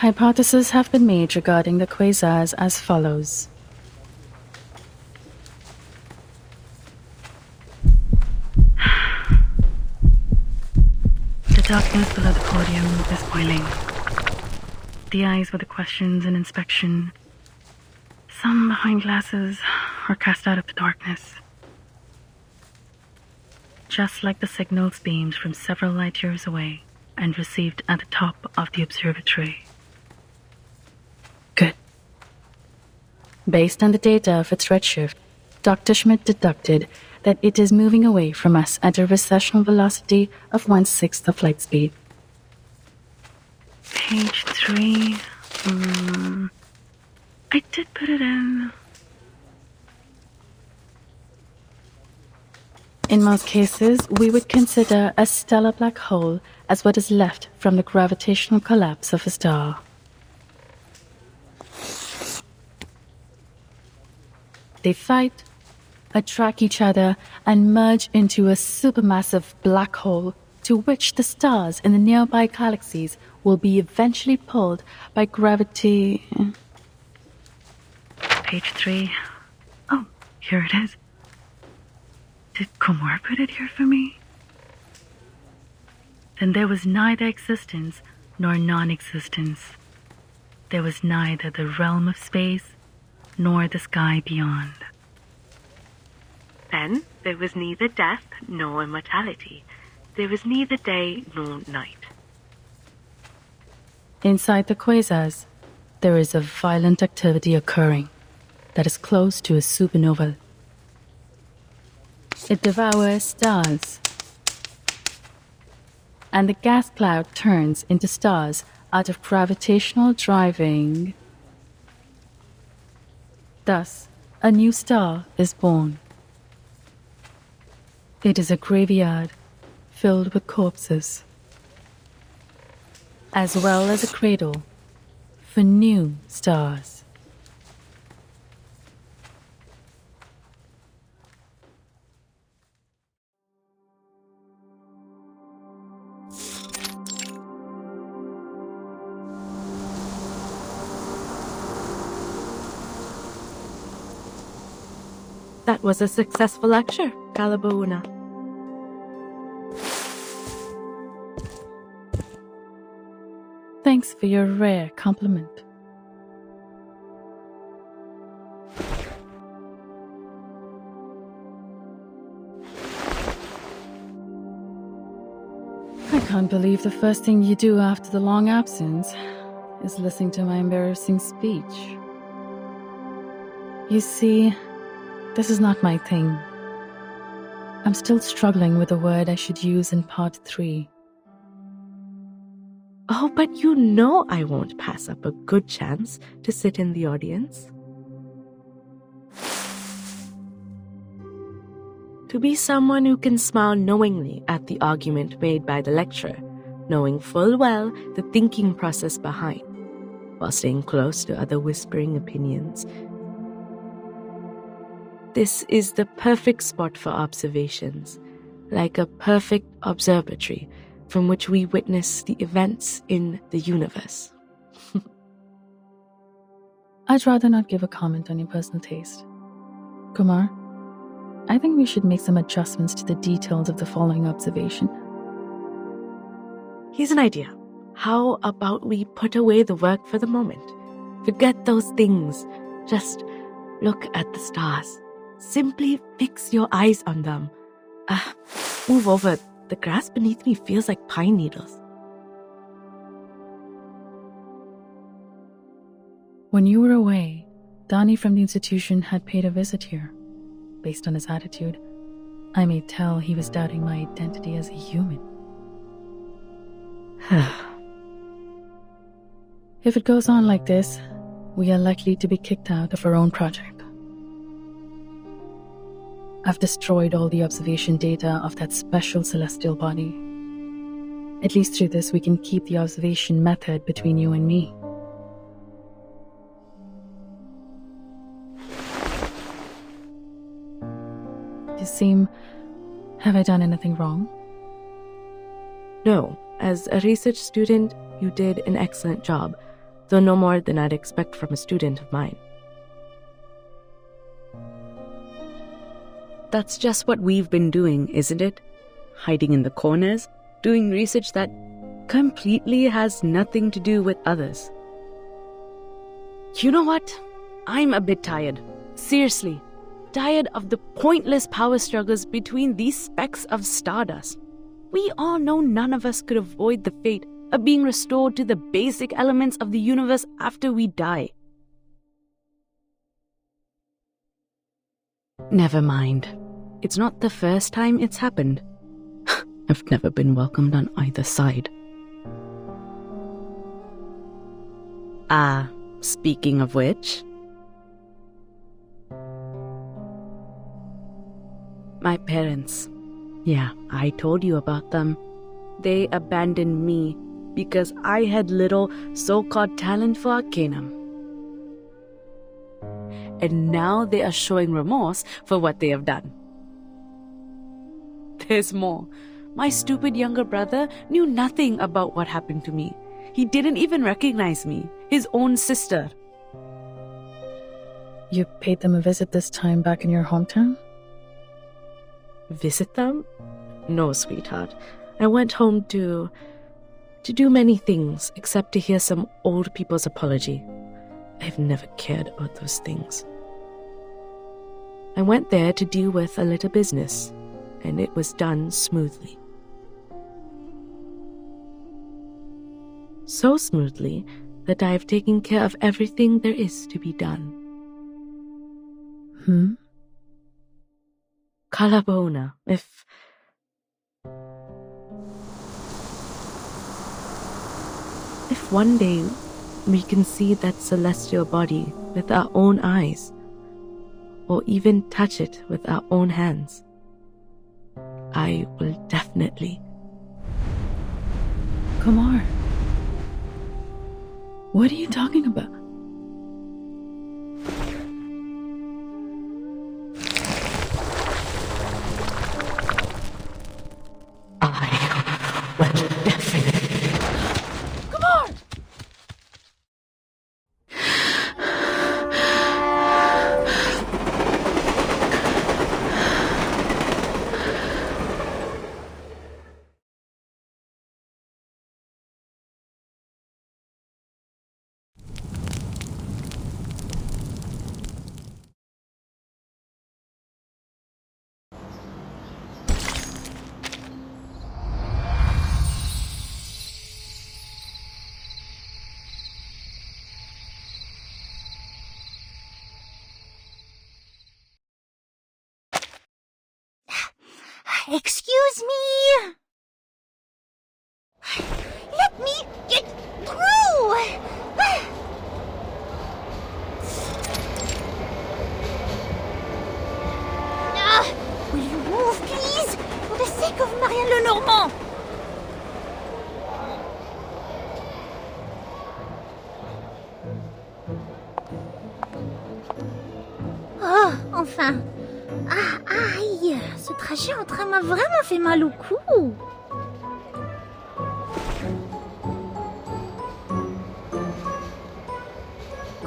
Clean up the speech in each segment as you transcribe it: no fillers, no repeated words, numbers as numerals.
Hypotheses have been made regarding the quasars as follows. The darkness below the podium is boiling. The eyes with the questions and inspection. Some behind glasses are cast out of the darkness. Just like the signals beamed from several light years away and received at the top of the observatory. Good. Based on the data of its redshift, Dr. Schmidt deducted that it is moving away from us at a recessional velocity of 1/6 of light speed. Page 3. I did put it in. In most cases, we would consider a stellar black hole as what is left from the gravitational collapse of a star. They fight, attract each other, and merge into a supermassive black hole to which the stars in the nearby galaxies will be eventually pulled by gravity. Page 3. Oh, here it is. Did Kumar put it here for me? Then there was neither existence nor non-existence. There was neither the realm of space nor the sky beyond. Then there was neither death nor immortality. There was neither day nor night. Inside the quasars, there is a violent activity occurring that is close to a supernova. It devours stars, and the gas cloud turns into stars out of gravitational driving. Thus, a new star is born. It is a graveyard filled with corpses, as well as a cradle for new stars. That was a successful lecture, Calabauna. Thanks for your rare compliment. I can't believe the first thing you do after the long absence is listening to my embarrassing speech. You see, this is not my thing. I'm still struggling with the word I should use in part 3. Oh, but you know I won't pass up a good chance to sit in the audience. To be someone who can smile knowingly at the argument made by the lecturer, knowing full well the thinking process behind, while staying close to other whispering opinions. This is the perfect spot for observations, like a perfect observatory from which we witness the events in the universe. I'd rather not give a comment on your personal taste. Kumar, I think we should make some adjustments to the details of the following observation. Here's an idea. How about we put away the work for the moment? Forget those things. Just look at the stars. Simply fix your eyes on them. Move over. The grass beneath me feels like pine needles. When you were away, Donnie from the institution had paid a visit here. Based on his attitude, I may tell he was doubting my identity as a human. If it goes on like this, we are likely to be kicked out of our own project. I've destroyed all the observation data of that special celestial body. At least through this, we can keep the observation method between you and me. You seem... Have I done anything wrong? No, as a research student, you did an excellent job. though no more than I'd expect from a student of mine. That's just what we've been doing, isn't it? Hiding in the corners, doing research that completely has nothing to do with others. You know what? I'm a bit tired. Seriously. Tired of the pointless power struggles between these specks of stardust. We all know none of us could avoid the fate of being restored to the basic elements of the universe after we die. Never mind. It's not the first time it's happened. I've never been welcomed on either side. Speaking of which, my parents. Yeah, I told you about them. They abandoned me because I had little so-called talent for arcanum. And now they are showing remorse for what they have done. There's more. My stupid younger brother knew nothing about what happened to me. He didn't even recognize me, his own sister. You paid them a visit this time back in your hometown? Visit them? No, sweetheart. I went home to do many things except to hear some old people's apology. I've never cared about those things. I went there to deal with a little business, and it was done smoothly. So smoothly that I've taken care of everything there is to be done. Kalabona, if one day we can see that celestial body with our own eyes, or even touch it with our own hands, I will definitely. Kumar, what are you talking about? I will definitely. Kumar! Excuse me. Let me get through. Will you move, please? For the sake of Marianne Lenormand. Oh, enfin. Aïe, ce trajet en train m'a vraiment fait mal au cou.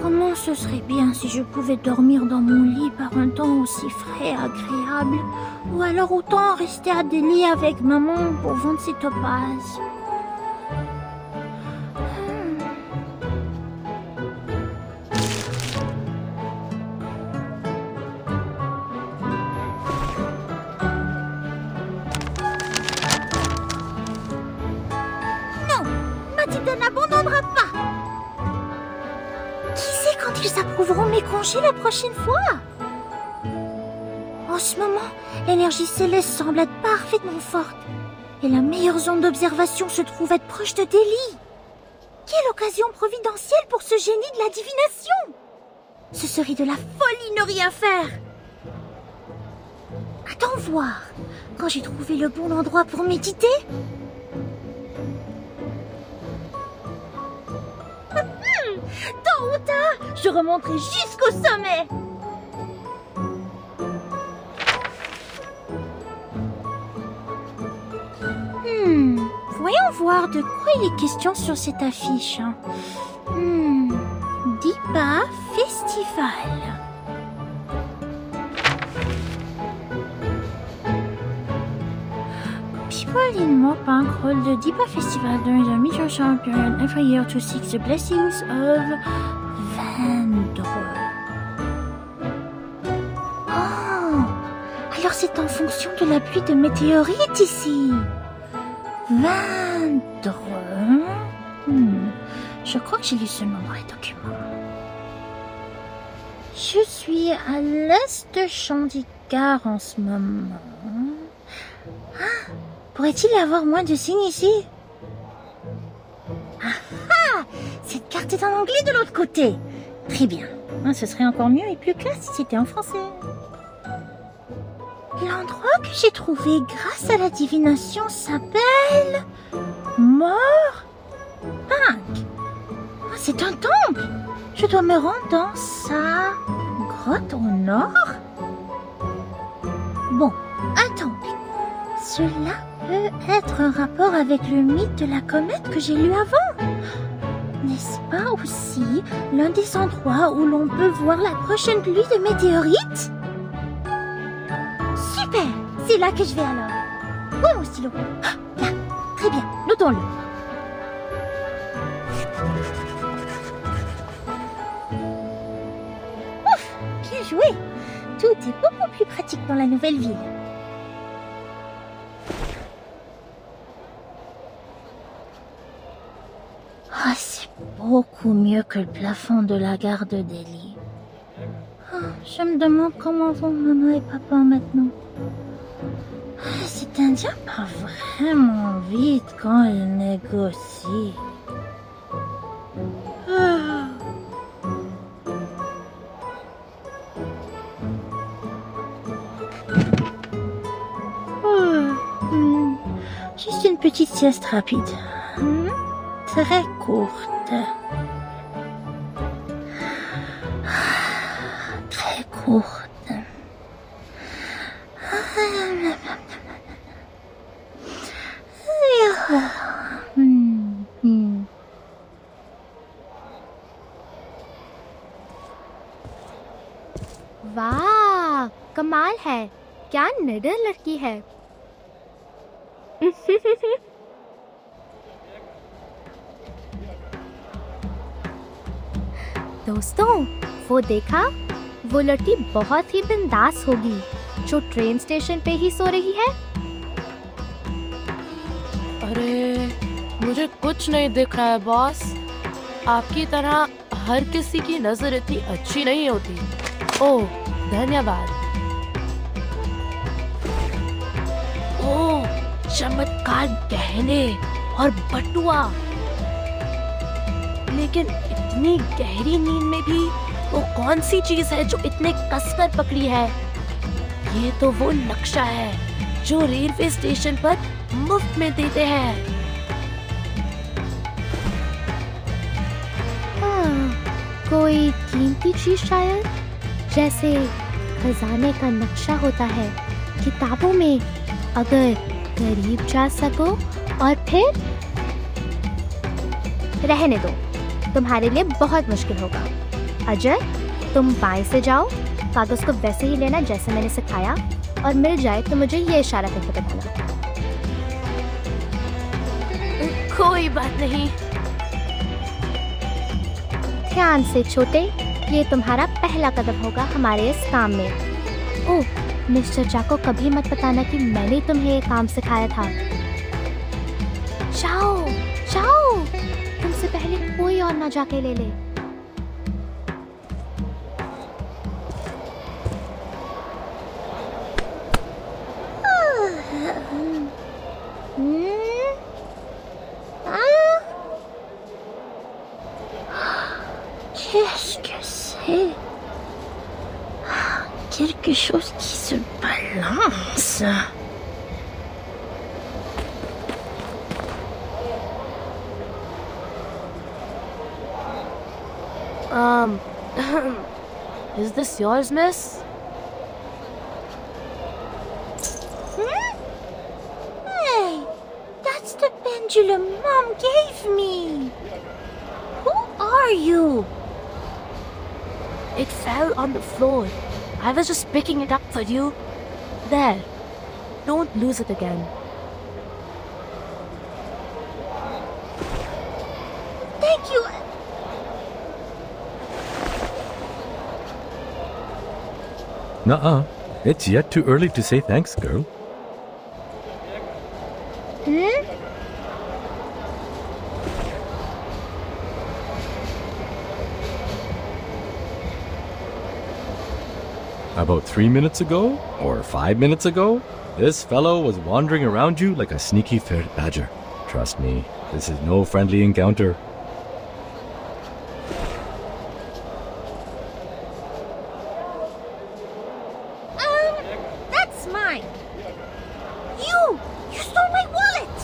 Comment ce serait bien si je pouvais dormir dans mon lit par un temps aussi frais et agréable, ou alors autant rester à Delhi avec maman pour vendre ses topazes. N'abandonnera pas. Qui sait quand ils approuveront mes congés la prochaine fois? En ce moment, l'énergie céleste semble être parfaitement forte. Et la meilleure zone d'observation se trouve être proche de Delhi. Quelle occasion providentielle pour ce génie de la divination! Ce serait de la folie ne rien faire. Attends voir. Quand j'ai trouvé le bon endroit pour méditer... Tôt ou tard, je remonterai jusqu'au sommet. Voyons voir de quoi il est question sur cette affiche. Dipa Festival. People in Morepank hold the Dipa Festival during the mid-ocean period every year to seek the blessings of Vendre. Oh, alors c'est en fonction de la pluie de météorites ici. Vendre. Je crois que j'ai lu ce nom dans les documents. Je suis à l'est de Chandigarh en ce moment. Ah, pourrait-il y avoir moins de signes ici? Ah, cette carte est en anglais de l'autre côté. Très bien. Ce serait encore mieux et plus classe si c'était en français. L'endroit que j'ai trouvé grâce à la divination s'appelle Morepank. C'est un temple. Je dois me rendre dans sa grotte au nord. Bon, un temple. Cela peut être un rapport avec le mythe de la comète que j'ai lu avant. N'est-ce pas aussi l'un des endroits où l'on peut voir la prochaine pluie de météorites? Super! C'est là que je vais alors. Où est mon stylo? Ah, là, très bien, notons-le. Ouf, bien joué! Tout est beaucoup plus pratique dans la nouvelle ville. Ah, c'est beaucoup mieux que le plafond de la gare de Delhi. Je me demande comment vont maman et papa maintenant. Cet Indien parle vraiment vite quand il négocie. Juste une petite sieste rapide. Très courte. Très courte. वाह, कमाल है। क्या निडर लड़की है। दोस्तों, वो देखा? वो लड़की बहुत ही बिंदास होगी जो ट्रेन स्टेशन पे ही सो रही है। अरे, मुझे कुछ नहीं दिख रहा है बॉस। आपकी तरह हर किसी की नजर इतनी अच्छी नहीं होती। ओह, धन्यवाद। ओह, चमत्कार गहने और बटुआ। लेकिन इतनी गहरी नींद में भी वो कौन सी चीज है जो इतने कसकर पकड़ी है? ये तो वो नक्शा है जो रेलवे स्टेशन पर मुफ्त में देते हैं। कोई कीमती चीज शायद, जैसे खजाने का नक्शा होता है किताबों में। अगर करीब जा सको और फिर रहने दो, तुम्हारे लिए बहुत मुश्किल होगा। अजय, तुम बाएं से जाओ, कागज को वैसे ही लेना जैसे मैंने सिखाया, और मिल जाए तो मुझे ये इशारा करके बताना। कोई बात नहीं। ध्यान से छोटे, ये तुम्हारा पहला कदम होगा हमारे इस काम में। ओह, मिस्टर चा को कभी मत बताना कि मैंने तुम्हें ये काम सिखाया था। जाओ जाओ, तुमसे पहले कोई और ना जाके ले ले। Qu'est-ce que c'est? Quelque chose qui se balance. Is this yours, miss? Hey, that's the pendulum Mom gave me. Who are you? It fell on the floor. I was just picking it up for you. There. Don't lose it again. Thank you. Nuh-uh. It's yet too early to say thanks, girl. About 3 minutes ago, or 5 minutes ago, this fellow was wandering around you like a sneaky ferret badger. Trust me, this is no friendly encounter. That's mine. You stole my wallet.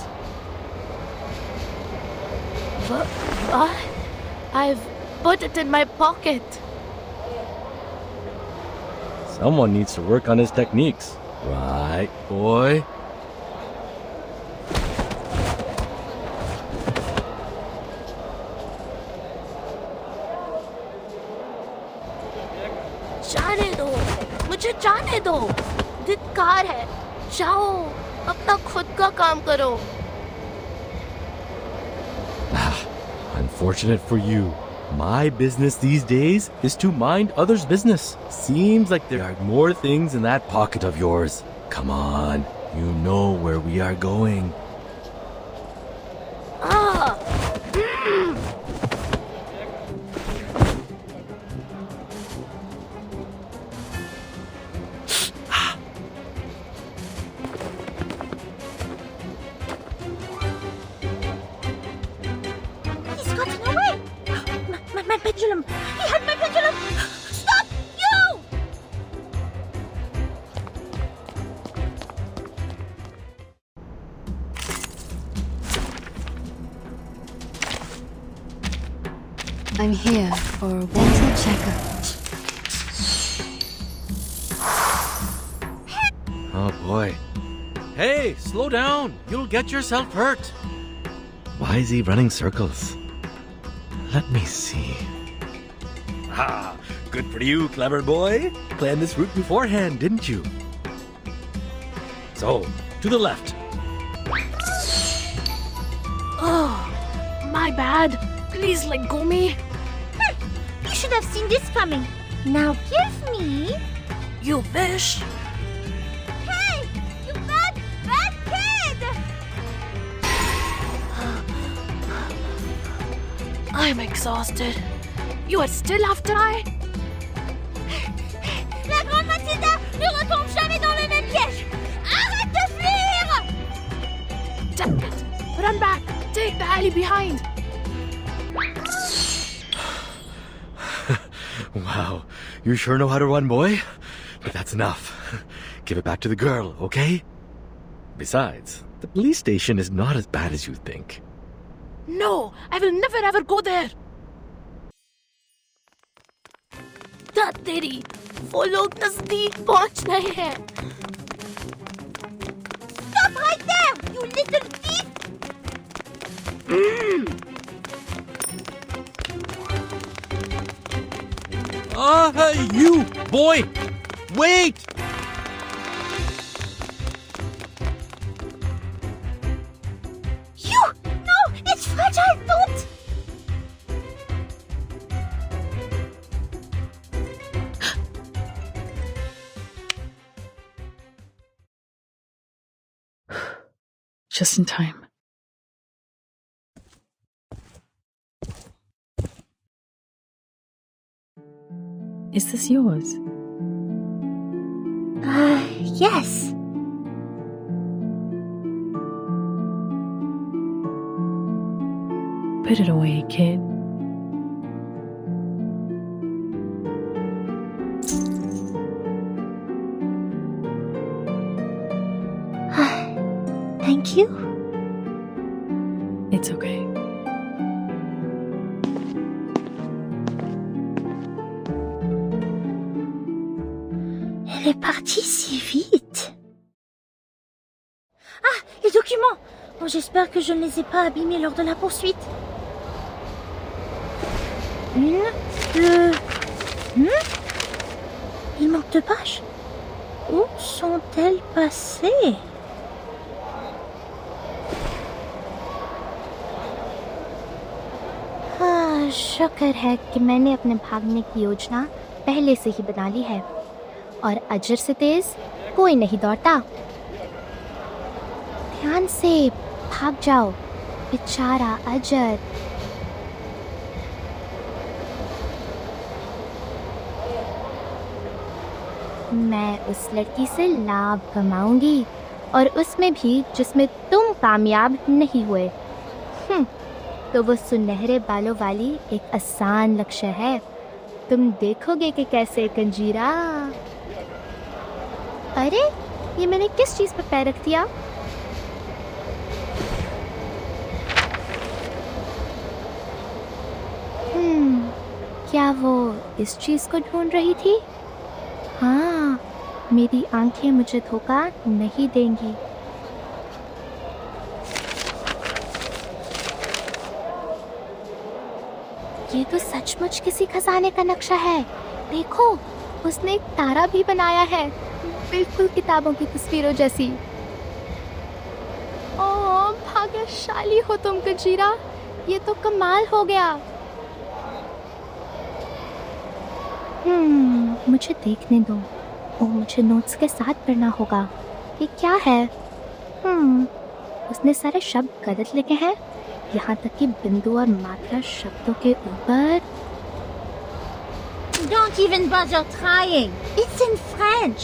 What? I've put it in my pocket. Someone needs to work on his techniques. Right, boy? जाने दो, मुझे जाने दो। धिक्कार है। जाओ, अपना खुद का काम करो। Unfortunate for you. My business these days is to mind others' business. Seems like there are more things in that pocket of yours. Come on, you know where we are going. Ah! He's gotten away. My pendulum. He had my pendulum. Stop, you! I'm here for a dental checkup. Oh boy. Hey, slow down. You'll get yourself hurt. Why is he running circles? Let me see. Ah, good for you, clever boy. Planned this route beforehand, didn't you? So, to the left. Oh, my bad. Please let go me. You should have seen this coming. Now give me. You wish. Hey, you bad kid! I'm exhausted. You are still after I? La grande Mathilda ne retombe jamais dans le même piège. Arrête de fuir! Damn it. Run back. Take the alley behind. Wow, you sure know how to run, boy. But that's enough. Give it back to the girl, okay? Besides, the police station is not as bad as you think. No, I will never ever go there. तेरी वो लोग नजदीक पहुंच रहे हैं. Stop right there, you little thief! Hey, you, boy! Wait! You! No, it's fragile, don't! Just in time. Is this yours? Yes. Put it away, kid. Thank you. It's okay. Elle est partie si vite. Ah, les documents! Oh, j'espère que je ne les ai pas abîmés lors de la poursuite. Une, deux... Il manque 2 pages. Où sont-elles passées? शुक्र है कि मैंने अपने भागने की योजना पहले से ही बना ली है और अजर से तेज कोई नहीं दौड़ता। ध्यान से भाग जाओ, बेचारा अजर। मैं उस लड़की से लाभ कमाऊंगी और उसमें भी जिसमें तुम कामयाब नहीं हुए। तो वो सुनहरे बालों वाली एक आसान लक्ष्य है। तुम देखोगे कि कैसे कंजीरा। अरे ये मैंने किस चीज पर पैर रख दिया? क्या वो इस चीज को ढूंढ रही थी? हाँ, मेरी आंखें मुझे धोखा नहीं देंगी। ये तो सचमुच किसी खजाने का नक्शा है। देखो, उसने एक तारा भी बनाया है, बिल्कुल किताबों की तस्वीरों जैसी। ओह, भाग्यशाली हो तुम कंजीरा, ये तो कमाल हो गया। मुझे देखने दो। ओह, मुझे नोट्स के साथ पढ़ना होगा। ये क्या है? उसने सारे शब्द गलत लिखे हैं, यहाँ तक कि बिंदु और मात्रा शब्दों के ऊपर। Don't even bother trying. It's in French.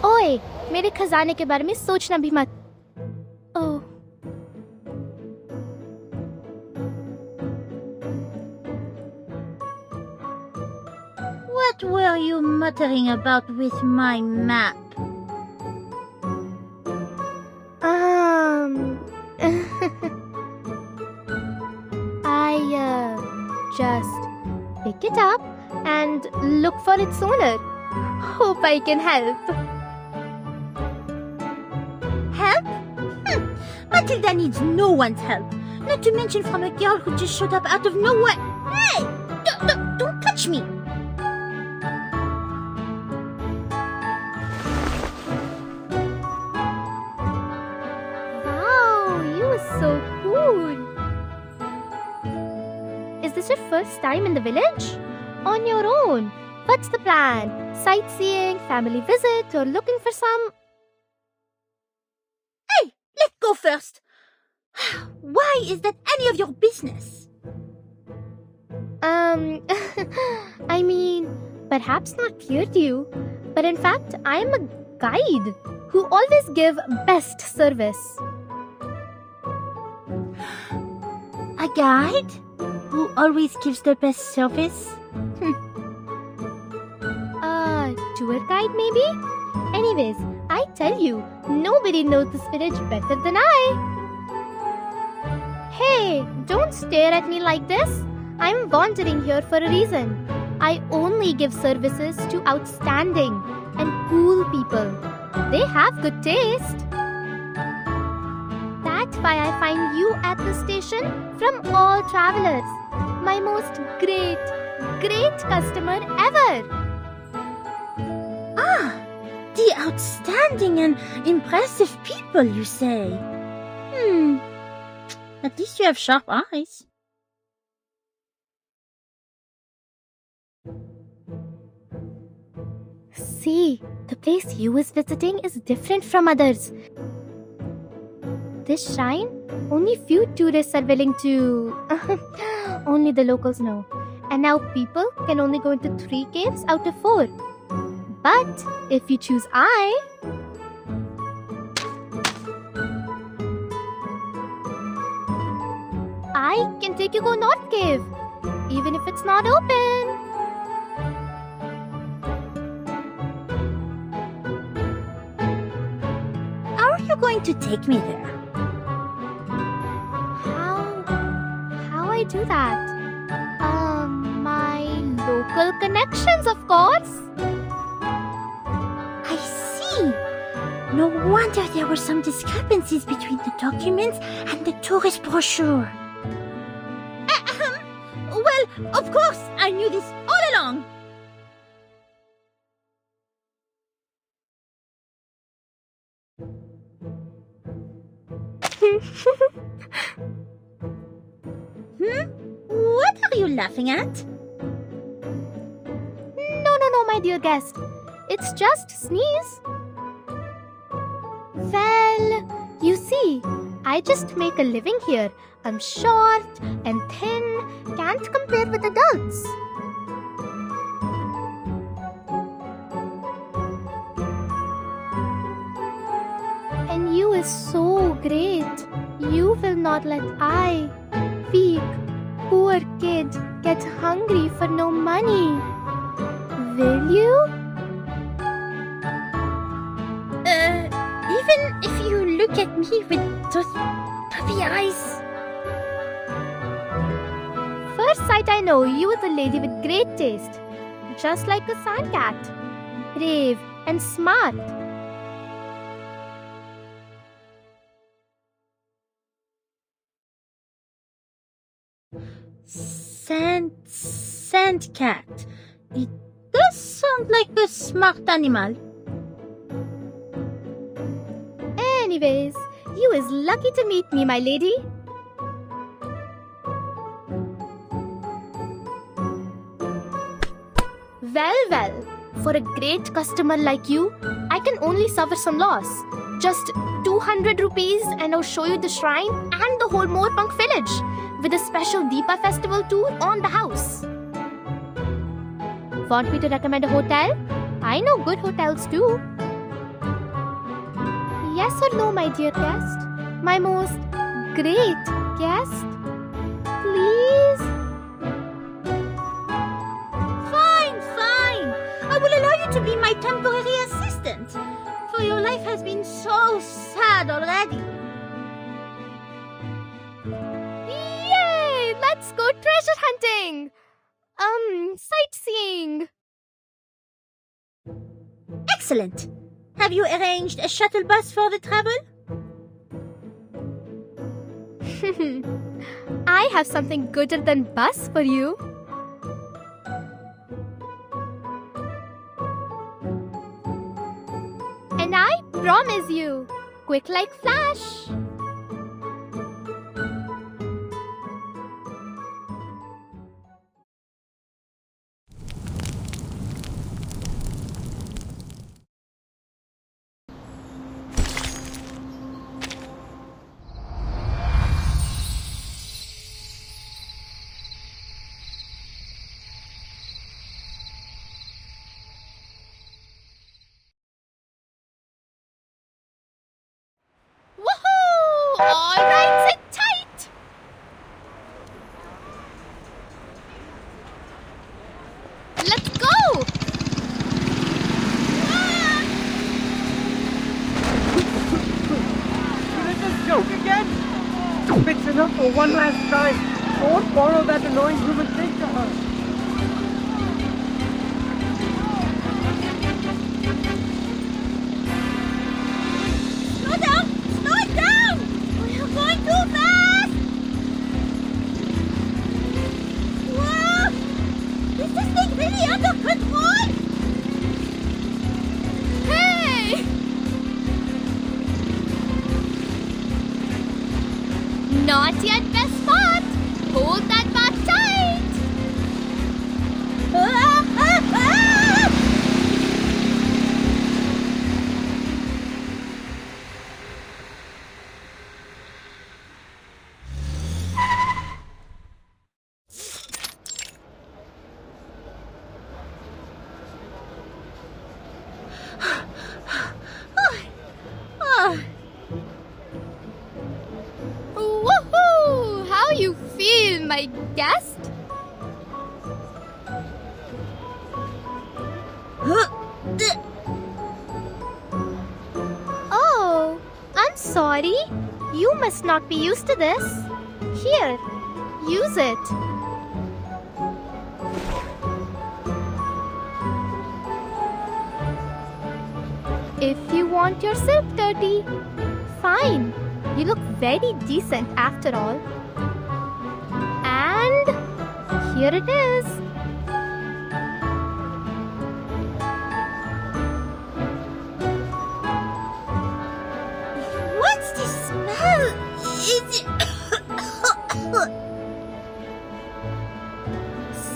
ओए, मेरे खजाने के बारे में सोचना भी मत। ओह, What were you muttering about with my map? I just pick it up and look for its owner. Hope I can help. Help? Matilda needs no one's help. Not to mention from a girl who just showed up out of nowhere. Hey! Don't touch me! Wow, you are so cool. Is this your first time in the village? On your own? What's the plan? Sightseeing, family visit, or looking for some... Hey! Let go first! Why is that any of your business? I mean, perhaps not clear to you, but in fact, I am a guide who always give best service. A guide? Who always gives the best service? Tour guide maybe? Anyways, I tell you, nobody knows this village better than I. Hey, don't stare at me like this. I'm wandering here for a reason. I only give services to outstanding and cool people. They have good taste. That's why I find you at the station from all travelers. My most great customer ever. The outstanding and impressive people, you say? At least you have sharp eyes. See, the place you was visiting is different from others. This shrine, only few tourists are willing to... only the locals know. And now people can only go into 3 caves out of 4. But if you choose I can take you to North Cave, even if it's not open. How are you going to take me there? How I do that? My local connections, of course. I see. No wonder there were some discrepancies between the documents and the tourist brochure. Well, of course, I knew this all along. What are you laughing at? No, my dear guest. It's just sneeze. Well, you see, I just make a living here. I'm short and thin, can't compare with adults. And you is so great. You will not let I, weak, poor kid, get hungry for no money. Will you? Even if you look at me with those puppy eyes. First sight I know you are the lady with great taste. Just like a sand cat. Brave and smart. Sand cat. It does sound like a smart animal. Anyways, you is lucky to meet me, my lady. Well, for a great customer like you, I can only suffer some loss. Just 200 rupees and I'll show you the shrine and the whole Moorpunk village with a special Deepa festival tour on the house. Want me to recommend a hotel? I know good hotels too. Yes or no, my dear guest? My most great guest? Please? Fine. I will allow you to be my temporary assistant. For your life has been so sad already. Yay! Let's go treasure hunting! Sightseeing. Excellent. Have you arranged a shuttle bus for the travel? I have something gooder than bus for you. And I promise you, quick like flash. All right, sit tight. Let's go. Is it a joke again? Fix it up for one last time. Don't borrow that annoying human thing to her. Slow down! We are going too fast! Whoa! Is this thing really under control? Hey! Not yet, best spot. Hold that bar tight. Woohoo! How you feel, my guest? Oh, I'm sorry. You must not be used to this. Here, use it. If you want your silk dirty, fine. You look very decent after all. And here it is. What's this smell? Is it...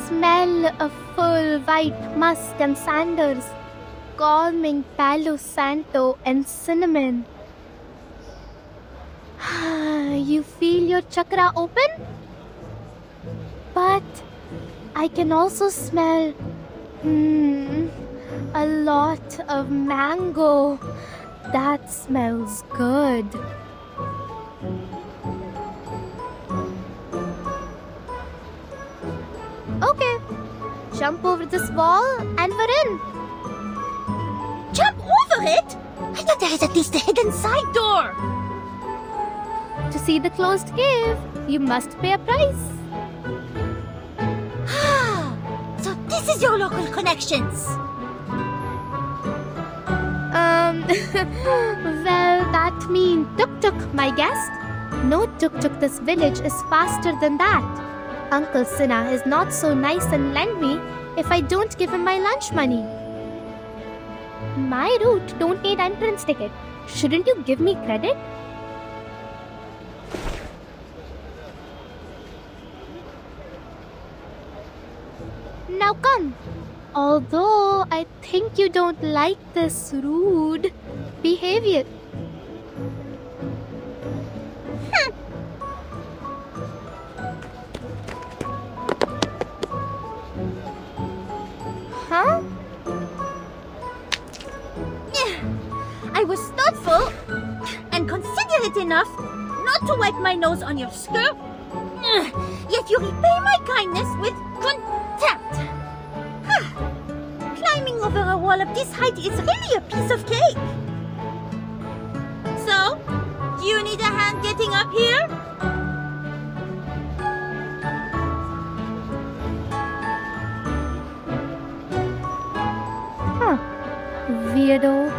Smell of full white musk and sandals, calming Palo Santo and cinnamon. You feel your chakra open? But I can also smell a lot of mango. That smells good. Okay, jump over this wall and we're in. Jump over it? I thought there is at least a hidden side door. To see the closed cave, you must pay a price. So this is your local connections. Well, that means tuk-tuk, my guest. No tuk-tuk this village is faster than that. Uncle Sinna is not so nice and lend me if I don't give him my lunch money. My route don't need entrance ticket. Shouldn't you give me credit? Now come. Although I think you don't like this rude behavior. Huh? I was thoughtful and considerate enough not to wipe my nose on your skirt. Yet you repay my kindness with contempt. Climbing over a wall of this height is really a piece of cake. So, do you need a hand getting up here? Weirdo.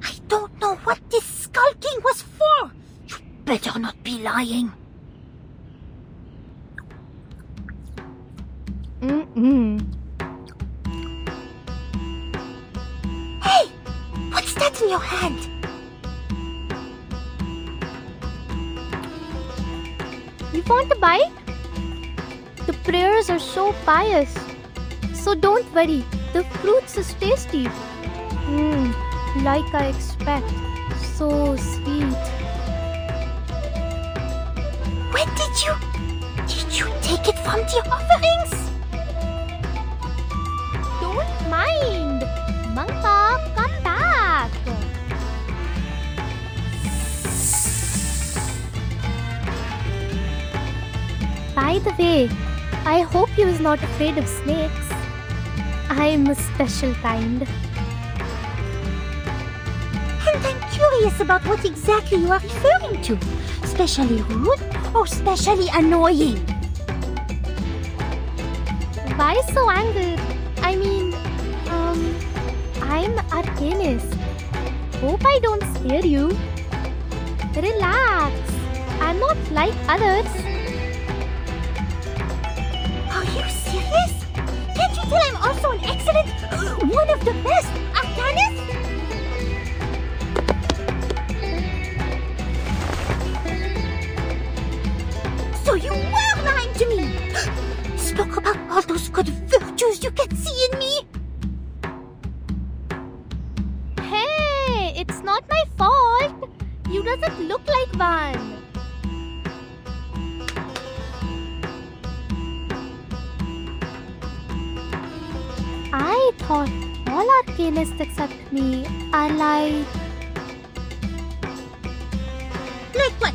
I don't know what this skulking was for. You better not be lying. Hey! What's that in your hand? You want a bite? The prayers are so pious. So don't worry, the fruits is tasty. Like I expect. So sweet. When did you take it from the offerings? Don't mind. Mangka, come back. By the way, I hope you is not afraid of snakes. I'm a special kind. And I'm curious about what exactly you are referring to. Specially rude or specially annoying? Why so angry? I mean, I'm Arcanist. Hope I don't scare you. Relax. I'm not like others. Are you serious? Can't you tell I'm also an excellent, one of the best arcanists? So you were lying to me! Spoke about all those good virtues you can see in me! Hey, it's not my fault. You doesn't look like one. I thought all arcanists except me are like... Like what?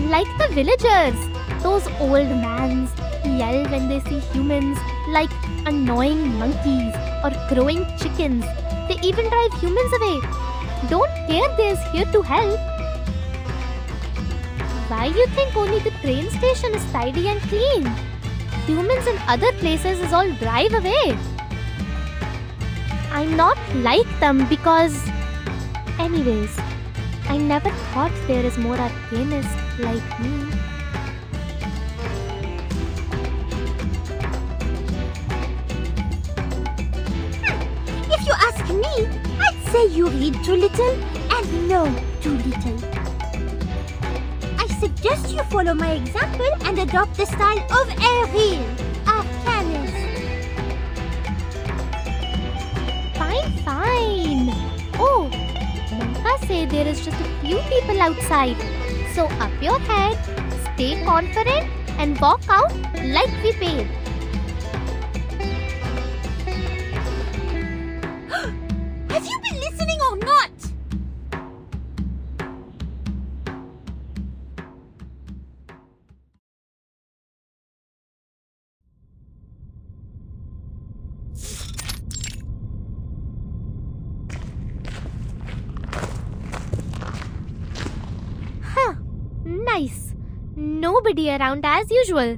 Like the villagers. Those old mans yell when they see humans like annoying monkeys or crowing chickens. They even drive humans away. Don't care they's here to help. Why you think only the train station is tidy and clean? Humans in other places is all drive away. I'm not like them because... Anyways, I never thought there is more arcanist like me. If you ask me, I'd say you read too little and know too little. I suggest you follow my example and adopt the style of a real arcanist. Fine. Oh, Manka say there is just a few people outside. So up your head, stay confident and walk out like we paid. Have you been listening or not? Nice. Nobody around as usual.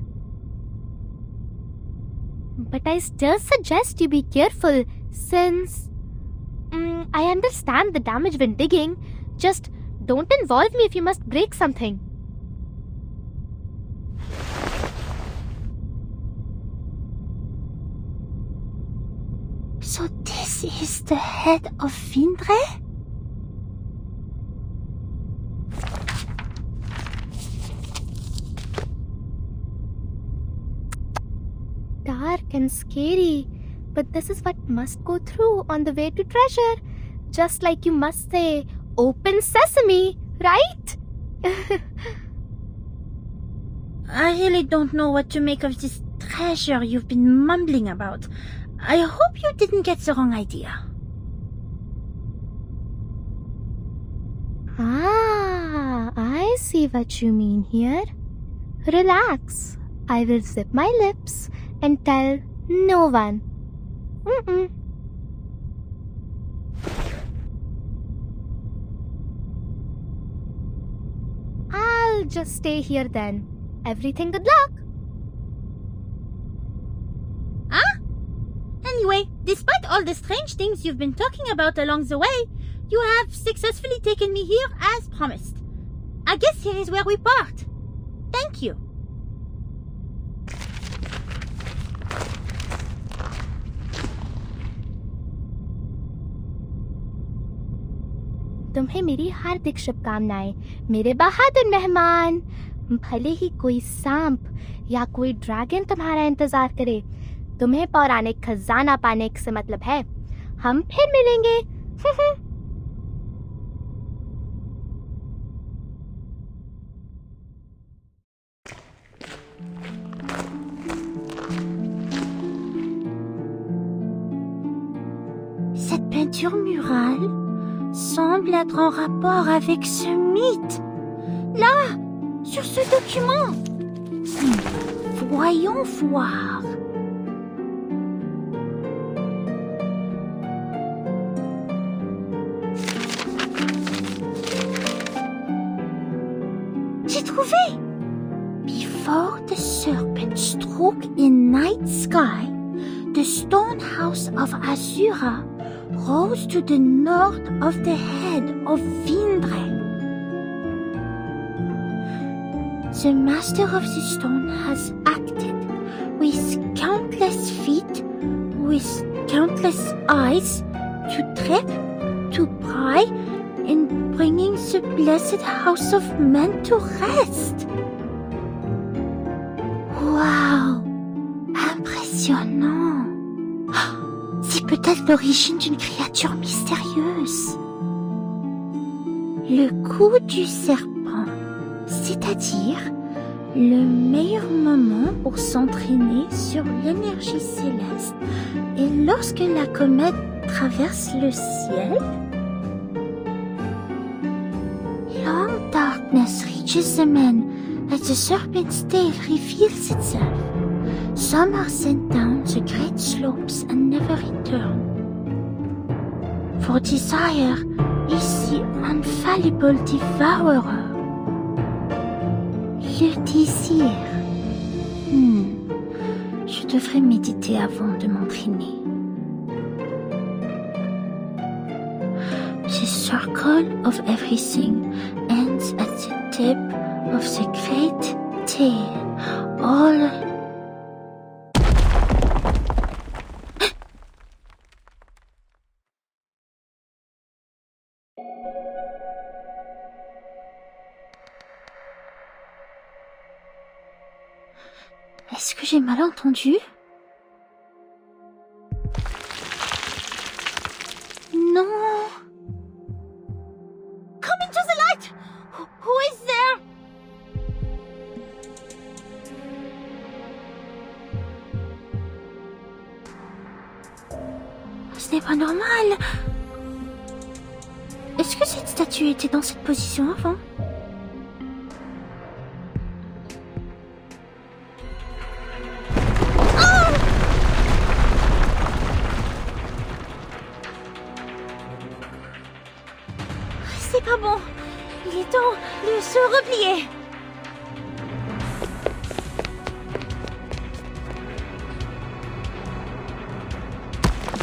But I still suggest you be careful since... I understand the damage when digging. Just don't involve me if you must break something. So this is the head of Vindre? Dark and scary, but this is what must go through on the way to treasure. Just like you must say, open sesame, right? I really don't know what to make of this treasure you've been mumbling about. I hope you didn't get the wrong idea. Ah, I see what you mean here. Relax. I will zip my lips and tell no one. I'll just stay here then. Everything good luck. Huh? Anyway, despite all the strange things you've been talking about along the way, you have successfully taken me here as promised. I guess here is where we part. Thank you. तुम्हें मेरी हार्दिक शुभकामनाएं मेरे बहादुर मेहमान। भले ही कोई सांप या कोई ड्रैगन तुम्हारा इंतजार करे, तुम्हें पौराणिक खजाना पाने से मतलब है। हम फिर मिलेंगे। Cette peinture murale semble être en rapport avec ce mythe. Là, sur ce document. Voyons voir. J'ai trouvé. Before the serpent struck in night sky, the stone house of Asura rose to the north of the head of Vindre. The master of the stone has acted with countless feet, with countless eyes, to trap, to pry, in bringing the blessed house of men to rest. Wow! Impressionnant! C'est peut-être l'origine d'une créature mystérieuse. Le coup du serpent, c'est-à-dire le meilleur moment pour s'entraîner sur l'énergie céleste, et lorsque la comète traverse le ciel. Long darkness reaches the men as the serpent's tail reveals itself. Some are sent down the great slopes and never return. For desire is the infallible devourer. Le désir. Je devrais méditer avant de m'entraîner. The circle of everything ends at the tip of the great tail. All... Est-ce que j'ai mal entendu? Non. Come into the light! Who is there? Ce n'est pas normal. Est-ce que cette statue était dans cette position avant? C'est pas bon. Il est temps de se replier.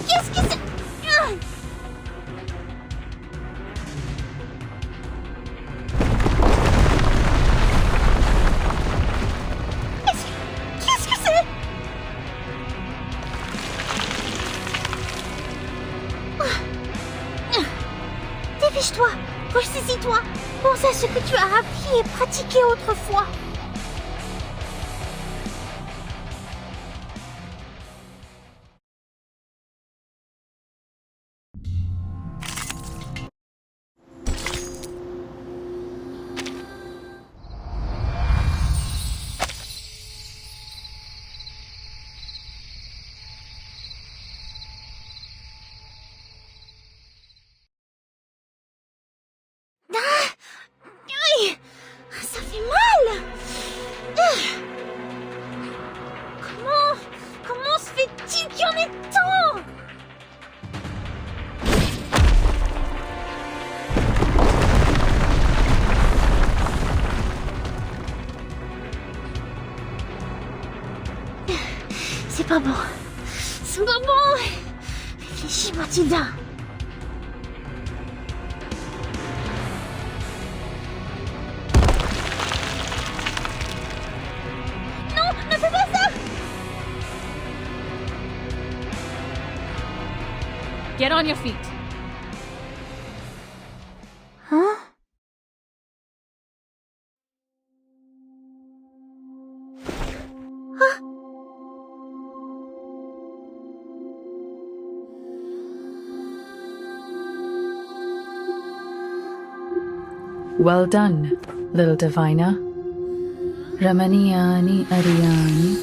Qu'est-ce que c'est? Qu'est-ce que c'est? Dépêche-toi. Ressaisis-toi. Pense à ce que tu as appris et pratiqué autrefois. Ça fait mal. Comment se fait-il qu'il y en ait tant? C'est pas bon. C'est pas bon. Réfléchis, Mathilda. Get on your feet. Hein? Well done, little diviner. Ramaniyani Ariyani.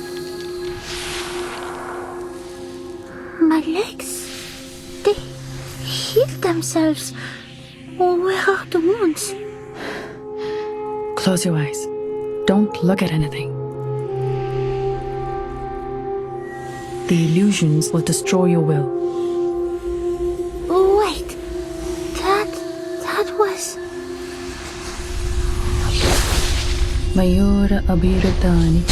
My legs, they healed themselves. Oh, where are the wounds? Close your eyes. Don't look at anything. The illusions will destroy your will. Oh, wait. That was... Mayura Abiratani.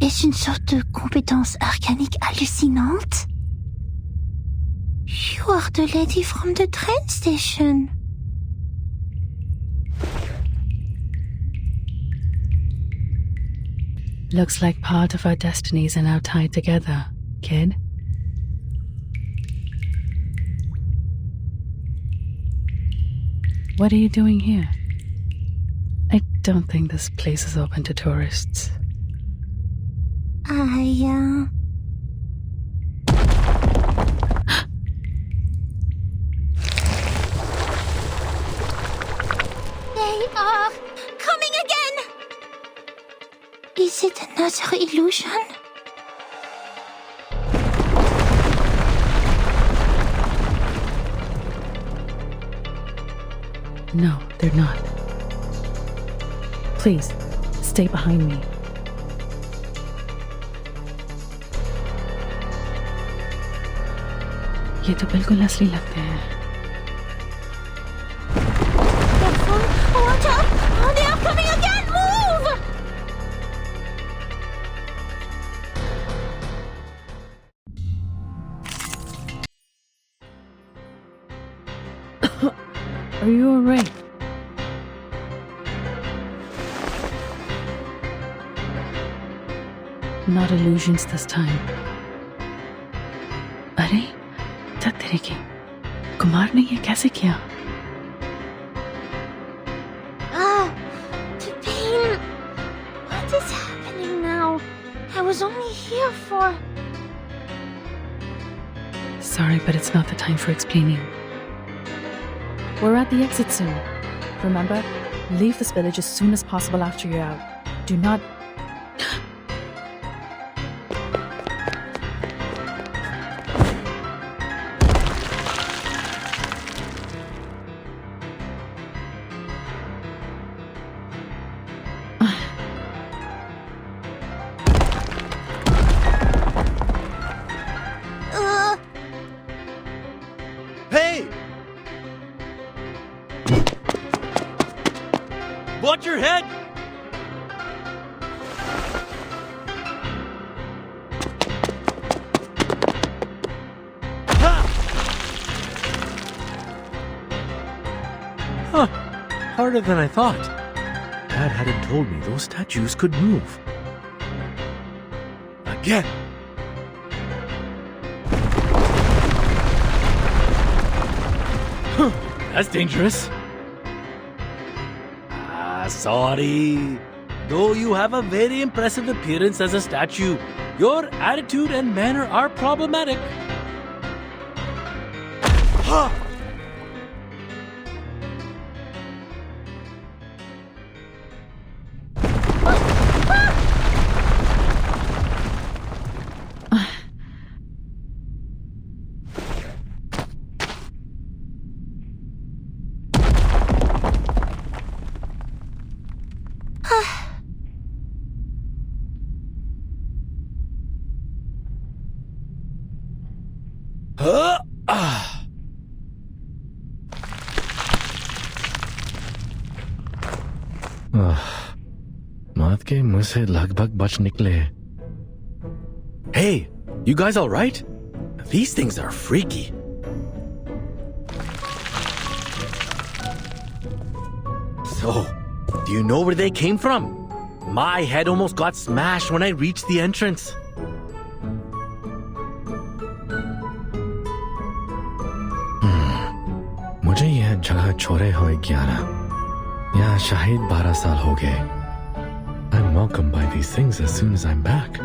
Est-ce une sorte de compétence arcanique hallucinante? You are the lady from the train station. Looks like part of our destinies are now tied together, kid. What are you doing here? I don't think this place is open to tourists. Is it another illusion? No, they're not. Please, stay behind me. ये तो बिल्कुल असली लगते हैं. Careful! Watch out! Oh, they are coming again! Move! Are you alright? Not illusions this time. अरे तेरे की कुमार ने ये कैसे किया? The pain. What is happening now? I was only here for... Sorry, but it's not the time for explaining. We're at the exit soon. Remember, leave this village as soon as possible after you're out. Do not... Hey! Watch your head! Ha! Huh. Harder than I thought. Dad hadn't told me those statues could move. Again. Huh. That's dangerous. Sorry. Though you have a very impressive appearance as a statue, your attitude and manner are problematic. Ha! मौत के मुंह से लगभग बच निकले. Hey, you guys all right? These things are freaky. So, do you know where they came from? My head almost got smashed when I reached the entrance. मुझे यह जगह छोड़े हुए 11 यहाँ शाहिद 12 साल हो गए. I'm welcomed by these things as soon as I'm back.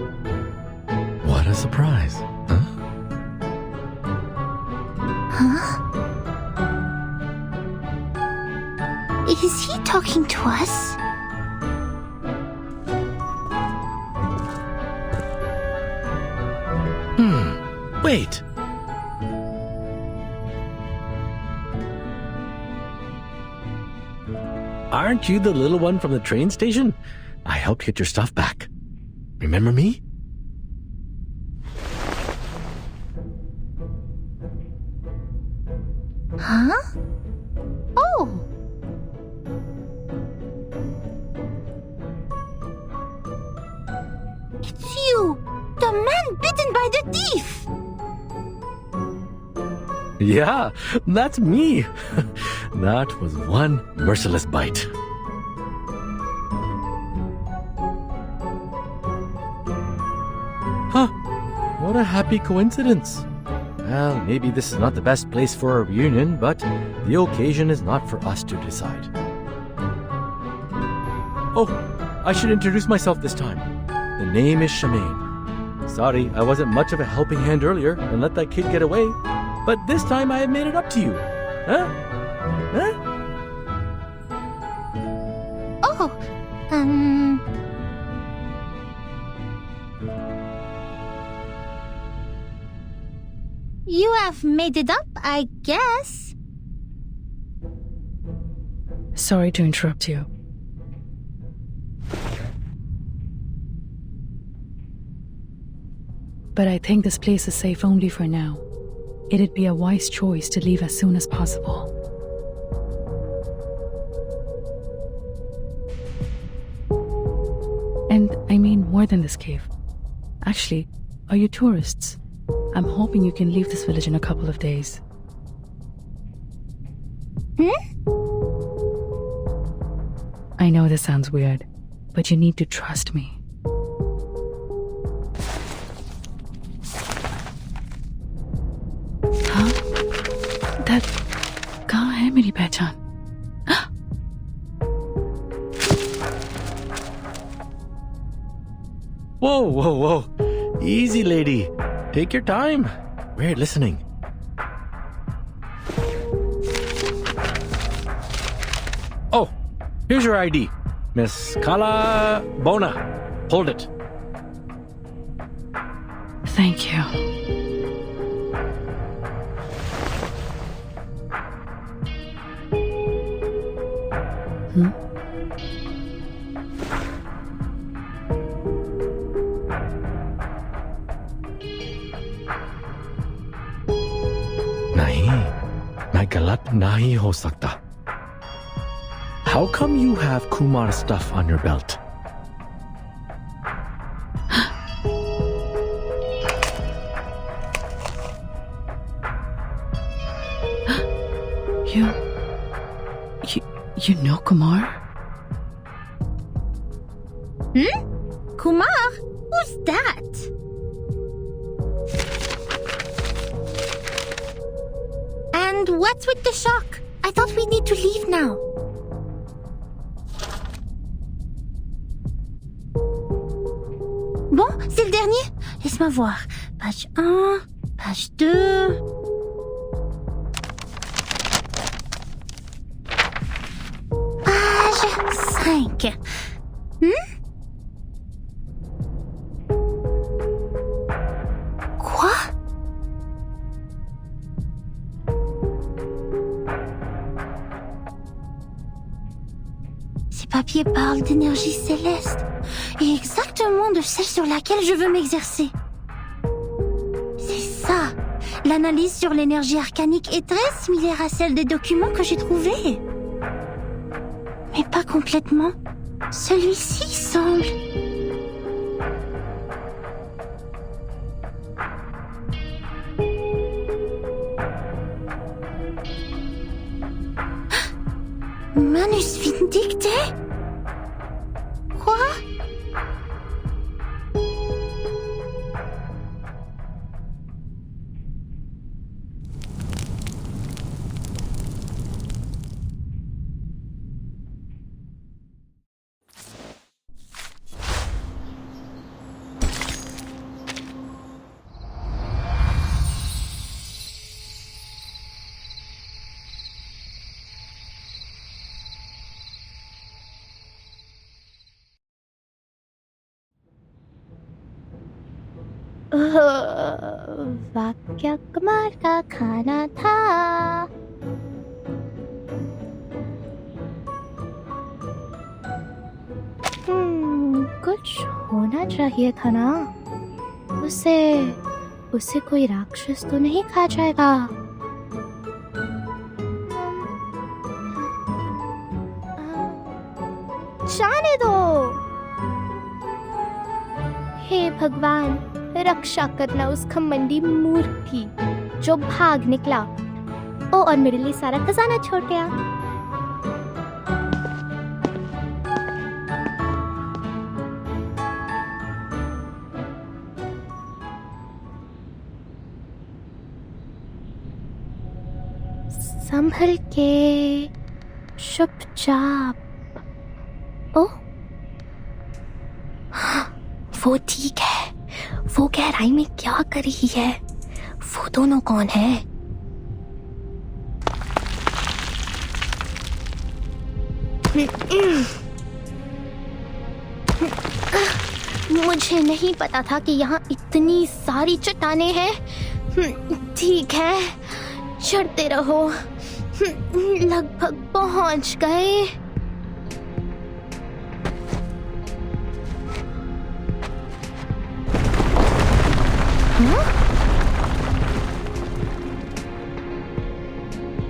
What a surprise, huh? Is he talking to us? Wait. Aren't you the little one from the train station? I helped get your stuff back. Remember me? Huh? Oh! It's you! The man bitten by the thief! Yeah, that's me. That was one merciless bite. Huh, what a happy coincidence. Well, maybe this is not the best place for a reunion, but the occasion is not for us to decide. Oh, I should introduce myself this time. The name is Shemaine. Sorry, I wasn't much of a helping hand earlier and let that kid get away, but this time I have made it up to you. Huh? Huh? Oh, have made it up, I guess. Sorry to interrupt you. But I think this place is safe only for now. It'd be a wise choice to leave as soon as possible. And I mean more than this cave. Actually, are you tourists? I'm hoping you can leave this village in a couple of days. I know this sounds weird, but you need to trust me. Huh? That कहाँ है मेरी पहचान? Whoa, whoa, whoa. Easy, lady. Take your time. We're listening. Oh, here's your ID. Miss Kala Bona. Hold it. Thank you. नहीं, मैं गलत नहीं हो सकता. How come you have Kumar stuff on your belt? You know Kumar? Kumar? Who's that? And what's with the shock? I thought we need to leave now. Bon, c'est le dernier. Laisse-moi voir. Page 1, page 2... Page 5. Quoi? Ces papiers parlent d'énergie céleste, et exactement de celle sur laquelle je veux m'exercer. C'est ça. L'analyse sur l'énergie arcanique est très similaire à celle des documents que j'ai trouvés. Mais pas complètement. Celui-ci semble... Manus Vindicte? Quoi? वाक्य कमाल का खाना था. कुछ होना चाहिए था ना. उसे कोई राक्षस तो नहीं खा जाएगा. जाने दो. हे भगवान, रक्षा करना उस घमंडी मूर्ख की जो भाग निकला. और मेरे लिए सारा खजाना छोड़ गया. संभल के, चुपचाप. ओ, वो ठीक है. वो गहराई में क्या कर रही है? वो दोनों कौन है? मुझे नहीं पता था कि यहाँ इतनी सारी चट्टानें हैं. ठीक है, चढ़ते रहो। लगभग पहुंच गए।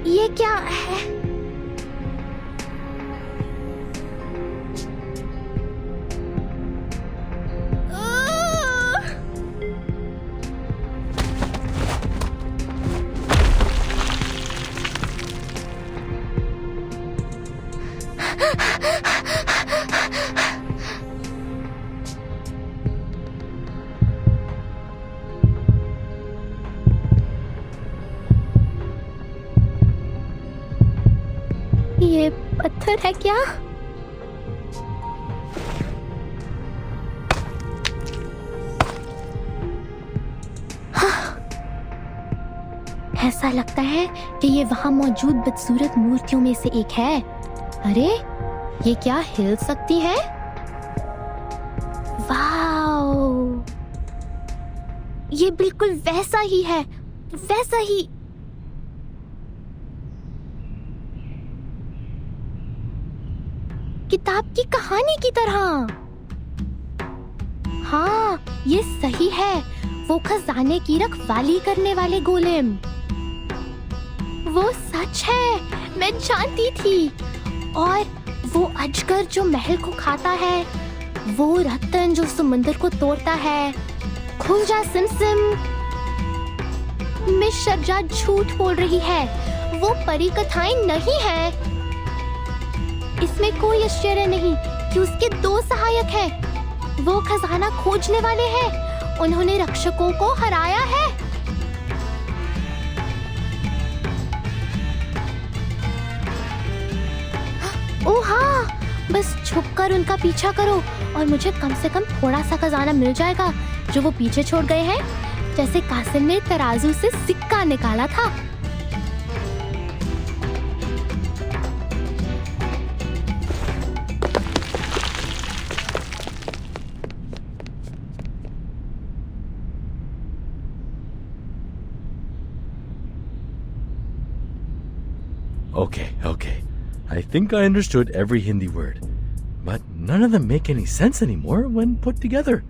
ये क्या है? ये पत्थर है क्या? ऐसा लगता है कि ये वहां मौजूद बदसूरत मूर्तियों में से एक है। अरे, ये क्या हिल सकती है? वाओ! ये बिल्कुल वैसा ही है, वैसा ही। किताब की कहानी की तरह। हाँ, ये सही है। वो खजाने की रखवाली करने वाले गोलेम। वो सच है, मैं जानती थी। और वो अजगर जो महल को खाता है, वो रत्न जो समुंदर को तोड़ता है। खुल जा सिमसिम। मिस शर्जा झूठ बोल रही है। वो परी कथाएं नहीं है। इसमें कोई आश्चर्य नहीं कि उसके 2 सहायक हैं। वो खजाना खोजने वाले हैं। उन्होंने रक्षकों को हराया है। ओह हाँ, बस छुपकर उनका पीछा करो और मुझे कम से कम थोड़ा सा खजाना मिल जाएगा जो वो पीछे छोड़ गए हैं, जैसे कासिम ने तराजू से सिक्का निकाला था। Okay. I think I understood every Hindi word. But none of them make any sense anymore when put together.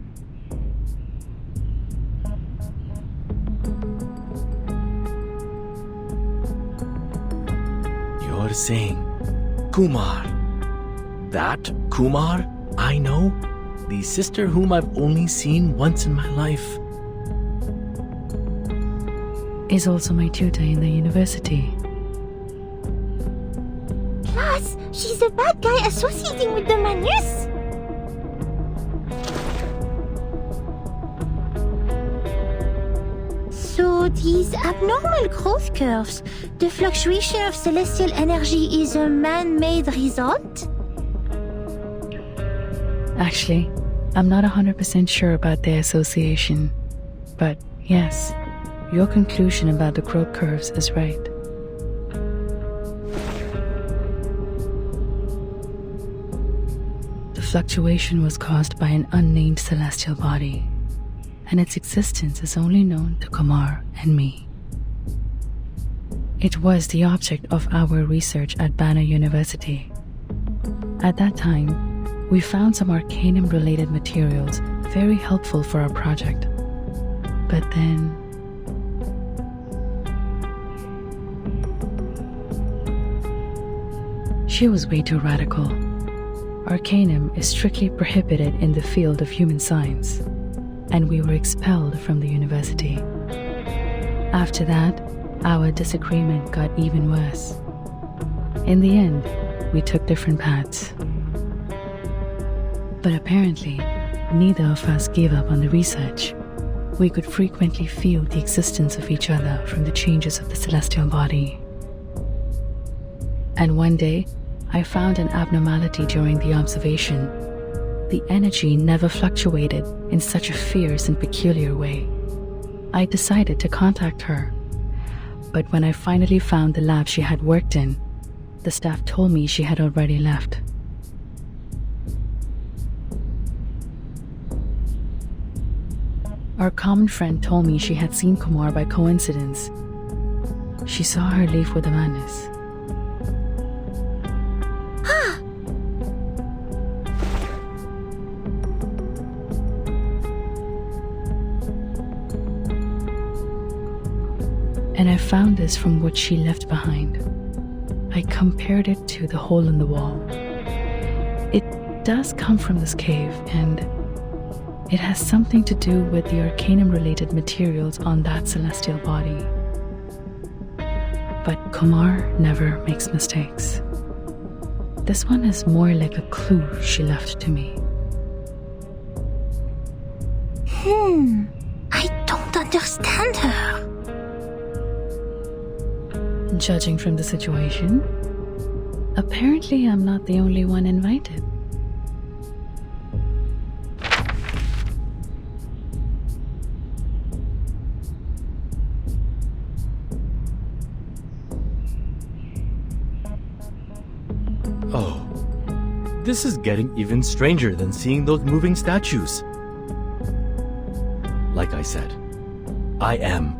You're saying Kumar. That Kumar I know? The sister whom I've only seen once in my life. Is also my tutor in the university. Class, she's a bad guy associating with the Manius. So these abnormal growth curves, the fluctuation of celestial energy is a man-made result? Actually, I'm not 100% sure about their association. But yes, your conclusion about the growth curves is right. The fluctuation was caused by an unnamed celestial body, and its existence is only known to Kumar and me. It was the object of our research at Banner University. At that time, we found some Arcanum-related materials very helpful for our project. But then... she was way too radical. Arcanum is strictly prohibited in the field of human science, and we were expelled from the university. After that, our disagreement got even worse. In the end, we took different paths. But apparently, neither of us gave up on the research. We could frequently feel the existence of each other from the changes of the celestial body. And one day, I found an abnormality during the observation. The energy never fluctuated in such a fierce and peculiar way. I decided to contact her. But when I finally found the lab she had worked in, the staff told me she had already left. Our common friend told me she had seen Kumar by coincidence. She saw her leave with the Manis. And I found this from what she left behind. I compared it to the hole in the wall. It does come from this cave, and it has something to do with the Arcanum-related materials on that celestial body. But Kumar never makes mistakes. This one is more like a clue she left to me. I don't understand her. Judging from the situation, apparently I'm not the only one invited. Oh, this is getting even stranger than seeing those moving statues. Like I said, I am,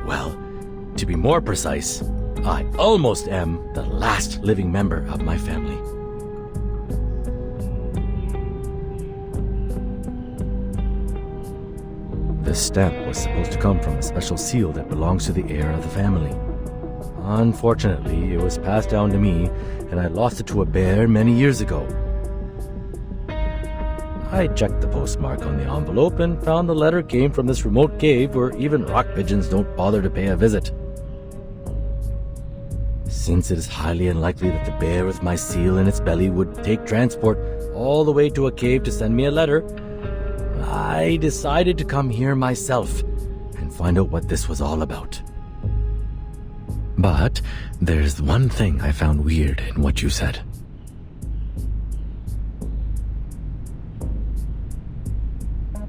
well, to be more precise, I almost am the last living member of my family. This stamp was supposed to come from a special seal that belongs to the heir of the family. Unfortunately, it was passed down to me, and I lost it to a bear many years ago. I checked the postmark on the envelope and found the letter came from this remote cave where even rock pigeons don't bother to pay a visit. Since it is highly unlikely that the bear with my seal in its belly would take transport all the way to a cave to send me a letter, I decided to come here myself and find out what this was all about. But there's one thing I found weird in what you said.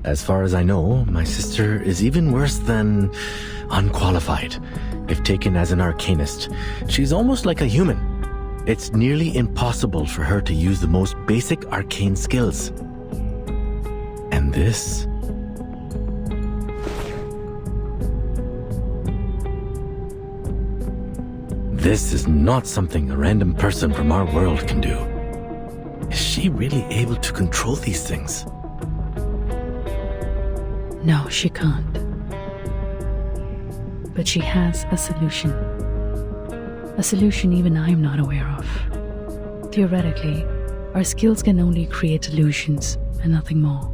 As far as I know, my sister is even worse than unqualified. If taken as an arcanist, she's almost like a human. It's nearly impossible for her to use the most basic arcane skills. And this? This is not something a random person from our world can do. Is she really able to control these things? No, she can't. But she has a solution. A solution even I'm not aware of. Theoretically, our skills can only create illusions and nothing more.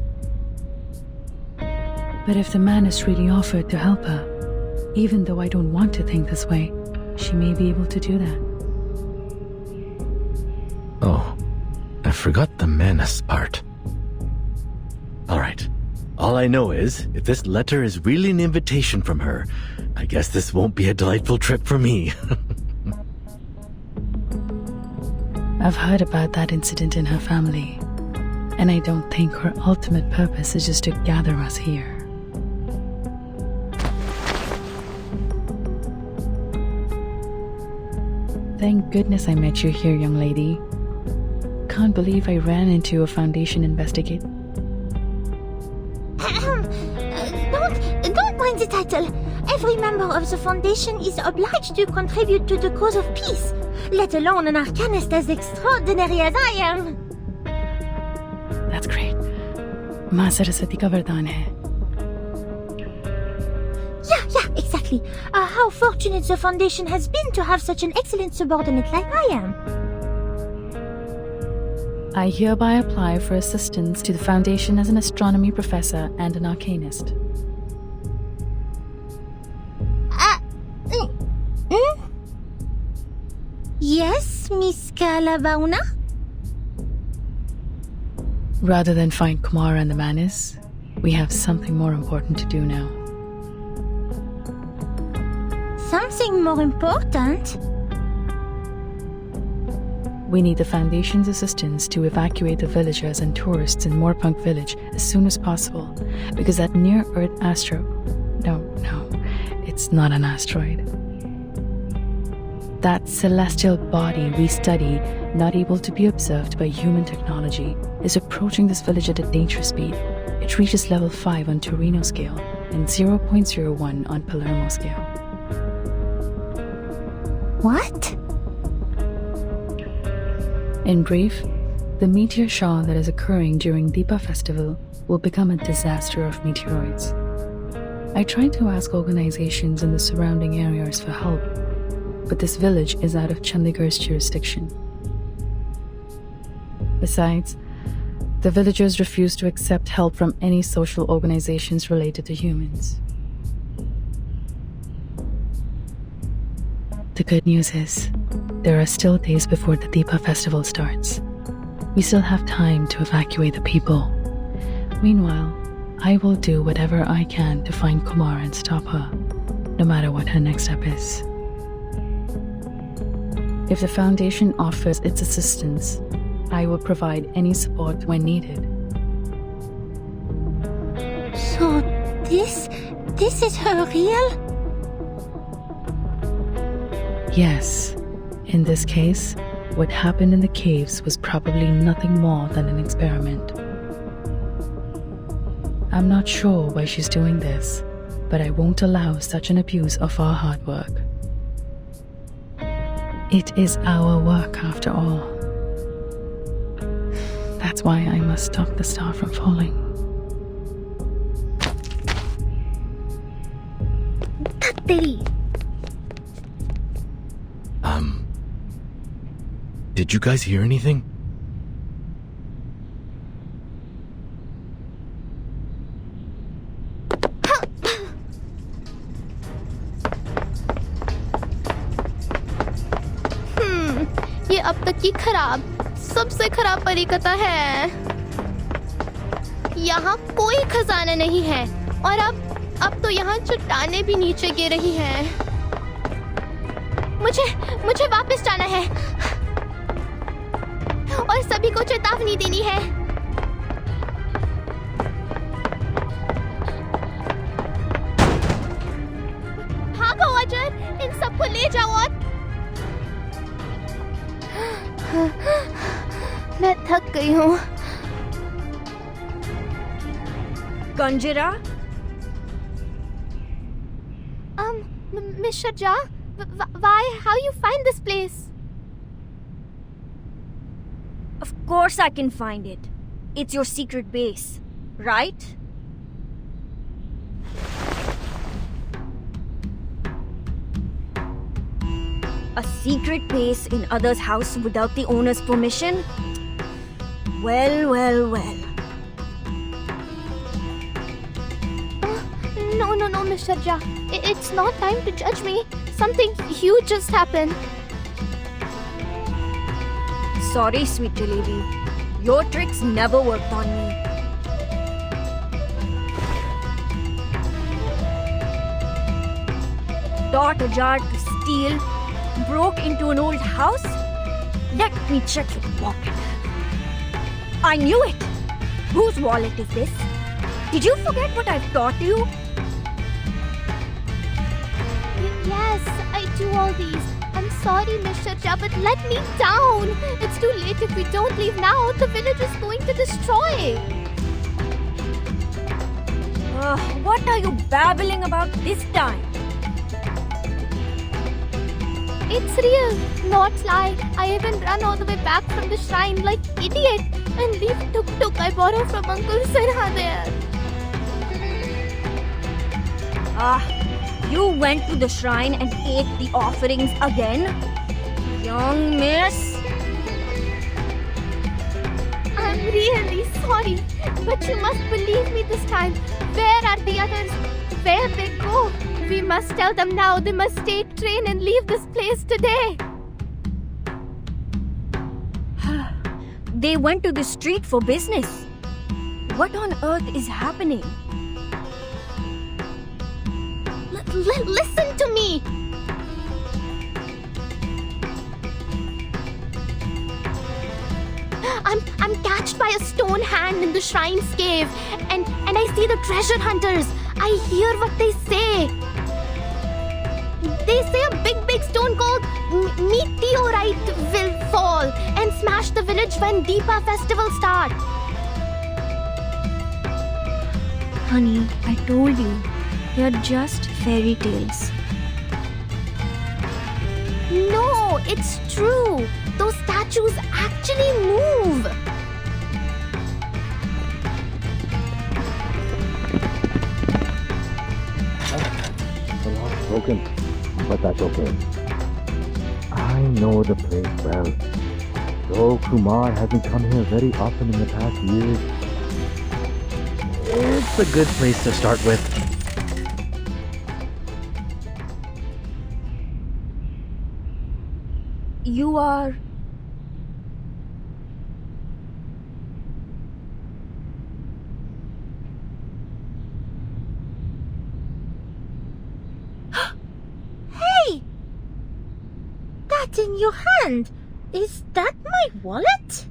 But if the man is really offered to help her, even though I don't want to think this way, she may be able to do that. Oh, I forgot the menace part. Alright. All I know is, if this letter is really an invitation from her, I guess this won't be a delightful trip for me. I've heard about that incident in her family, and I don't think her ultimate purpose is just to gather us here. Thank goodness I met you here, young lady. Can't believe I ran into a Foundation investigate. Don't mind the title. Every member of the Foundation is obliged to contribute to the cause of peace, let alone an arcanist as extraordinary as I am. That's great. Ma Saraswati ka vardaan hai. Yeah, exactly. How fortunate the Foundation has been to have such an excellent subordinate like I am. I hereby apply for assistance to the Foundation as an astronomy professor and an arcanist. Yes, Miss Calabauna? Rather than find Kumar and the Manis, we have something more important to do now. Something more important? We need the Foundation's assistance to evacuate the villagers and tourists in Moorpunk village as soon as possible, because that near-Earth No, it's not an asteroid. That celestial body we study, not able to be observed by human technology, is approaching this village at a dangerous speed. It reaches level 5 on Torino scale and 0.01 on Palermo scale. What? In brief, the meteor shower that is occurring during Deepa festival will become a disaster of meteoroids. I tried to ask organizations in the surrounding areas for help, but this village is out of Chandigarh's jurisdiction. Besides, the villagers refuse to accept help from any social organizations related to humans. The good news is, there are still days before the Deepa festival starts. We still have time to evacuate the people. Meanwhile, I will do whatever I can to find Kumar and stop her, no matter what her next step is. If the Foundation offers its assistance, I will provide any support when needed. So this is her real? Yes, in this case, what happened in the caves was probably nothing more than an experiment. I'm not sure why she's doing this, but I won't allow such an abuse of our hard work. It is our work after all. That's why I must stop the star from falling. Tatteri. Did you guys hear anything? ये अब तक की सबसे खराब परिकथा है। यहाँ कोई खजाना नहीं है और अब तो यहाँ चट्टानें भी नीचे गिर रही हैं। मुझे वापस जाना है और सभी को चेतावनी देनी है। भागो अजर, इन सबको ले जाओ और मैं थक गई हूँ। Conjura? Miss Sharja, why? How you find this place? Of course I can find it. It's your secret base, right? A secret base in others' house without the owner's permission? Well. No, Miss Sharja. It's not time to judge me. Something huge just happened. Sorry, sweet jalebi. Your tricks never worked on me. Taught a jar to steal, broke into an old house? Let me check your pocket. I knew it! Whose wallet is this? Did you forget what I've taught you? Yes, I do all these. I'm sorry, Miss Sharja, but let me down. It's too late if we don't leave now. The village is going to destroy. What are you babbling about this time? It's real, not lie. I even ran all the way back from the shrine like idiot and leave tuk-tuk I borrowed from Uncle Sirha there. You went to the shrine and ate the offerings again? Young miss? I'm really sorry, but you must believe me this time. Where are the others? Where they go? We must tell them now. They must take train and leave this place today. They went to the street for business. What on earth is happening? Listen to me. I'm catched by a stone hand in the shrine's cave, and I see the treasure hunters. I hear what they say. They say a big stone called meteorite will fall and smash the village when Deepa festival starts. Honey, I told you, they're just fairy tales. No, it's true. Those statues actually move. The lock's broken, but that's okay. I know the place well. Though Kumar hasn't come here very often in the past years, it's a good place to start with. You are... Hey! That in your hand, is that my wallet?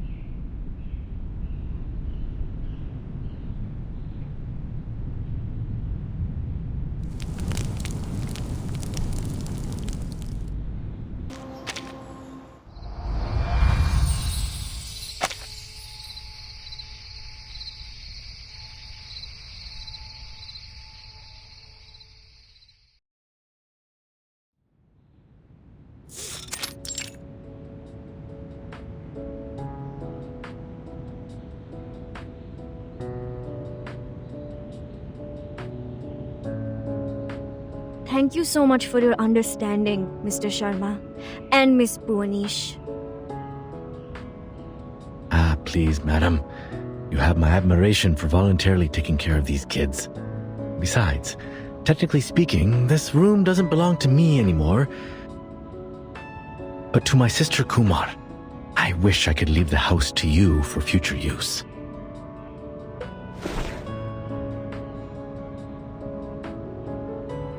Thank you so much for your understanding, Mr. Sharma and Miss Bhuwanish. Please, madam. You have my admiration for voluntarily taking care of these kids. Besides, technically speaking, this room doesn't belong to me anymore, but to my sister Kumar. I wish I could leave the house to you for future use.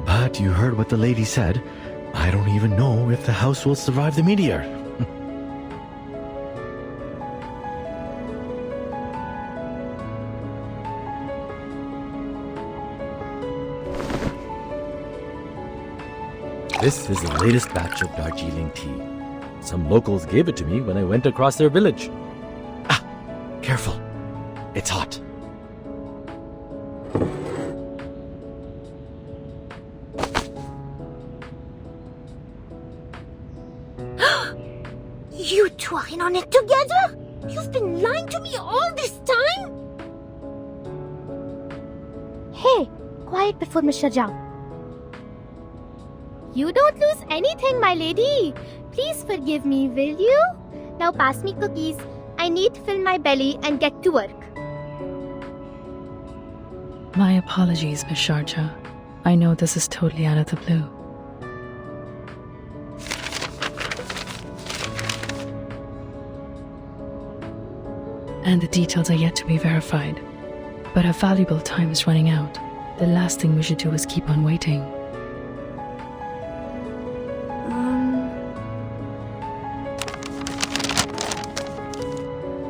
But you heard what the lady said. I don't even know if the house will survive the meteor. This is the latest batch of Darjeeling tea. Some locals gave it to me when I went across their village. Ah, careful. It's hot. You two are in on it together? You've been lying to me all this time? Hey, quiet before Mr. Jung. You don't lose anything, my lady. Please forgive me, will you? Now pass me cookies. I need to fill my belly and get to work. My apologies, Miss Sharja. I know this is totally out of the blue. And the details are yet to be verified. But our valuable time is running out. The last thing we should do is keep on waiting.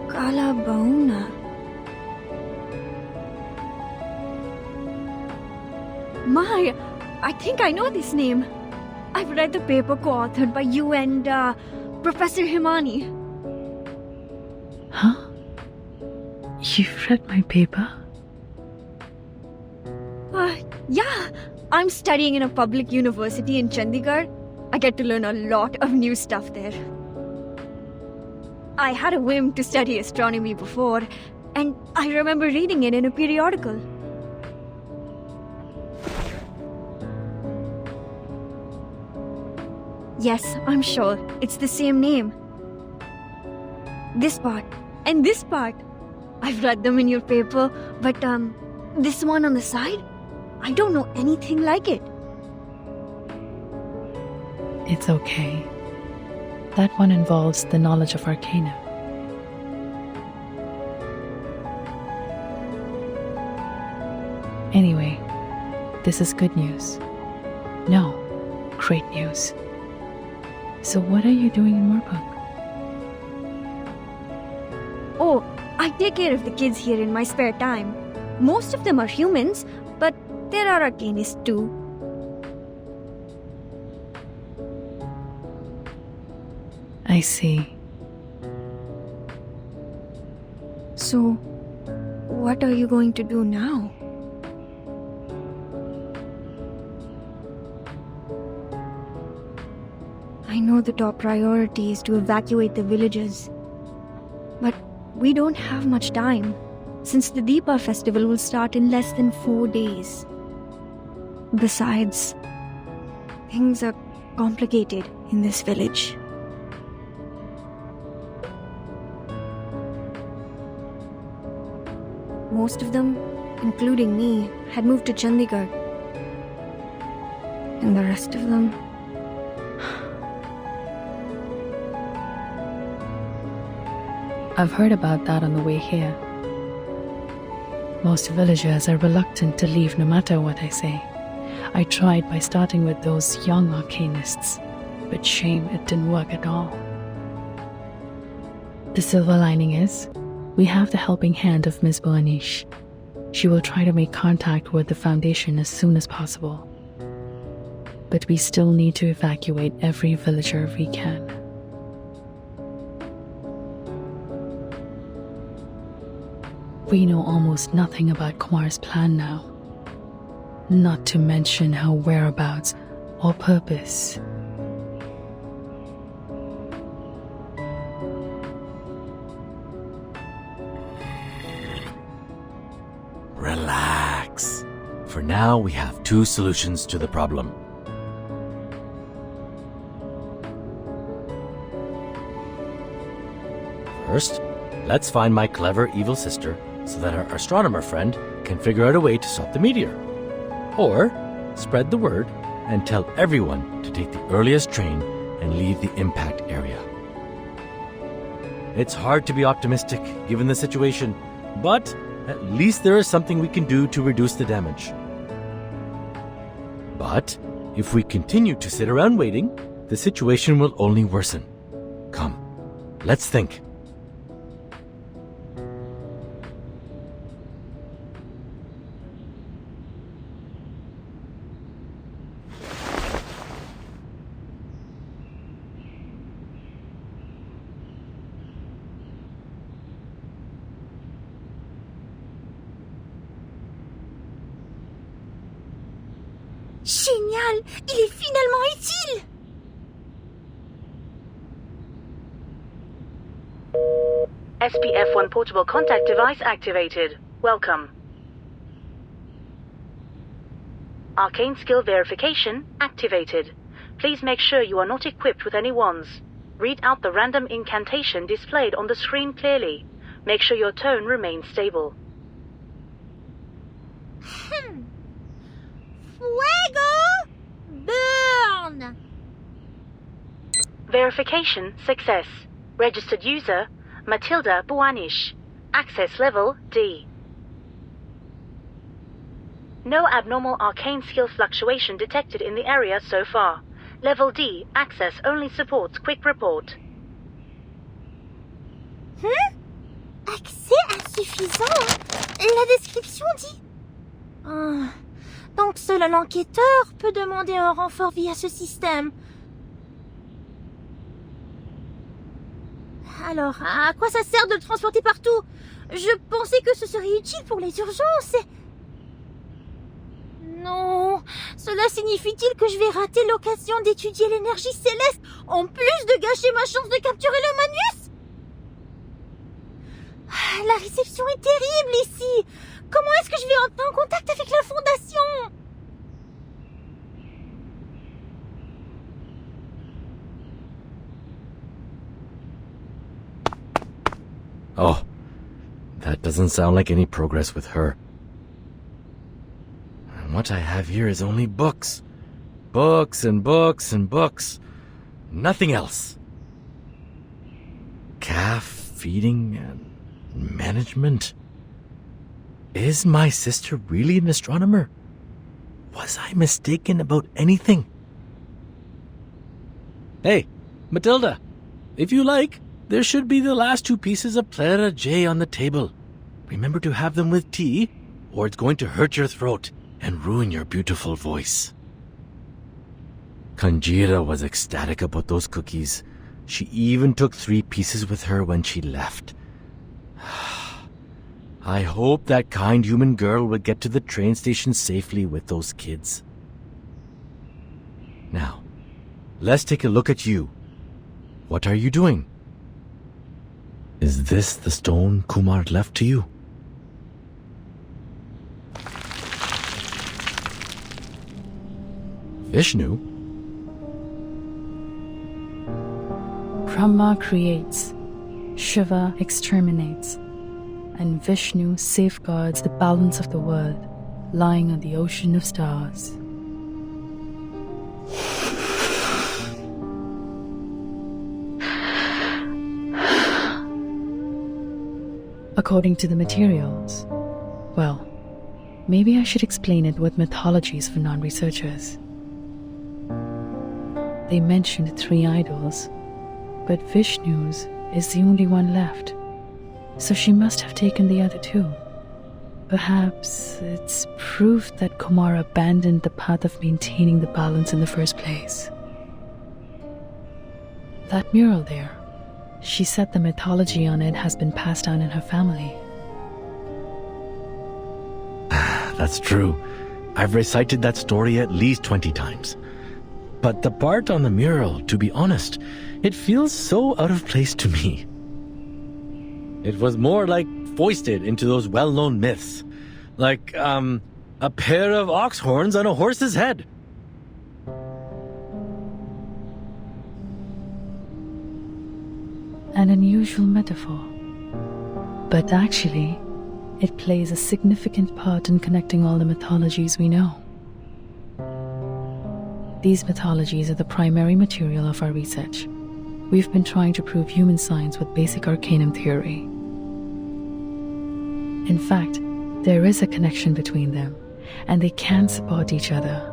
Kala Bauna. My, I think I know this name. I've read the paper co-authored by you and Professor Himani. Huh? You've read my paper? Yeah, I'm studying in a public university in Chandigarh. I get to learn a lot of new stuff there. I had a whim to study astronomy before, and I remember reading it in a periodical. Yes, I'm sure. It's the same name. This part and this part. I've read them in your paper, but this one on the side, I don't know anything like it. It's okay. That one involves the knowledge of arcana. Anyway, this is good news. No, great news. So what are you doing in Moorpunk? Oh, I take care of the kids here in my spare time. Most of them are humans, but there are arcanists too. I see. So, what are you going to do now? know the top priority is to evacuate the villagers. But we don't have much time, since the Deepa festival will start in less than 4 days. Besides, things are complicated in this village. Most of them, including me, had moved to Chandigarh. And the rest of them... I've heard about that on the way here. Most villagers are reluctant to leave no matter what I say. I tried by starting with those young arcanists, but shame it didn't work at all. The silver lining is, we have the helping hand of Miss Burnish. She will try to make contact with the Foundation as soon as possible. But we still need to evacuate every villager we can. We know almost nothing about Kumar's plan now. Not to mention her whereabouts or purpose. Relax. For now, we have 2 solutions to the problem. First, let's find my clever evil sister so that our astronomer friend can figure out a way to stop the meteor. Or spread the word and tell everyone to take the earliest train and leave the impact area. It's hard to be optimistic given the situation, but at least there is something we can do to reduce the damage. But if we continue to sit around waiting, the situation will only worsen. Come, let's think. Génial! Il est finalement utile! SPF-1 portable contact device activated. Welcome. Arcane skill verification activated. Please make sure you are not equipped with any wands. Read out the random incantation displayed on the screen clearly. Make sure your tone remains stable. Fuego! Burn! Verification success. Registered user, Matilda Buanish. Access level D. No abnormal arcane skill fluctuation detected in the area so far. Level D, access only supports quick report. Accès insuffisant? La description dit... donc seul un enquêteur peut demander un renfort via ce système. Alors, à quoi ça sert de le transporter partout? Je pensais que ce serait utile pour les urgences. Non, cela signifie-t-il que je vais rater l'occasion d'étudier l'énergie céleste en plus de gâcher ma chance de capturer le Manus? La réception est terrible ici. Comment est-ce que je vais entrer en contact avec la Fondation? Oh, that doesn't sound like any progress with her. And what I have here is only books. Books and books and books. Nothing else. Calf feeding and management. Is my sister really an astronomer? Was I mistaken about anything? Hey, Matilda, if you like, there should be the last 2 pieces of Plera J on the table. Remember to have them with tea, or it's going to hurt your throat and ruin your beautiful voice. Kanjira was ecstatic about those cookies. She even took 3 pieces with her when she left. I hope that kind human girl would get to the train station safely with those kids. Now, let's take a look at you What are you doing? Is this the stone Kumar left to you? Vishnu? Brahma creates, Shiva exterminates, and Vishnu safeguards the balance of the world lying on the ocean of stars. According to the materials, well, maybe I should explain it with mythologies for non-researchers. They mentioned 3 idols, but Vishnu's is the only one left, so she must have taken the other 2. Perhaps it's proof that Kumar abandoned the path of maintaining the balance in the first place. That mural there, she said the mythology on it has been passed down in her family. That's true. I've recited that story at least 20 times. But the part on the mural, to be honest, it feels so out of place to me. It was more like foisted into those well-known myths. Like, a pair of ox horns on a horse's head. An unusual metaphor. But actually, it plays a significant part in connecting all the mythologies we know. These mythologies are the primary material of our research. We've been trying to prove human science with basic arcanum theory. In fact, there is a connection between them, and they can support each other.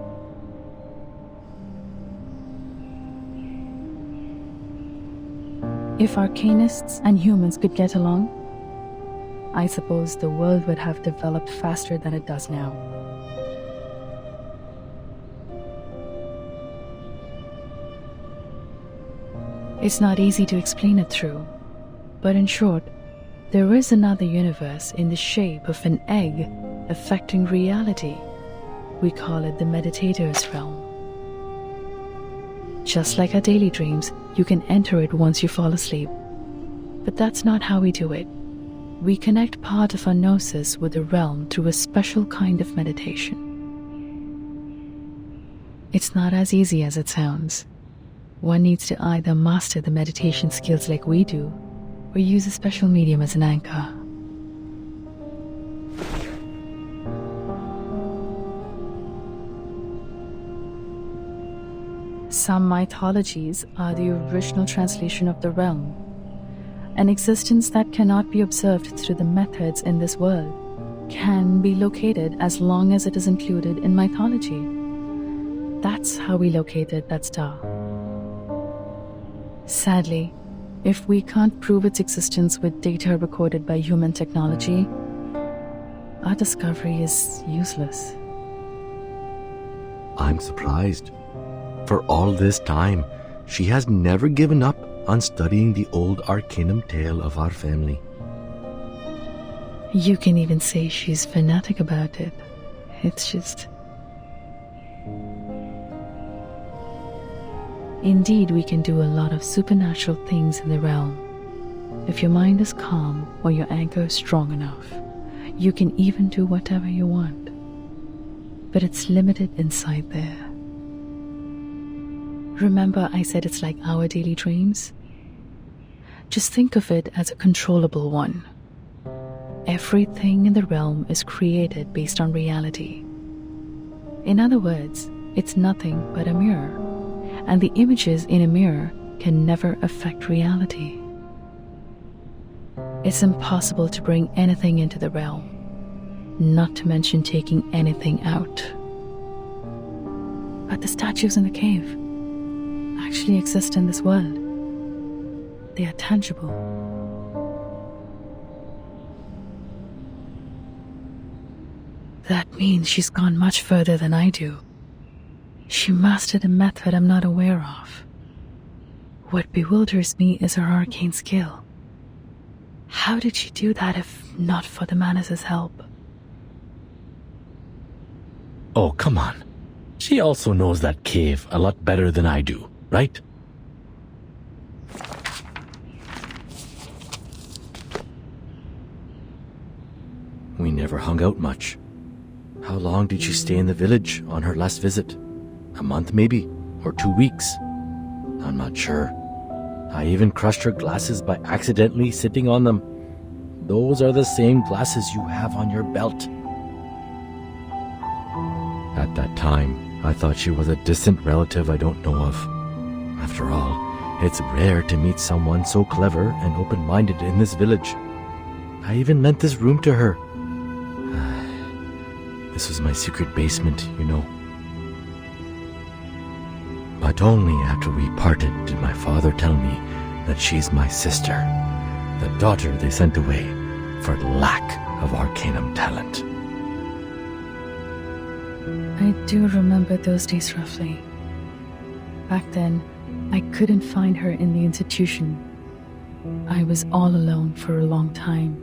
If arcanists and humans could get along, I suppose the world would have developed faster than it does now. It's not easy to explain it through, but in short, there is another universe in the shape of an egg affecting reality. We call it the meditator's realm. Just like our daily dreams, you can enter it once you fall asleep. But that's not how we do it. We connect part of our gnosis with the realm through a special kind of meditation. It's not as easy as it sounds. One needs to either master the meditation skills like we do, or use a special medium as an anchor. Some mythologies are the original translation of the realm, an existence that cannot be observed through the methods in this world, can be located as long as it is included in mythology. That's how we located that star. Sadly, if we can't prove its existence with data recorded by human technology, our discovery is useless. I'm surprised. For all this time, she has never given up on studying the old arcanum tale of our family. You can even say she's fanatic about it. It's just... Indeed, we can do a lot of supernatural things in the realm. If your mind is calm or your anchor is strong enough, you can even do whatever you want. But it's limited inside there. Remember I said it's like our daily dreams? Just think of it as a controllable one. Everything in the realm is created based on reality. In other words, it's nothing but a mirror, and the images in a mirror can never affect reality. It's impossible to bring anything into the realm, not to mention taking anything out. But the statues in the cave actually exist in this world. They are tangible. That means she's gone much further than I do. She mastered a method I'm not aware of. What bewilders me is her arcane skill. How did she do that if not for the Manas's help? Oh, come on. She also knows that cave a lot better than I do, right? We never hung out much. How long did she stay in the village on her last visit? A month maybe? Or 2 weeks? I'm not sure. I even crushed her glasses by accidentally sitting on them. Those are the same glasses you have on your belt. At that time, I thought she was a distant relative I don't know of. After all, it's rare to meet someone so clever and open-minded in this village. I even lent this room to her. This was my secret basement, you know. But only after we parted did my father tell me that she's my sister, the daughter they sent away for lack of arcanum talent. I do remember those days roughly. Back then, I couldn't find her in the institution. I was all alone for a long time.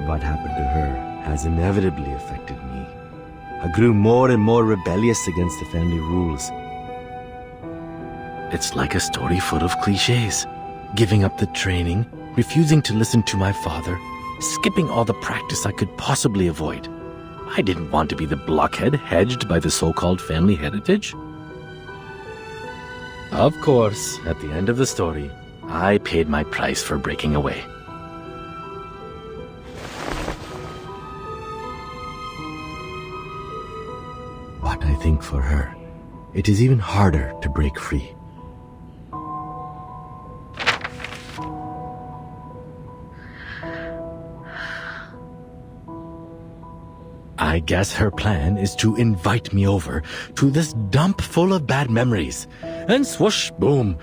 What happened to her has inevitably affected me. I grew more and more rebellious against the family rules. It's like a story full of cliches. Giving up the training, refusing to listen to my father, skipping all the practice I could possibly avoid. I didn't want to be the blockhead hedged by the so-called family heritage. Of course, at the end of the story, I paid my price for breaking away. But I think for her, it is even harder to break free. I guess her plan is to invite me over to this dump full of bad memories, and swoosh, boom,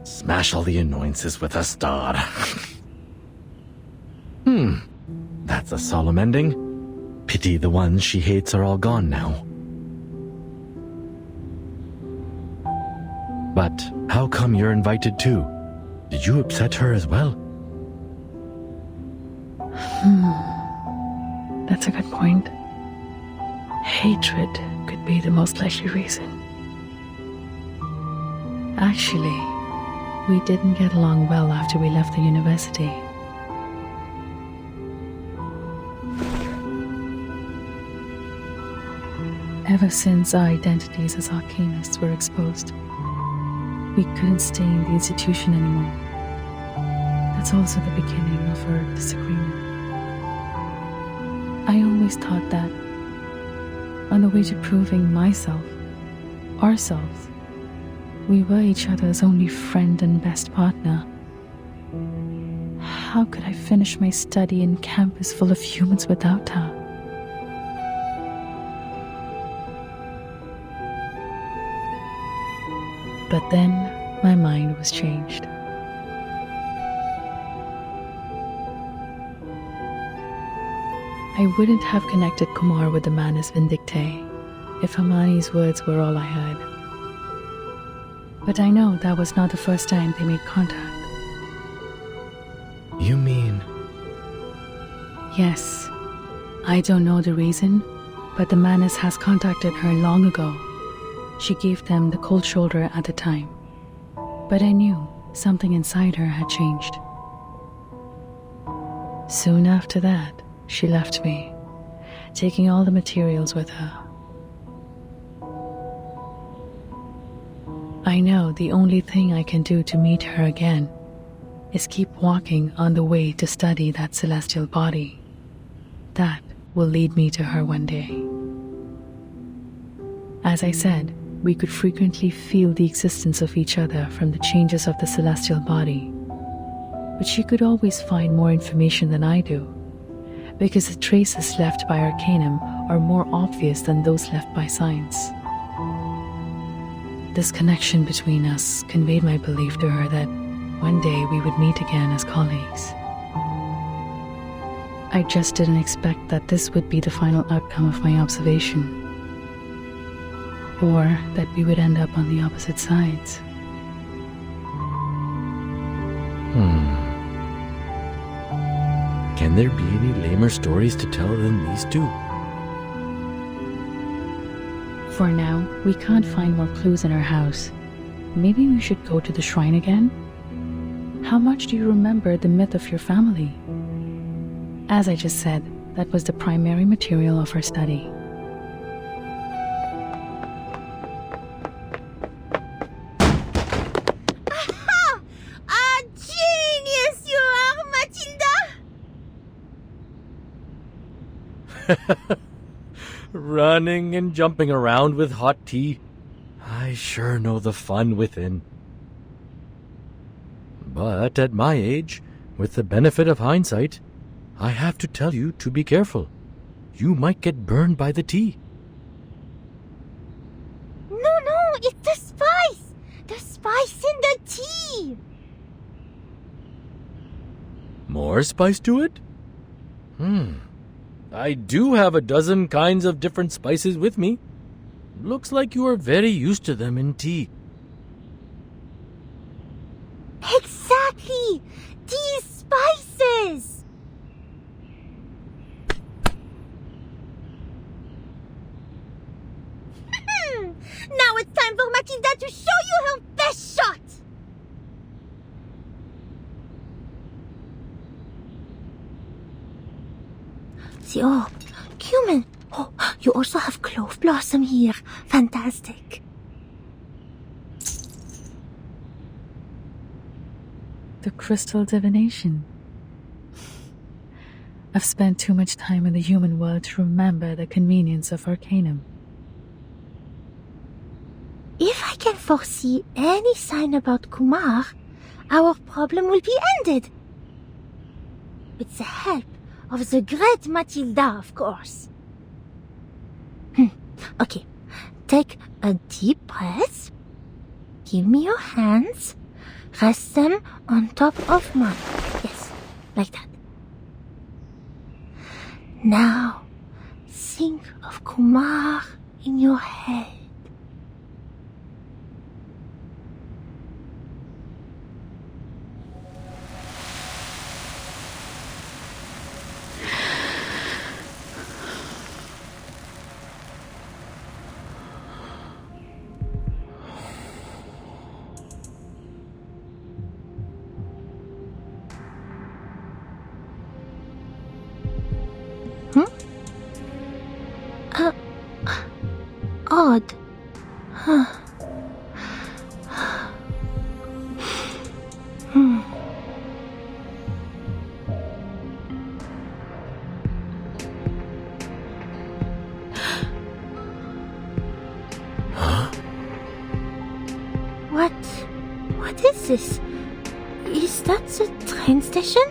smash all the annoyances with a star. That's a solemn ending. Pity the ones she hates are all gone now. But how come you're invited too? Did you upset her as well? That's a good point. Hatred could be the most likely reason. Actually, we didn't get along well after we left the university. Ever since our identities as arcanists were exposed, we couldn't stay in the institution anymore. That's also the beginning of our disagreement. I always thought that, on the way to proving myself, ourselves, we were each other's only friend and best partner. How could I finish my study in campus full of humans without her? But then my mind was changed. I wouldn't have connected Kumar with the Manus Vindictae if Hermione's words were all I heard. But I know that was not the first time they made contact. You mean... Yes. I don't know the reason, but the Manus has contacted her long ago. She gave them the cold shoulder at the time. But I knew something inside her had changed. Soon after that, she left me, taking all the materials with her. I know the only thing I can do to meet her again is keep walking on the way to study that celestial body. That will lead me to her one day. As I said, we could frequently feel the existence of each other from the changes of the celestial body. But she could always find more information than I do, because the traces left by Arcanum are more obvious than those left by science. This connection between us conveyed my belief to her that one day we would meet again as colleagues. I just didn't expect that this would be the final outcome of my observation, or that we would end up on the opposite sides. Can there be any lamer stories to tell than these two? For now, we can't find more clues in our house. Maybe we should go to the shrine again? How much do you remember the myth of your family? As I just said, that was the primary material of our study. Aha! A genius you are, Matilda! Running and jumping around with hot tea. I sure know the fun within. But at my age, with the benefit of hindsight, I have to tell you to be careful. You might get burned by the tea. No, it's the spice! The spice in the tea! More spice to it? I do have a dozen kinds of different spices with me. Looks like you are very used to them in tea. Exactly! These spices! Now it's time for Matilda to show you her best shot! The orb. Cumin. Oh, you also have clove blossom here. Fantastic. The crystal divination. I've spent too much time in the human world to remember the convenience of arcanum. If I can foresee any sign about Kumar, our problem will be ended. With the help of the great Matilda, of course. Okay, take a deep breath. Give me your hands. Rest them on top of mine. Yes, like that. Now, think of Kumar in your head. Odd. What is this? Is that the train station?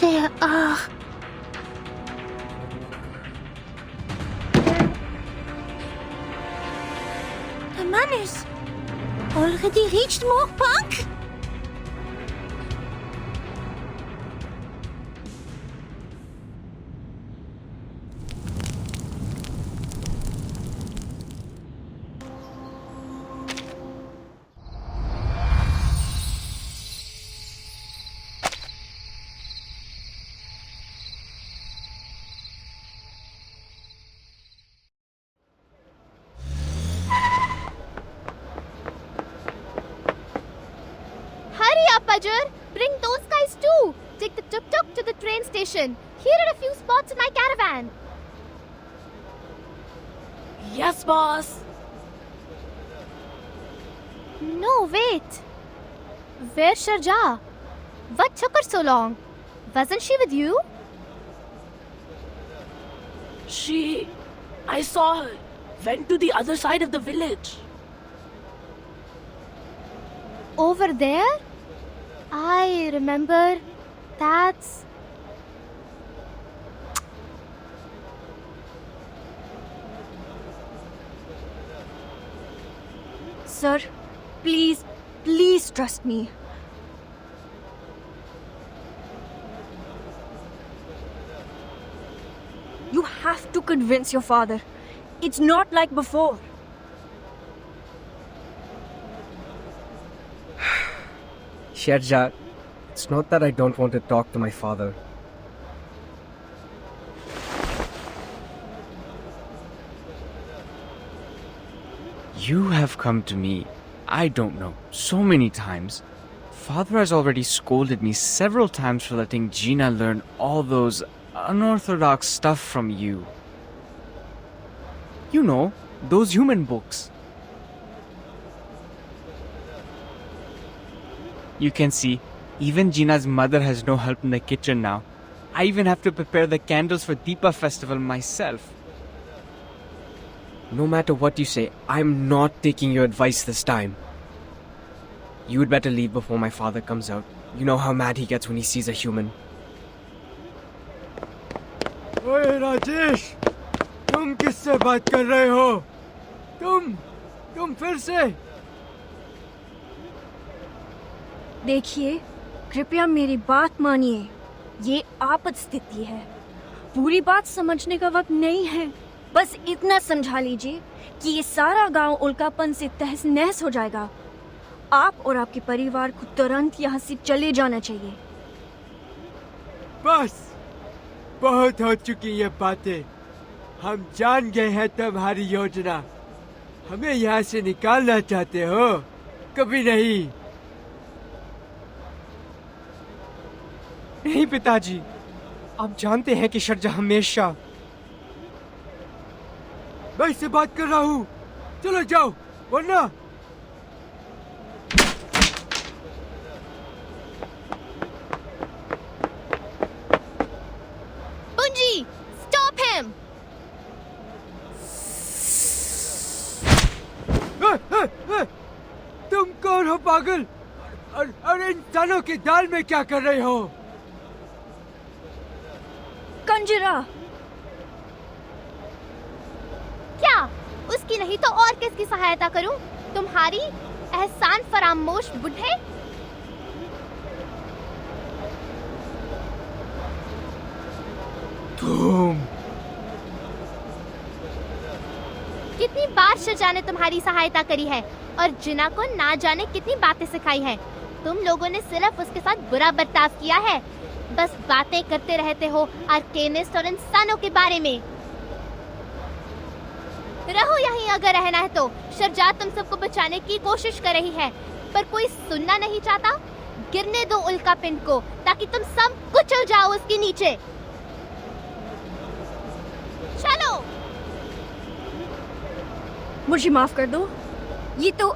There are... The manners already reached Moorpunk? Bajur, bring those guys too. Take the tuk-tuk to the train station. Here are a few spots in my caravan. Yes, boss. No, wait. Where's Sharja? What took her so long? Wasn't she with you? I saw her. Went to the other side of the village. Over there? I remember. That's... Sir, please trust me. You have to convince your father. It's not like before. Sharjah, It's not that I don't want to talk to my father. You have come to me, I don't know, so many times. Father has already scolded me several times for letting Gina learn all those unorthodox stuff from you. You know, those human books. You can see, even Gina's mother has no help in the kitchen now. I even have to prepare the candles for Deepa festival myself. No matter what you say, I'm not taking your advice this time. You would better leave before my father comes out. You know how mad he gets when he sees a human. Hey Rajesh! तुम किससे बात कर रहे हो? तुम फिर से? देखिए, कृपया मेरी बात मानिए। ये आपात स्थिति है। पूरी बात समझने का वक्त नहीं है। बस इतना समझा लीजिए कि ये सारा गांव उल्कापन से तहस नहस हो जाएगा। आप और आपके परिवार को तुरंत यहाँ से चले जाना चाहिए। बस, बहुत हो चुकी ये बातें। हम जान गए हैं तुम्हारी योजना। हमें यहाँ से निकालना चाहते हो? कभी नहीं। नहीं पिताजी, आप जानते हैं कि शर्जा हमेशा। मैं इससे बात कर रहा हूँ। चलो जाओ, वरना। Bunji, stop him! तुम कौन हो पागल? और इंसानों की दाल में क्या कर रहे हो? कंजरा! क्या? उसकी नहीं तो और किसकी सहायता करूं? तुम्हारी एहसान फरामोश बुढ़े? तुम कितनी बार शजा ने तुम्हारी सहायता करी है और जिना को ना जाने कितनी बातें सिखाई हैं। तुम लोगों ने सिर्फ उसके साथ बुरा बर्ताव किया है। बस बातें करते रहते हो आर्केनिस्ट और इंसानों के बारे में। रहो यहीं अगर रहना है तो। शरजात तुम सबको बचाने की कोशिश कर रही है, पर कोई सुनना नहीं चाहता। गिरने दो उल्का पिंड को ताकि तुम सब कुचल जाओ उसके नीचे। चलो। मुझे माफ कर दो। ये तो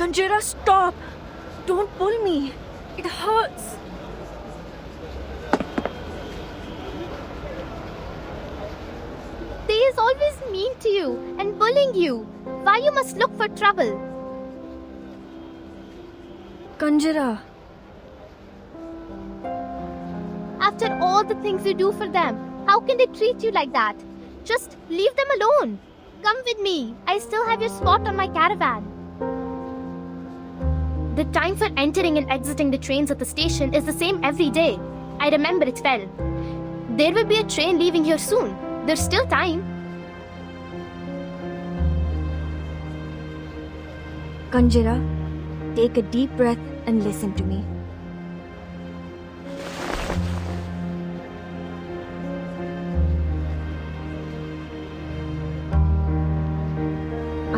Kanjira, stop! Don't pull me. It hurts. They is always mean to you and bullying you. Why you must look for trouble? Kanjira. After all the things you do for them, how can they treat you like that? Just leave them alone. Come with me. I still have your spot on my caravan. The time for entering and exiting the trains at the station is the same every day. I remember it well. There will be a train leaving here soon. There's still time. Kanjira, take a deep breath and listen to me.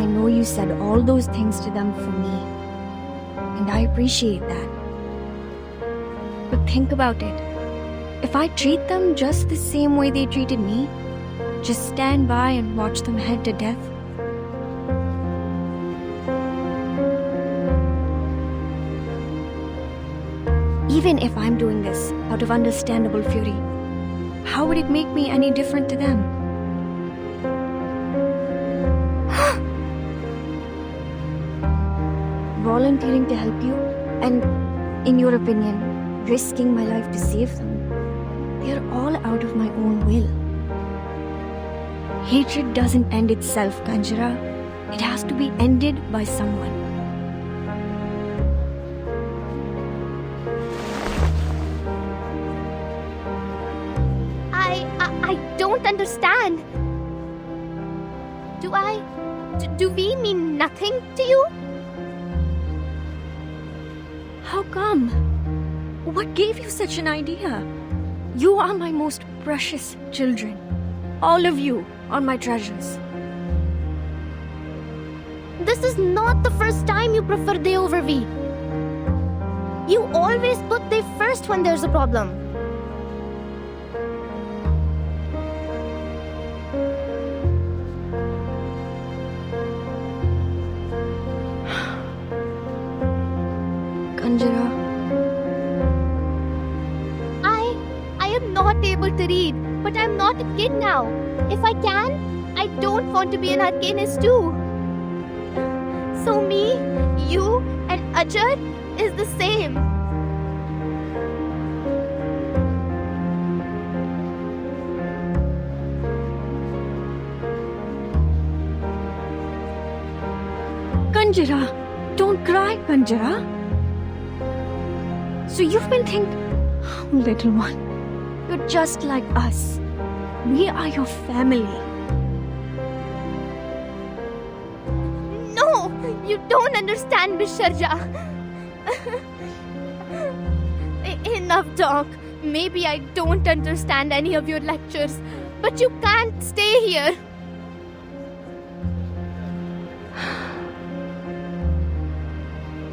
I know you said all those things to them for me, and I appreciate that. But think about it. If I treat them just the same way they treated me, just stand by and watch them head to death, even if I'm doing this out of understandable fury, how would it make me any different to them? Volunteering to help you, and, in your opinion, risking my life to save them, they are all out of my own will. Hatred doesn't end itself, Kanjira. It has to be ended by someone. don't understand. Do we mean nothing to you? How come? What gave you such an idea? You are my most precious children. All of you are my treasures. This is not the first time you prefer they over we. You always put they first when there's a problem. Kanjara. I am not able to read, but I'm not a kid now. If I can, I don't want to be an arcanist too. So me, you, and Ajay is the same. Kanjara, don't cry, Kanjara. So you've been thinking, oh, little one, you're just like us. We are your family. No, you don't understand, Miss Sharja. Enough talk. Maybe I don't understand any of your lectures, but you can't stay here.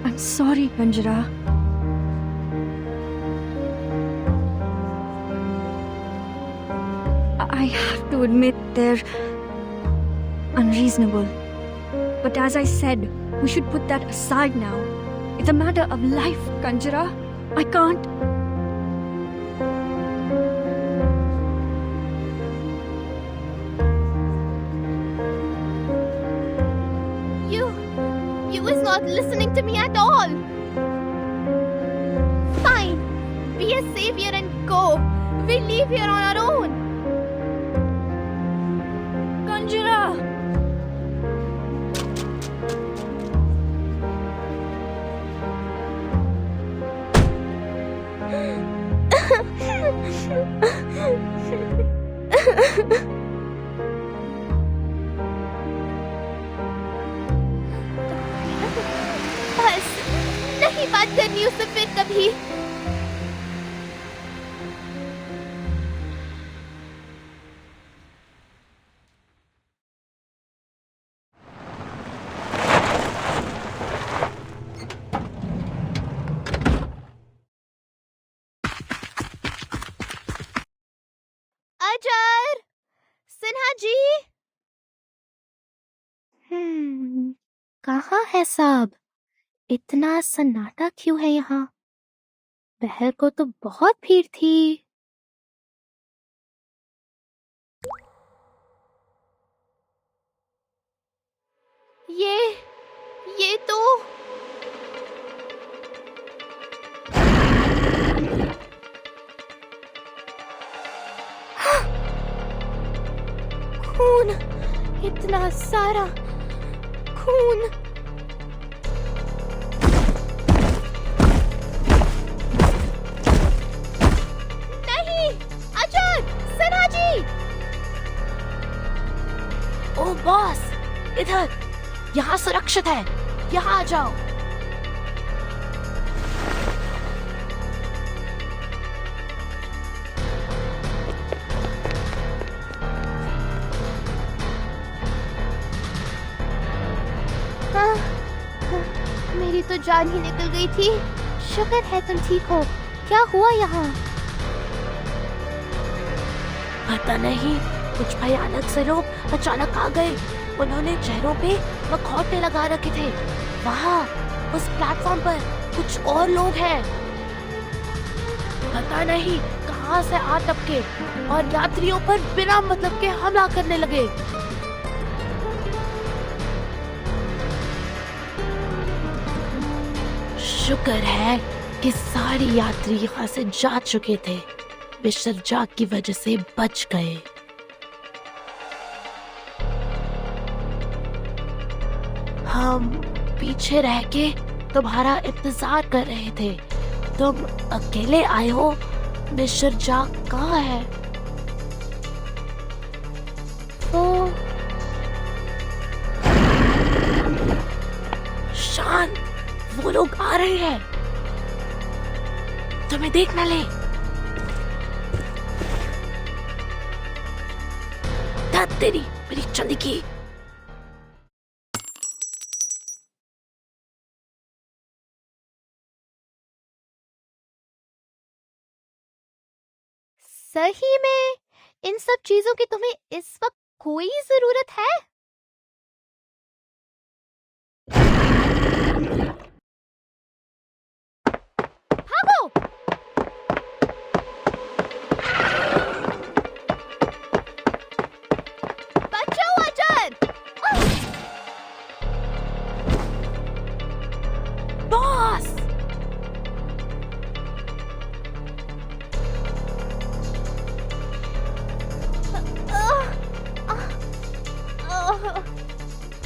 I'm sorry, Kanjara. I have to admit they're unreasonable. But as I said, we should put that aside now. It's a matter of life, Kanjara. I can't. You is not listening to me at all. Fine. Be a savior and go. We leave here on our own. Kanjara! बस नहीं बात करनी उससे फिर कभी. अजय, सिन्हा जी. कहाँ है सब? इतना सन्नाटा क्यों है यहाँ? बहर को तो बहुत भीड़ थी. ये तो खून. इतना सारा खून. नहीं, अजय, सिन्हा जी. ओ बॉस, इधर. यहाँ सुरक्षित है. यहाँ आ जाओ. मेरी तो जान ही निकल गई थी. शुक्र है तुम ठीक हो. क्या हुआ यहाँ? पता नहीं, कुछ भयानक से लोग अचानक आ गए. उन्होंने चेहरों पे मखौटे लगा रखे थे. वहाँ उस प्लेटफॉर्म पर कुछ और लोग हैं. पता नहीं कहाँ से आ टपके और यात्रियों पर बिना मतलब के हमला करने लगे. शुक्र है कि सारे यात्री यहाँ से जा चुके थे. मिस्टर जाग की वजह से बच गए. हम पीछे रह के तुम्हारा इंतजार कर रहे थे. तुम अकेले आए हो. मिस्टर जाग कहाँ है? वो लोग आ रहे हैं। तुम्हें देख ना ले। धत तेरी, मेरी जल्दी की। सही में इन सब चीजों की तुम्हें इस वक्त कोई जरूरत है? भागो! बचाओ अजर! बॉस!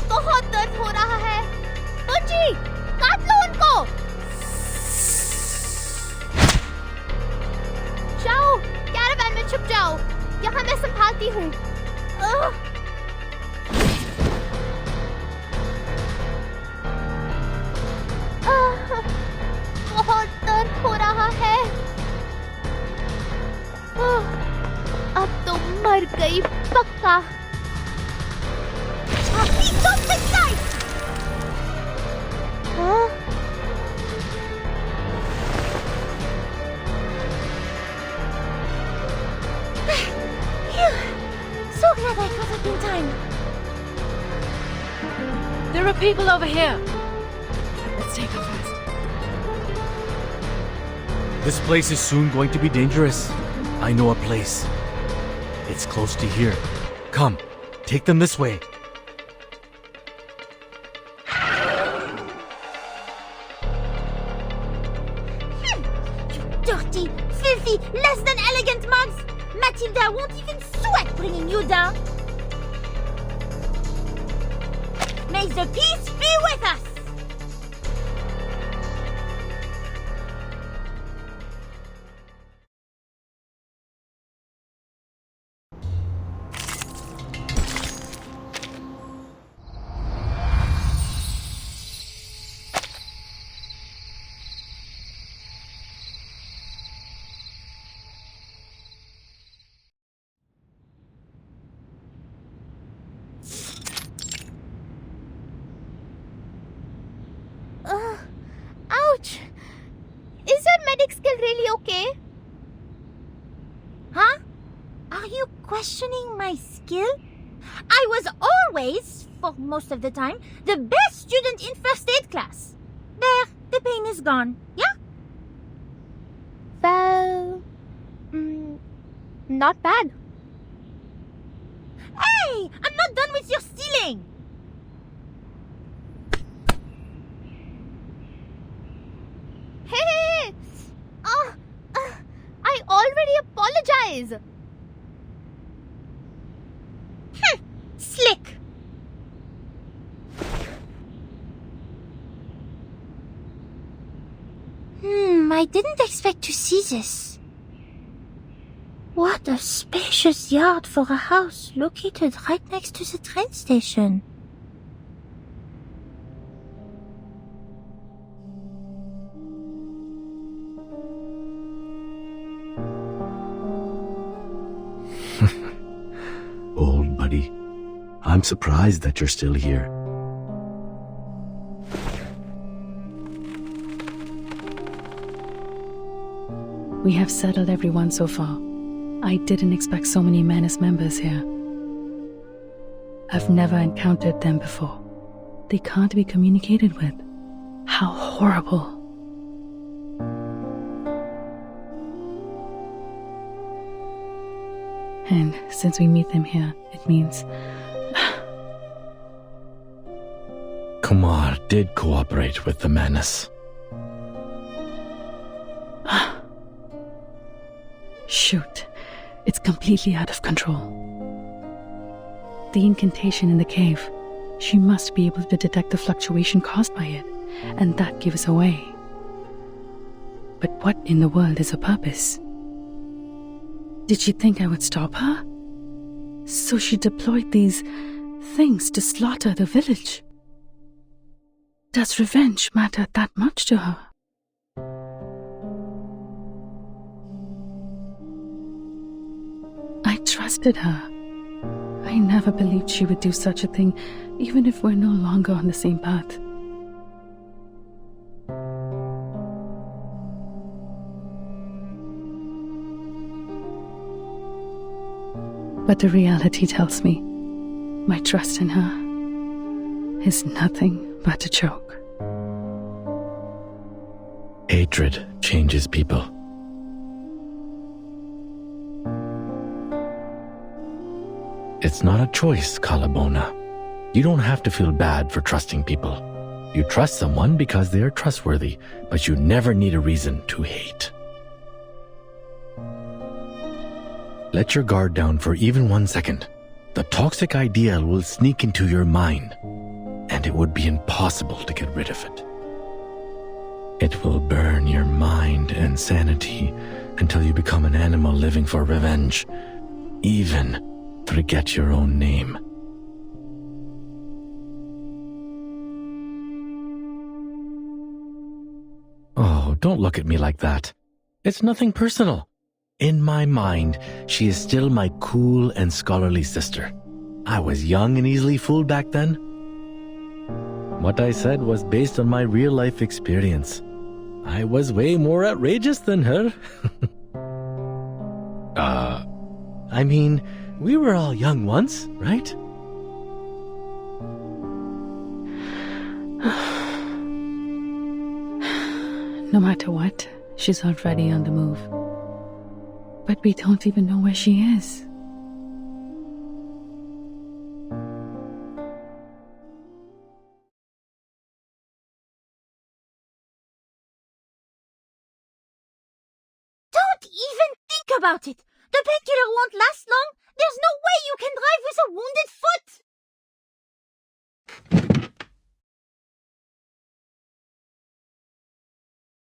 बहुत दर्द हो रहा है। बच्ची, काट लो उनको। जाओ, कैरावैन में छुप जाओ। यहाँ मैं संभालती हूँ। बहुत दर्द हो रहा है। अब तो मर गई पक्का। So glad I got up in time. There are people over here. Let's take her fast. This place is soon going to be dangerous. I know a place. It's close to here. Come, take them this way. Dirty, filthy, less than elegant mugs! Matilda won't even sweat bringing you down! May the peace be with us! Ouch! Is your medic skill really okay? Huh? Are you questioning my skill? I was always, for most of the time, the best student in first aid class. There, the pain is gone. Yeah? Well, not bad. Hey! I'm not done with your stealing! Hey! I already apologize. Slick! I didn't expect to see this. What a spacious yard for a house located right next to the train station. Old buddy, I'm surprised that you're still here. We have settled everyone so far. I didn't expect so many men as members here. I've never encountered them before. They can't be communicated with. How horrible. And since we meet them here, it means... Kumar did cooperate with the menace. Shoot. It's completely out of control. The incantation in the cave. She must be able to detect the fluctuation caused by it, and that gives away. But what in the world is her purpose? Did she think I would stop her? So she deployed these things to slaughter the village. Does revenge matter that much to her? I trusted her. I never believed she would do such a thing, even if we're no longer on the same path. But the reality tells me my trust in her is nothing but a joke. Hatred changes people. It's not a choice, Kalabona. You don't have to feel bad for trusting people. You trust someone because they are trustworthy, but you never need a reason to hate. Let your guard down for even 1 second. The toxic ideal will sneak into your mind, and it would be impossible to get rid of it. It will burn your mind and sanity until you become an animal living for revenge. Even forget your own name. Oh, don't look at me like that. It's nothing personal. In my mind, she is still my cool and scholarly sister. I was young and easily fooled back then. What I said was based on my real-life experience. I was way more outrageous than her. I mean, we were all young once, right? No matter what, she's already on the move. But we don't even know where she is. Don't even think about it. The painkiller won't last long. There's no way you can drive with a wounded foot.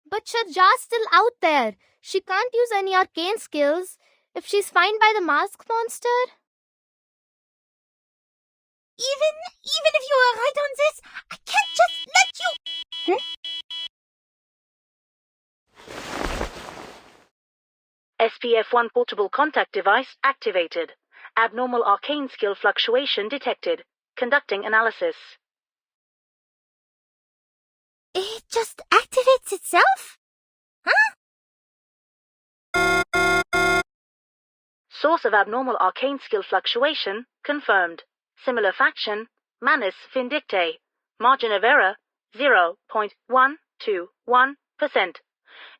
But Sharja's still out there. She can't use any arcane skills if she's found by the masked monster. Even if you are right on this, I can't just let you... SPF-1 portable contact device activated. Abnormal arcane skill fluctuation detected. Conducting analysis. It just activates itself? Huh? Source of abnormal arcane skill fluctuation confirmed. Similar faction, Manus Vindictae. Margin of error, 0.121%.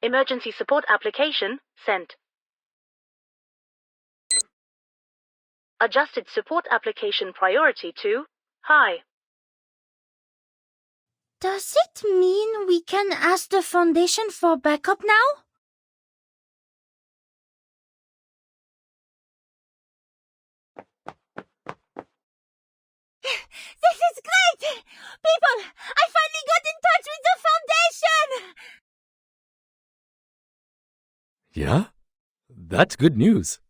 Emergency support application sent. Adjusted support application priority to high. Does it mean we can ask the Foundation for backup now? This is great! People, I finally got in touch with the Foundation! Yeah? That's good news.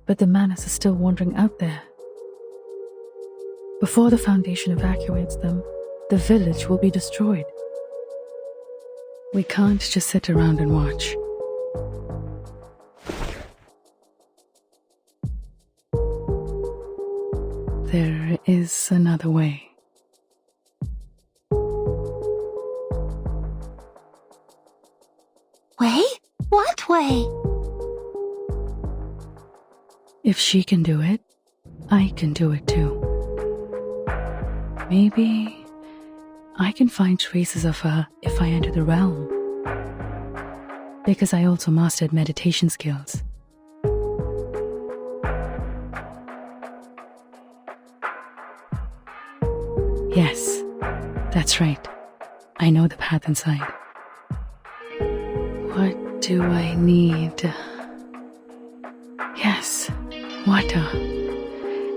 But the Manus are still wandering out there. Before the Foundation evacuates them, the village will be destroyed. We can't just sit around and watch. There is another way. Way? What way? If she can do it, I can do it too. Maybe I can find traces of her if I enter the realm. Because I also mastered meditation skills. Yes, that's right. I know the path inside. What do I need? Yes, water.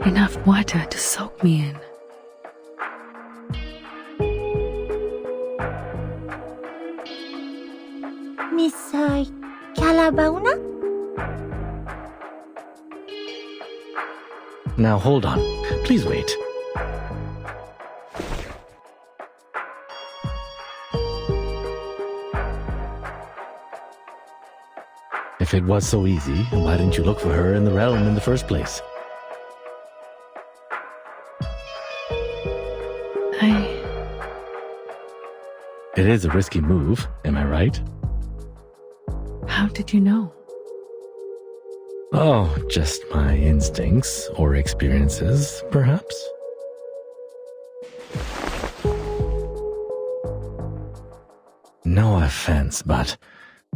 Enough water to soak me in. Miss Calabauna? Now hold on. Please wait. If it was so easy, why didn't you look for her in the realm in the first place? It is a risky move, am I right? How did you know? Oh, just my instincts or experiences, perhaps? No offense, but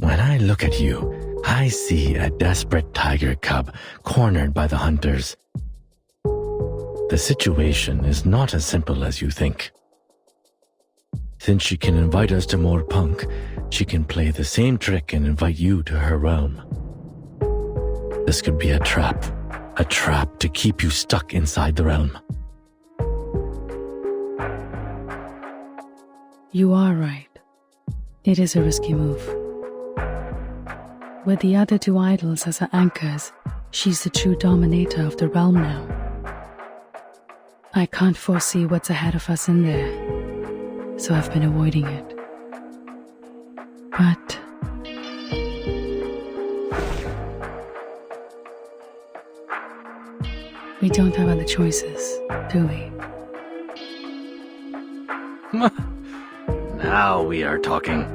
when I look at you, I see a desperate tiger cub cornered by the hunters. The situation is not as simple as you think. Since she can invite us to Moorpunk, she can play the same trick and invite you to her realm. This could be a trap to keep you stuck inside the realm. You are right. It is a risky move. With the other two idols as her anchors, she's the true dominator of the realm now. I can't foresee what's ahead of us in there, so I've been avoiding it. But we don't have other choices, do we? Now we are talking.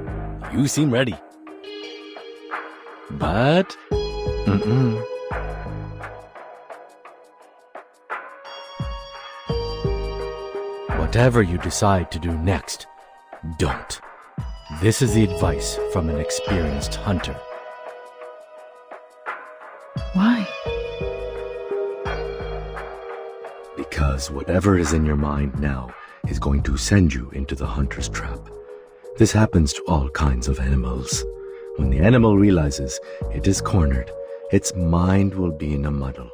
You seem ready. But... Whatever you decide to do next, don't. This is the advice from an experienced hunter. Why? Because whatever is in your mind now is going to send you into the hunter's trap. This happens to all kinds of animals. When the animal realizes it is cornered, its mind will be in a muddle.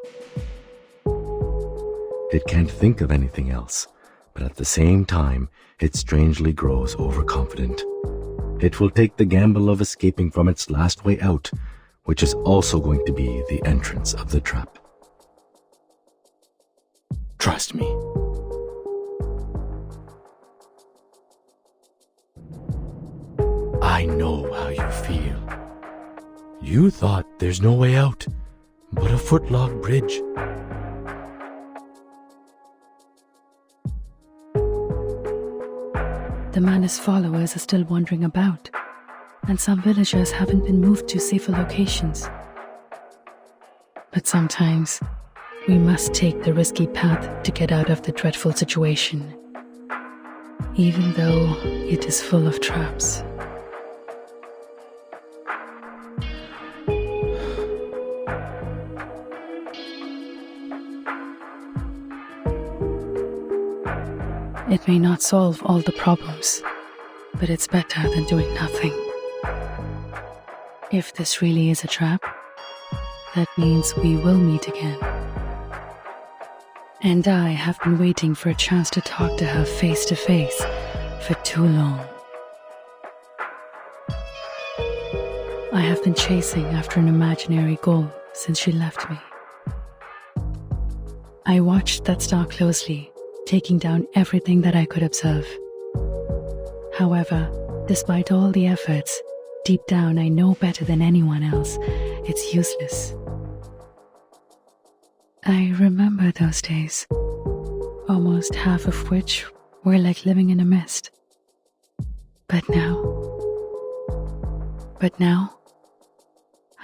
It can't think of anything else, but at the same time, it strangely grows overconfident. It will take the gamble of escaping from its last way out, which is also going to be the entrance of the trap. Trust me. I know how you feel. You thought there's no way out, but a footlog bridge. The man's followers are still wandering about, and some villagers haven't been moved to safer locations. But sometimes, we must take the risky path to get out of the dreadful situation, even though it is full of traps. It may not solve all the problems, but it's better than doing nothing. If this really is a trap, that means we will meet again. And I have been waiting for a chance to talk to her face to face for too long. I have been chasing after an imaginary goal since she left me. I watched that star closely, taking down everything that I could observe. However, despite all the efforts, deep down I know better than anyone else, it's useless. I remember those days, almost half of which were like living in a mist. But now,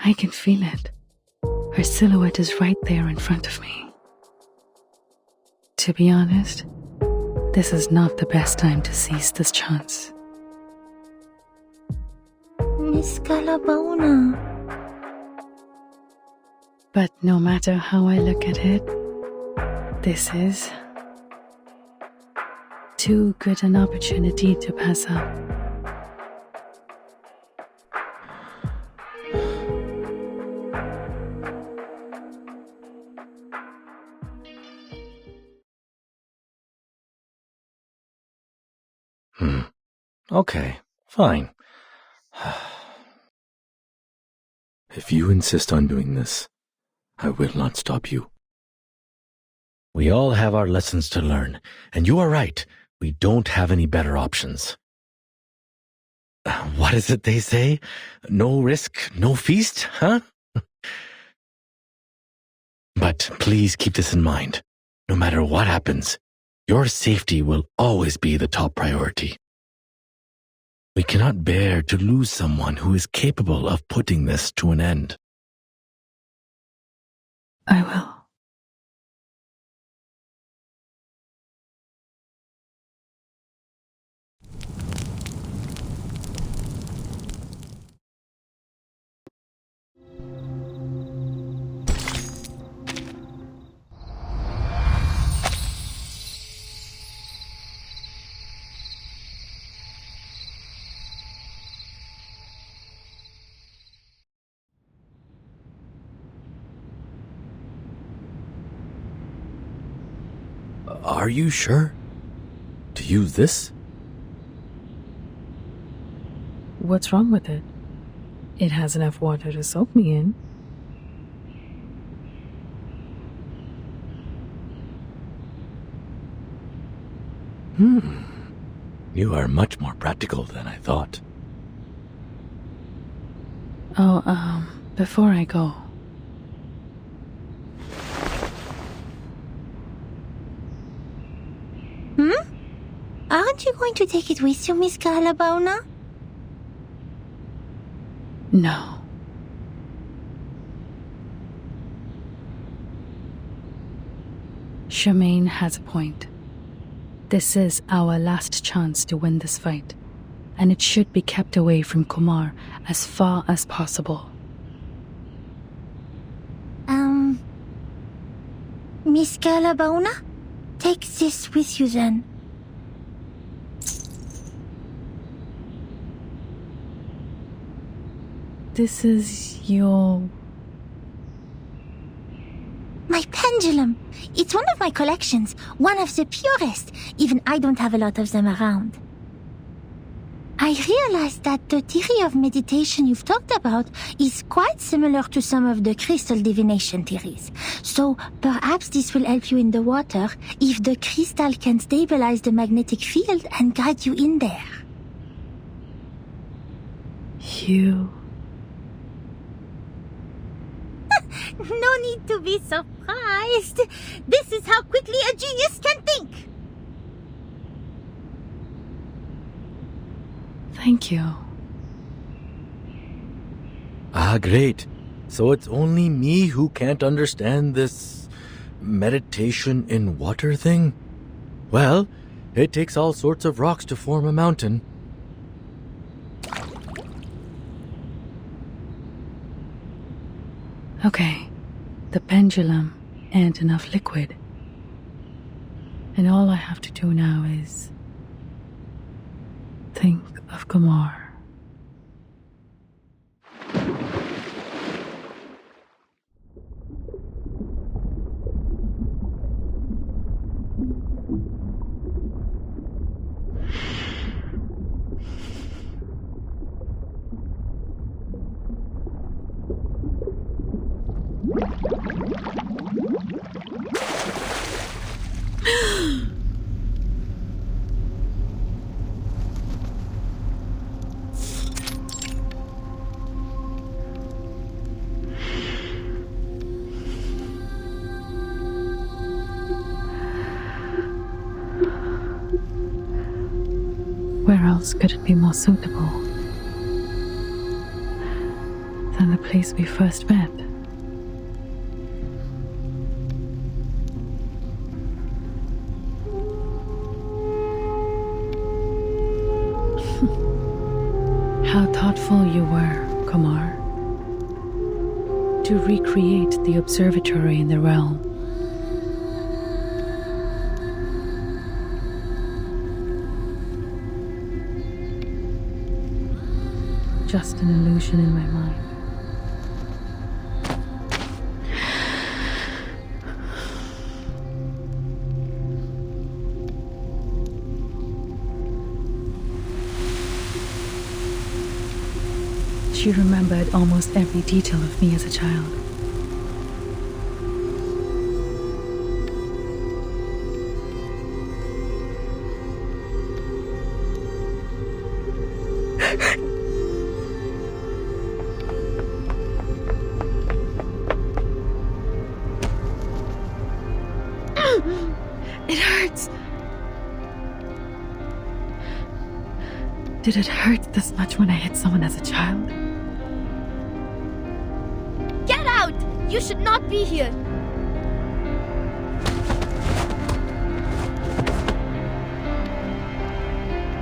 I can feel it. Her silhouette is right there in front of me. To be honest, this is not the best time to seize this chance. Miss Calabona. But no matter how I look at it, this is too good an opportunity to pass up. Okay, fine. If you insist on doing this, I will not stop you. We all have our lessons to learn, and you are right. We don't have any better options. What is it they say? No risk, no feast, huh? But please keep this in mind. No matter what happens, your safety will always be the top priority. We cannot bear to lose someone who is capable of putting this to an end. I will. Are you sure? To use this? What's wrong with it? It has enough water to soak me in. You are much more practical than I thought. Oh, before I go. Aren't you going to take it with you, Miss Carlabona? No. Charmaine has a point. This is our last chance to win this fight, and it should be kept away from Kumar as far as possible. Miss Carlabona? Take this with you then. This is your... My pendulum. It's one of my collections, one of the purest, even I don't have a lot of them around. I realized that the theory of meditation you've talked about is quite similar to some of the crystal divination theories. So perhaps this will help you in the water if the crystal can stabilize the magnetic field and guide you in there. You... No need to be surprised. This is how quickly a genius can think. Thank you. Ah, great. So it's only me who can't understand this meditation in water thing? Well, it takes all sorts of rocks to form a mountain. Okay, the pendulum and enough liquid. And all I have to do now is think of Kumar. Where else could it be more suitable than the place we first met? How thoughtful you were, Kumar, to recreate the observatory in the realm. Just an illusion in my mind. She remembered almost every detail of me as a child. Did it hurt this much when I hit someone as a child? Get out! You should not be here.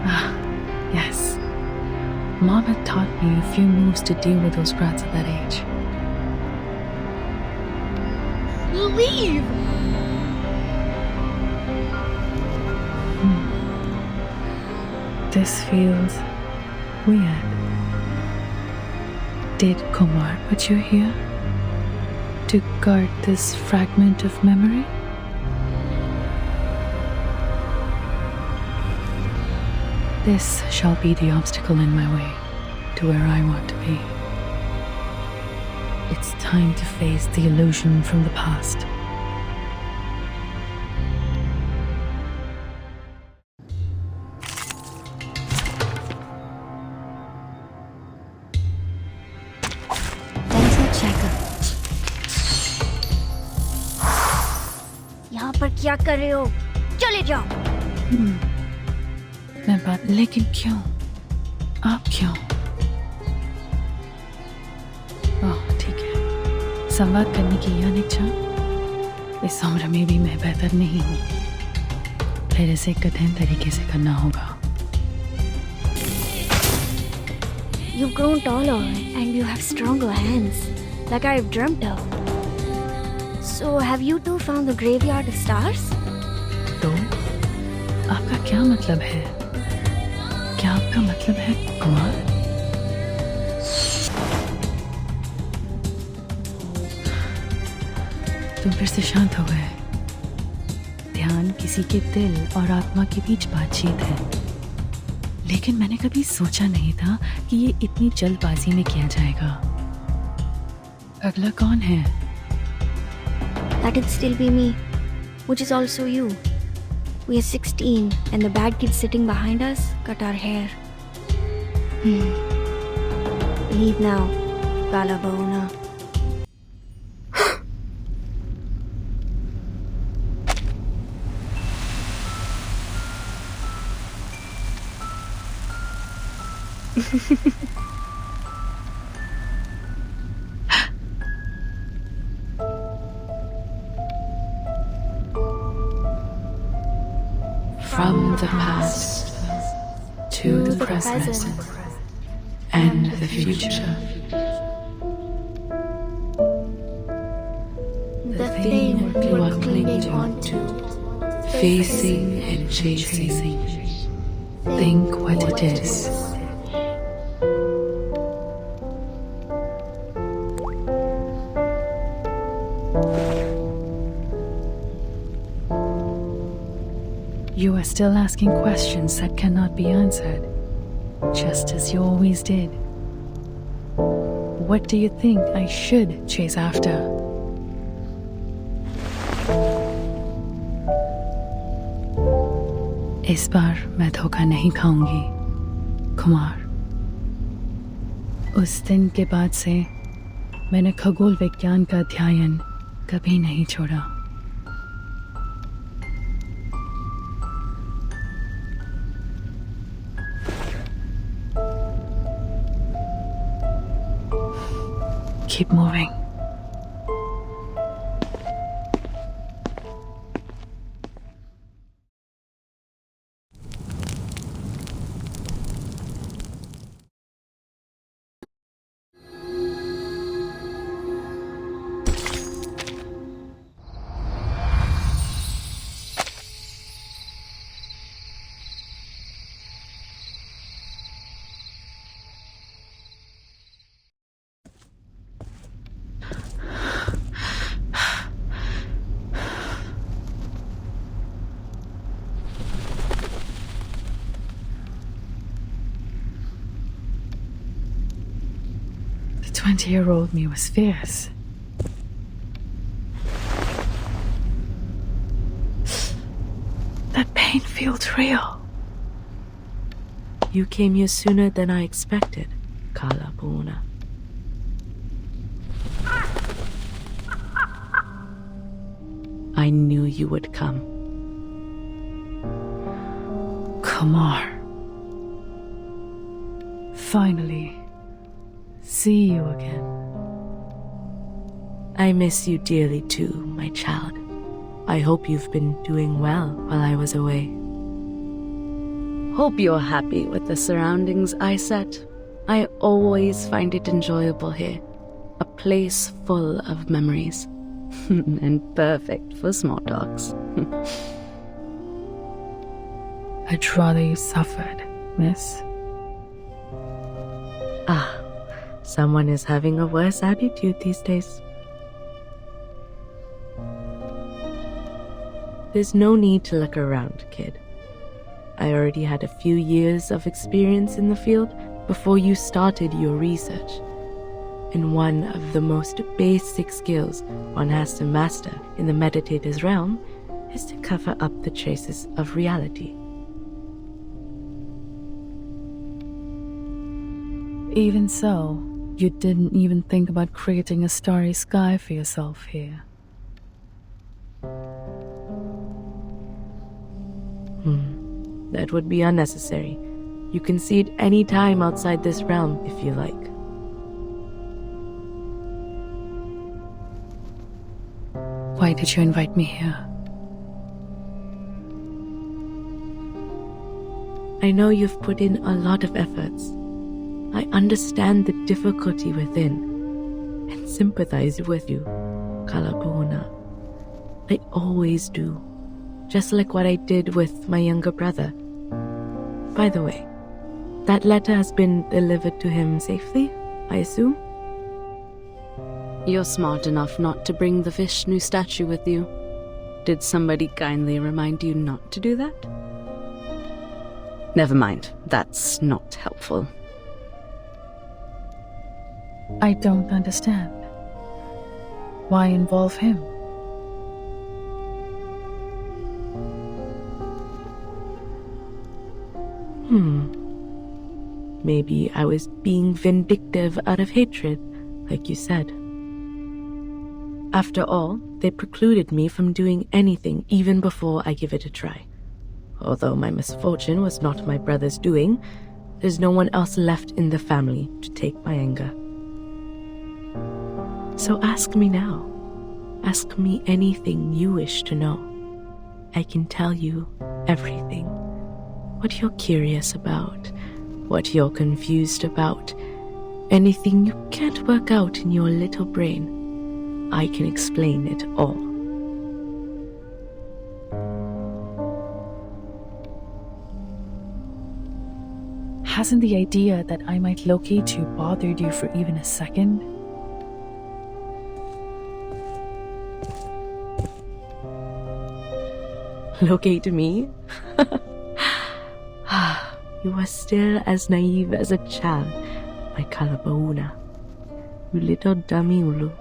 Ah, yes. Mom had taught me a few moves to deal with those brats at that age. Leave! This feels weird. Did Kumar put you here to guard this fragment of memory? This shall be the obstacle in my way to where I want to be. It's time to face the illusion from the past. Pencil checker. यहाँ पर क्या कर रहे हो? चले जाओ. मैं बात लेकिन क्यों? आप क्यों? ओह ठीक है. संवाद करने की यह इच्छा इस उम्र में भी मैं बेहतर नहीं हूँ. फिर इसे कठिन तरीके से करना होगा. You've grown taller and you have stronger hands, like I've dreamt of. So, have you two found the graveyard of stars? तो आपका क्या मतलब है? क्या आपका मतलब है कुमार? तुम फिर से शांत हो गए. ध्यान किसी के दिल और आत्मा के बीच बातचीत है. लेकिन मैंने कभी सोचा नहीं था कि ये इतनी जल्दबाजी में किया जाएगा. अगला कौन है? That'd still be me, which is also you. We are 16 and the bad kid sitting behind us cut our hair. Leave now, Balabona. From the past to the present and the future. The thing you are clinging on to, facing and chasing. Think what it is. You are still asking questions that cannot be answered, just as you always did. What do you think I should chase after? इस बार मैं धोखा नहीं खाऊंगी, कुमार. उस दिन के बाद से मैंने खगोल विज्ञान का अध्ययन कभी नहीं छोड़ा. Keep moving. The 20-year-old me was fierce. That pain feels real. You came here sooner than I expected, Kala Puna. I knew you would come. Kumar. finally see you again. I miss you dearly too, my child. I hope you've been doing well while I was away. Hope you're happy with the surroundings I set. I always find it enjoyable here. A place full of memories. And perfect for small talks. I'd rather you suffered, miss. Someone is having a worse attitude these days. There's no need to look around, kid. I already had a few years of experience in the field before you started your research. And one of the most basic skills one has to master in the meditator's realm is to cover up the traces of reality. Even so, you didn't even think about creating a starry sky for yourself here. That would be unnecessary. You can see it any time outside this realm if you like. Why did you invite me here? I know you've put in a lot of efforts. I understand the difficulty within and sympathize with you, Kalapuna. I always do, just like what I did with my younger brother. By the way, that letter has been delivered to him safely, I assume? You're smart enough not to bring the Vishnu statue with you. Did somebody kindly remind you not to do that? Never mind, that's not helpful. I don't understand. Why involve him? Maybe I was being vindictive out of hatred, like you said. After all, they precluded me from doing anything even before I give it a try. Although my misfortune was not my brother's doing, there's no one else left in the family to take my anger. So ask me now. Ask me anything you wish to know. I can tell you everything. What you're curious about, what you're confused about, anything you can't work out in your little brain, I can explain it all. Hasn't the idea that I might locate you bothered you for even a second? Locate me? You are still as naive as a child, my Kalabauna. You little dummy Ulu.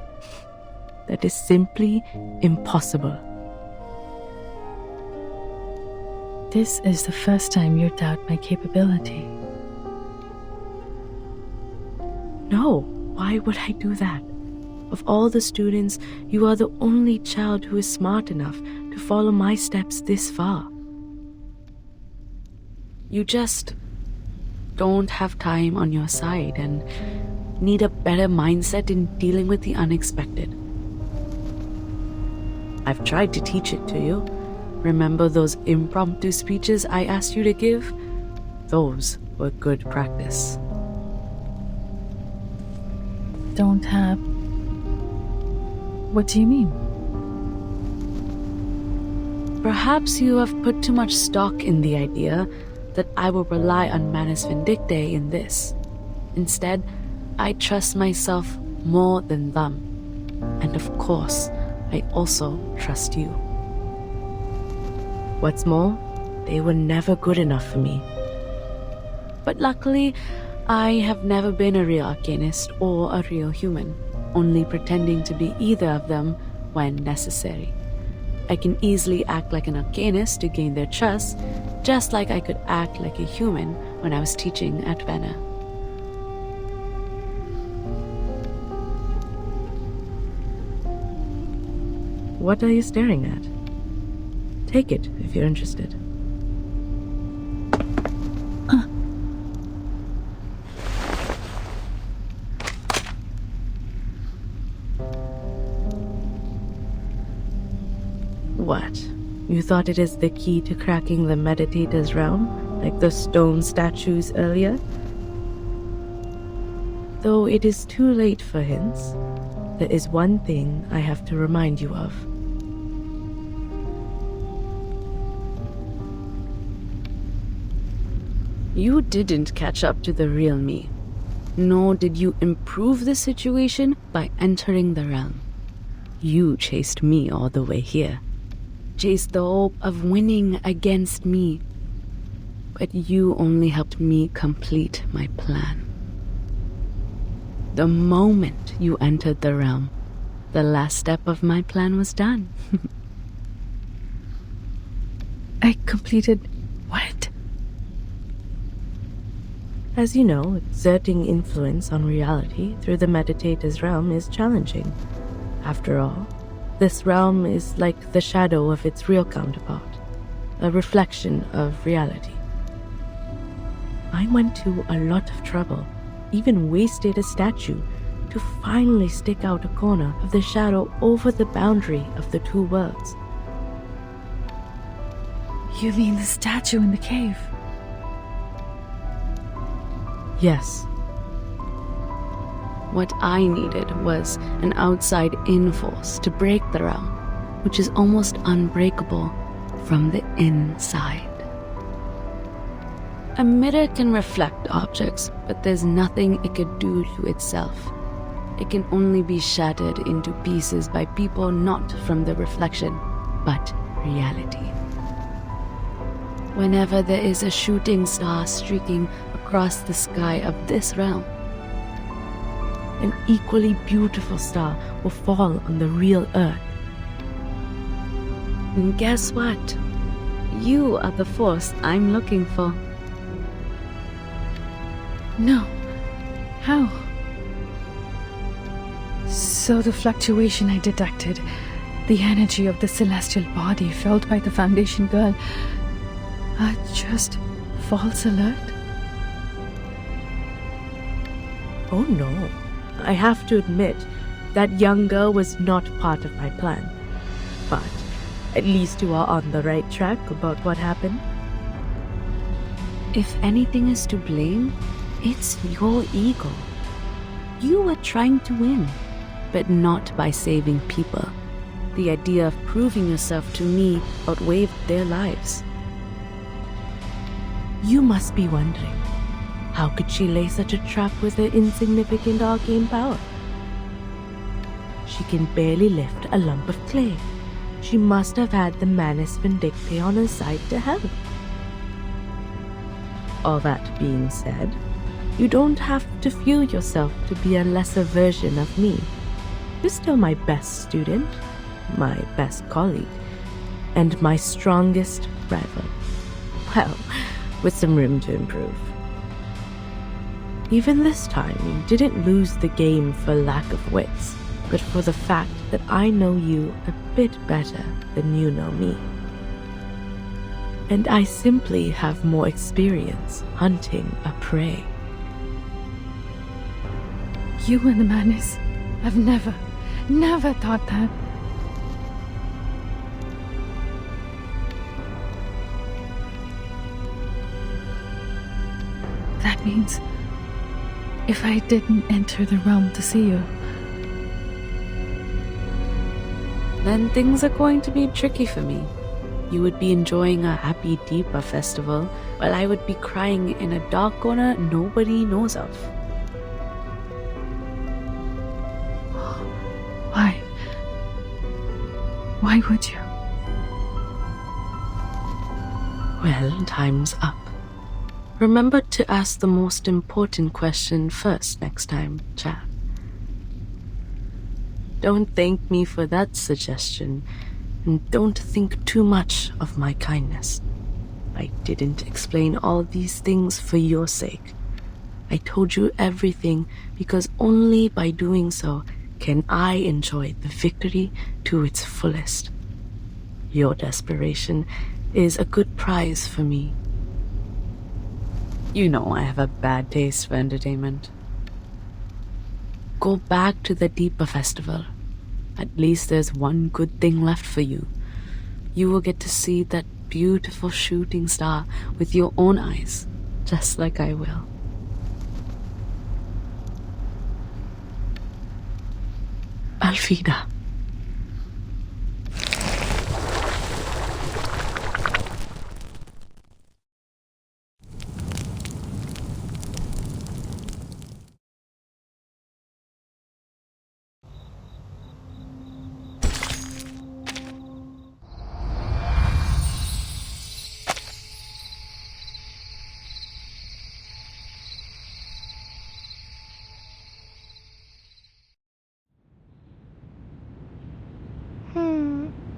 That is simply impossible. This is the first time you doubt my capability. No, why would I do that? Of all the students, you are the only child who is smart enough to follow my steps this far. You just don't have time on your side and need a better mindset in dealing with the unexpected. I've tried to teach it to you. Remember those impromptu speeches I asked you to give? Those were good practice. Don't have... What do you mean? Perhaps you have put too much stock in the idea that I will rely on Manus Vindictae in this. Instead, I trust myself more than them. And of course, I also trust you. What's more, they were never good enough for me. But luckily, I have never been a real arcanist or a real human, only pretending to be either of them when necessary. I can easily act like an arcanist to gain their trust, just like I could act like a human when I was teaching at Vena. What are you staring at? Take it if you're interested. What? You thought it is the key to cracking the meditator's realm, like the stone statues earlier? Though it is too late for hints, there is one thing I have to remind you of. You didn't catch up to the real me, nor did you improve the situation by entering the realm. You chased me all the way here, chased the hope of winning against me, but you only helped me complete my plan. The moment you entered the realm, the last step of my plan was done. I completed what? As you know, exerting influence on reality through the meditator's realm is challenging. After all, this realm is like the shadow of its real counterpart, a reflection of reality. I went to a lot of trouble, even wasted a statue, to finally stick out a corner of the shadow over the boundary of the two worlds. You mean the statue in the cave? Yes. What I needed was an outside-in force to break the realm, which is almost unbreakable from the inside. A mirror can reflect objects, but there's nothing it could do to itself. It can only be shattered into pieces by people not from the reflection, but reality. Whenever there is a shooting star streaking across the sky of this realm, an equally beautiful star will fall on the real Earth. And guess what? You are the force I'm looking for. No. How? So the fluctuation I detected, the energy of the celestial body felt by the Foundation girl, are just false alert? Oh no. I have to admit, that young girl was not part of my plan. But at least you are on the right track about what happened. If anything is to blame, it's your ego. You were trying to win, but not by saving people. The idea of proving yourself to me outweighed their lives. You must be wondering, how could she lay such a trap with her insignificant arcane power? She can barely lift a lump of clay. She must have had the Manus Vindictae on her side to help. All that being said, you don't have to feel yourself to be a lesser version of me. You're still my best student, my best colleague, and my strongest rival. Well, with some room to improve. Even this time, you didn't lose the game for lack of wits, but for the fact that I know you a bit better than you know me. And I simply have more experience hunting a prey. You and the Manus have never thought that. That means if I didn't enter the realm to see you, then things are going to be tricky for me. You would be enjoying a happy Deepa festival, while I would be crying in a dark corner nobody knows of. Why? Why would you? Well, time's up. Remember to ask the most important question first next time, Chad. Don't thank me for that suggestion, and don't think too much of my kindness. I didn't explain all these things for your sake. I told you everything because only by doing so can I enjoy the victory to its fullest. Your desperation is a good prize for me. You know I have a bad taste for entertainment. Go back to the Deepa festival. At least there's one good thing left for you. you will get to see that beautiful shooting star with your own eyes, just like I will. Alfida.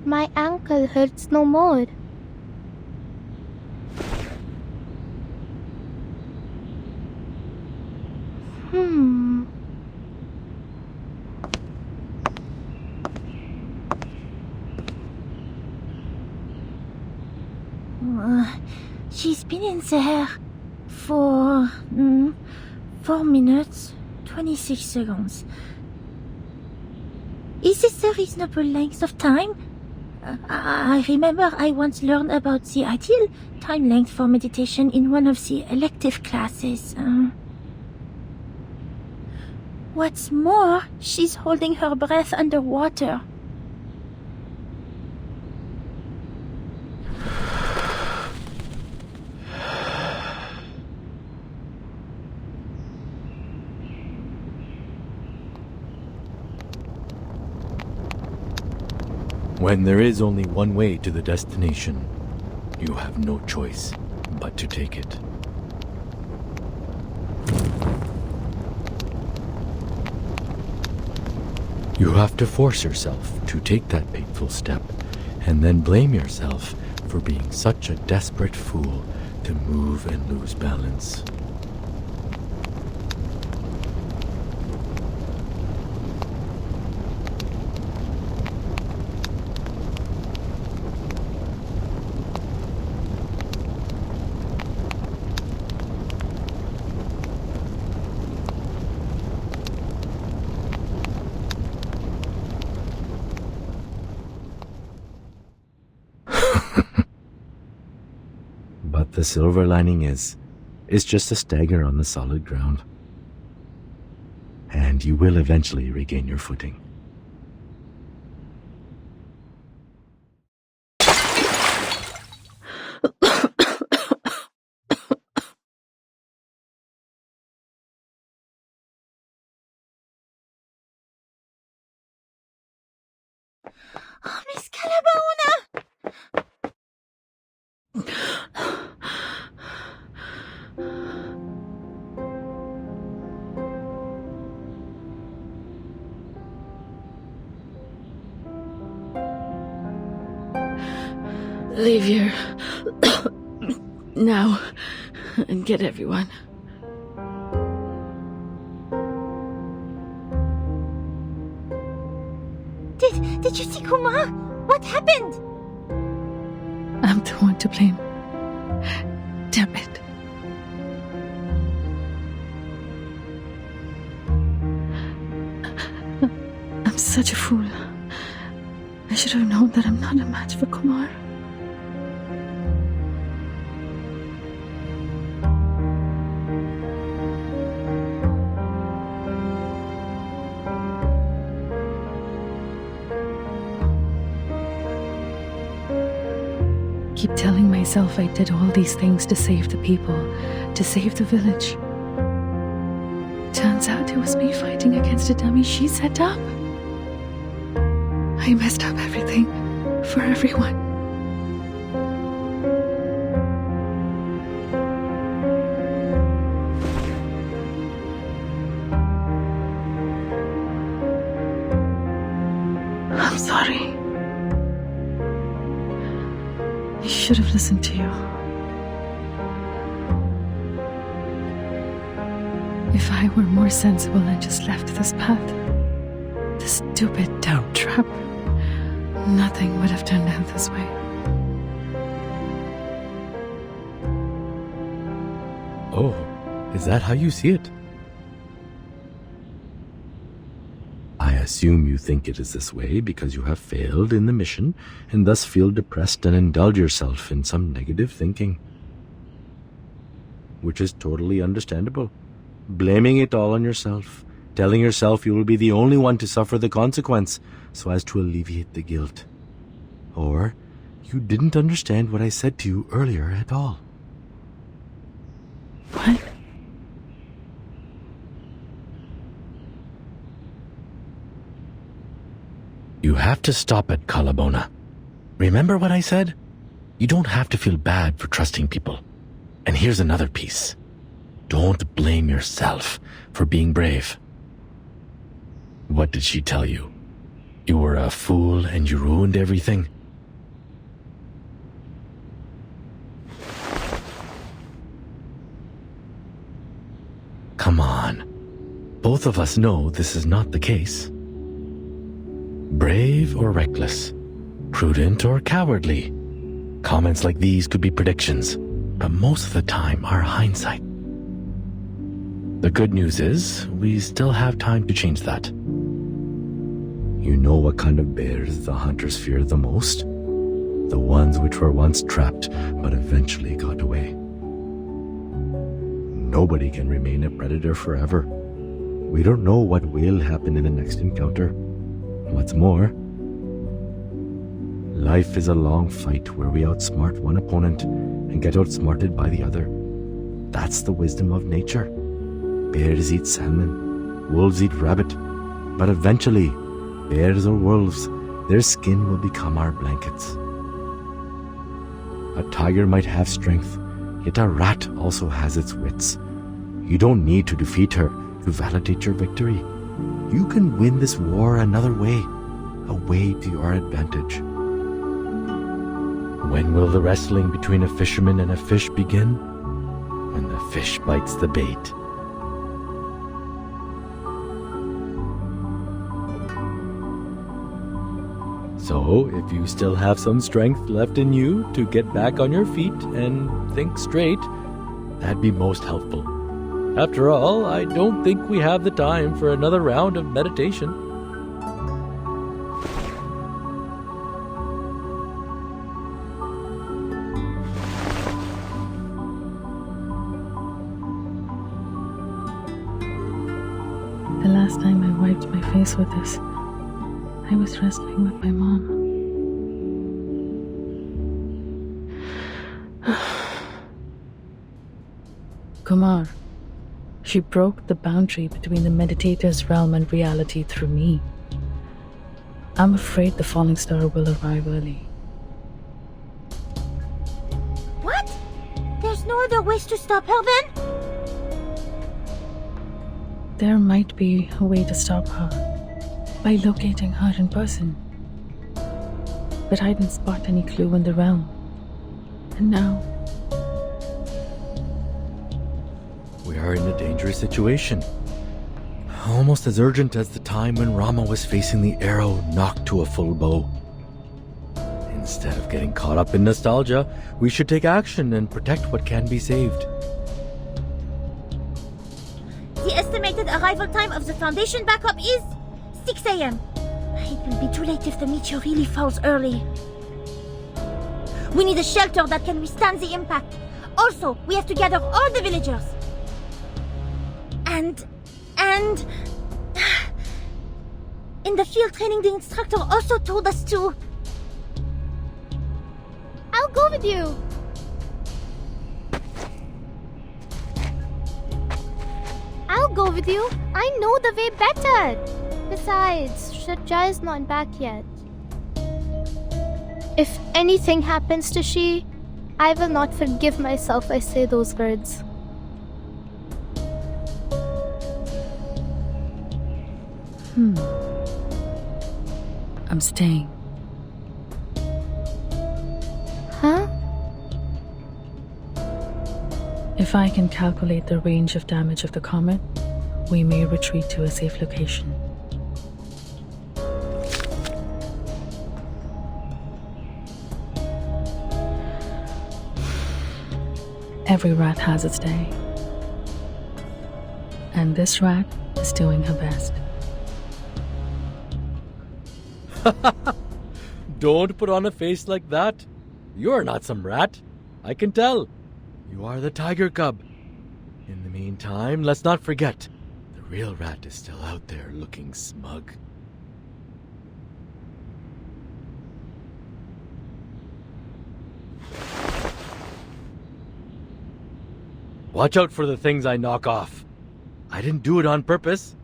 My ankle hurts no more. She's been in there for 4 minutes, 26 seconds. Is this a reasonable length of time? I remember I once learned about the ideal time length for meditation in one of the elective classes. What's more, she's holding her breath underwater. When there is only one way to the destination, you have no choice but to take it. You have to force yourself to take that painful step, and then blame yourself for being such a desperate fool to move and lose balance. But the silver lining is, it's just a stagger on the solid ground. And you will eventually regain your footing. Oh, Miss Calabauna! Leave here. Now. And get everyone. Did you see Kumar? What happened? I'm the one to blame. Damn it. I'm such a fool. I should have known that I'm not a match for Kumar. Keep telling myself I did all these things to save the people, to save the village. Turns out it was me fighting against a dummy she set up. I messed up everything for everyone. I'm sorry. I should have listened to you. If I were more sensible and just left this path, this stupid doubt trap, nothing would have turned out this way. Oh, is that how you see it? I assume you think it is this way because you have failed in the mission and thus feel depressed and indulge yourself in some negative thinking. Which is totally understandable. Blaming it all on yourself, telling yourself you will be the only one to suffer the consequence so as to alleviate the guilt. Or you didn't understand what I said to you earlier at all. What? You have to stop at Kalabona. Remember what I said? You don't have to feel bad for trusting people. And here's another piece. Don't blame yourself for being brave. What did she tell you? You were a fool and you ruined everything? Come on. Both of us know this is not the case. Brave or reckless, prudent or cowardly. Comments like these could be predictions, but most of the time are hindsight. The good news is, we still have time to change that. You know what kind of bears the hunters fear the most? The ones which were once trapped, but eventually got away. Nobody can remain a predator forever. We don't know what will happen in the next encounter. What's more, life is a long fight where we outsmart one opponent and get outsmarted by the other. That's the wisdom of nature. Bears eat salmon, wolves eat rabbit, but eventually, bears or wolves, their skin will become our blankets. A tiger might have strength, yet a rat also has its wits. You don't need to defeat her to validate your victory. You can win this war another way, a way to your advantage. When will the wrestling between a fisherman and a fish begin? When the fish bites the bait. So, if you still have some strength left in you to get back on your feet and think straight, that'd be most helpful. After all, I don't think we have the time for another round of meditation. The last time I wiped my face with this, I was wrestling with my mom. Kumar. She broke the boundary between the meditator's realm and reality through me. I'm afraid the falling star will arrive early. What? There's no other ways to stop her then? There might be a way to stop her by locating her in person. But I didn't spot any clue in the realm. And now we are in a dangerous situation. Almost as urgent as the time when Rama was facing the arrow knocked to a full bow. Instead of getting caught up in nostalgia, we should take action and protect what can be saved. The estimated arrival time of the Foundation backup is 6 a.m. It will be too late if the meteor really falls early. We need a shelter that can withstand the impact. Also, we have to gather all the villagers. And in the field training, the instructor also told us to... I'll go with you. I'll go with you. I know the way better. Besides, Shadja is not back yet. If anything happens to she, I will not forgive myself I say those words. I'm staying. Huh? If I can calculate the range of damage of the comet, we may retreat to a safe location. Every rat has its day. And this rat is doing her best. Don't put on a face like that. You're not some rat. I can tell. You are the tiger cub. In the meantime, let's not forget, the real rat is still out there looking smug. Watch out for the things I knock off. I didn't do it on purpose.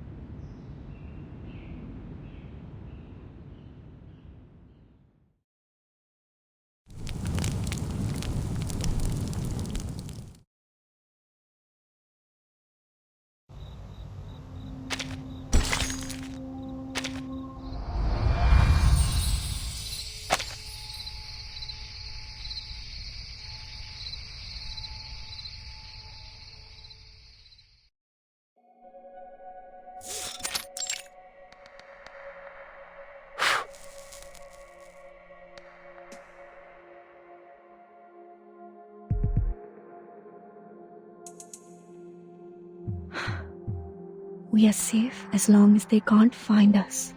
We are safe as long as they can't find us.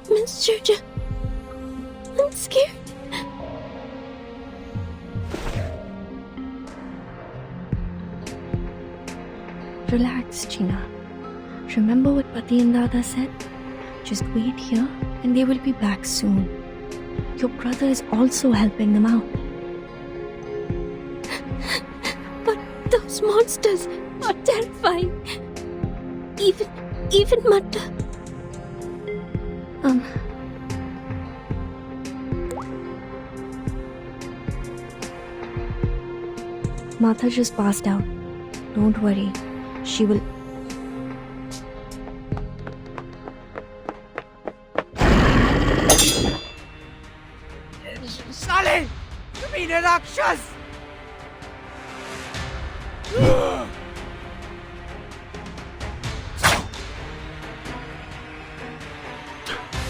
Miss Georgia, I'm scared. Relax, Gina. Remember what Pati and Dada said? Just wait here and they will be back soon. Your brother is also helping them out. But those monsters are terrifying. Even Matta. Martha just passed out. Don't worry. She will... साले! कमीने राक्षस!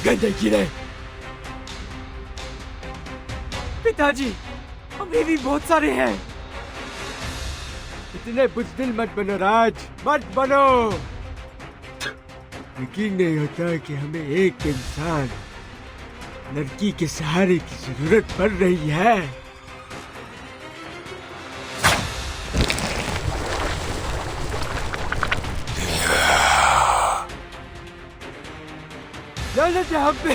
गंदे कीड़े! पिताजी, अभी भी बहुत सारे हैं। इतने बुज़दिल मत बनो राज, मत बनो। यकीन नहीं होता कि हमें एक इंसान, लड़की के सहारे की जरूरत पड़ रही है। लानत है हम पे।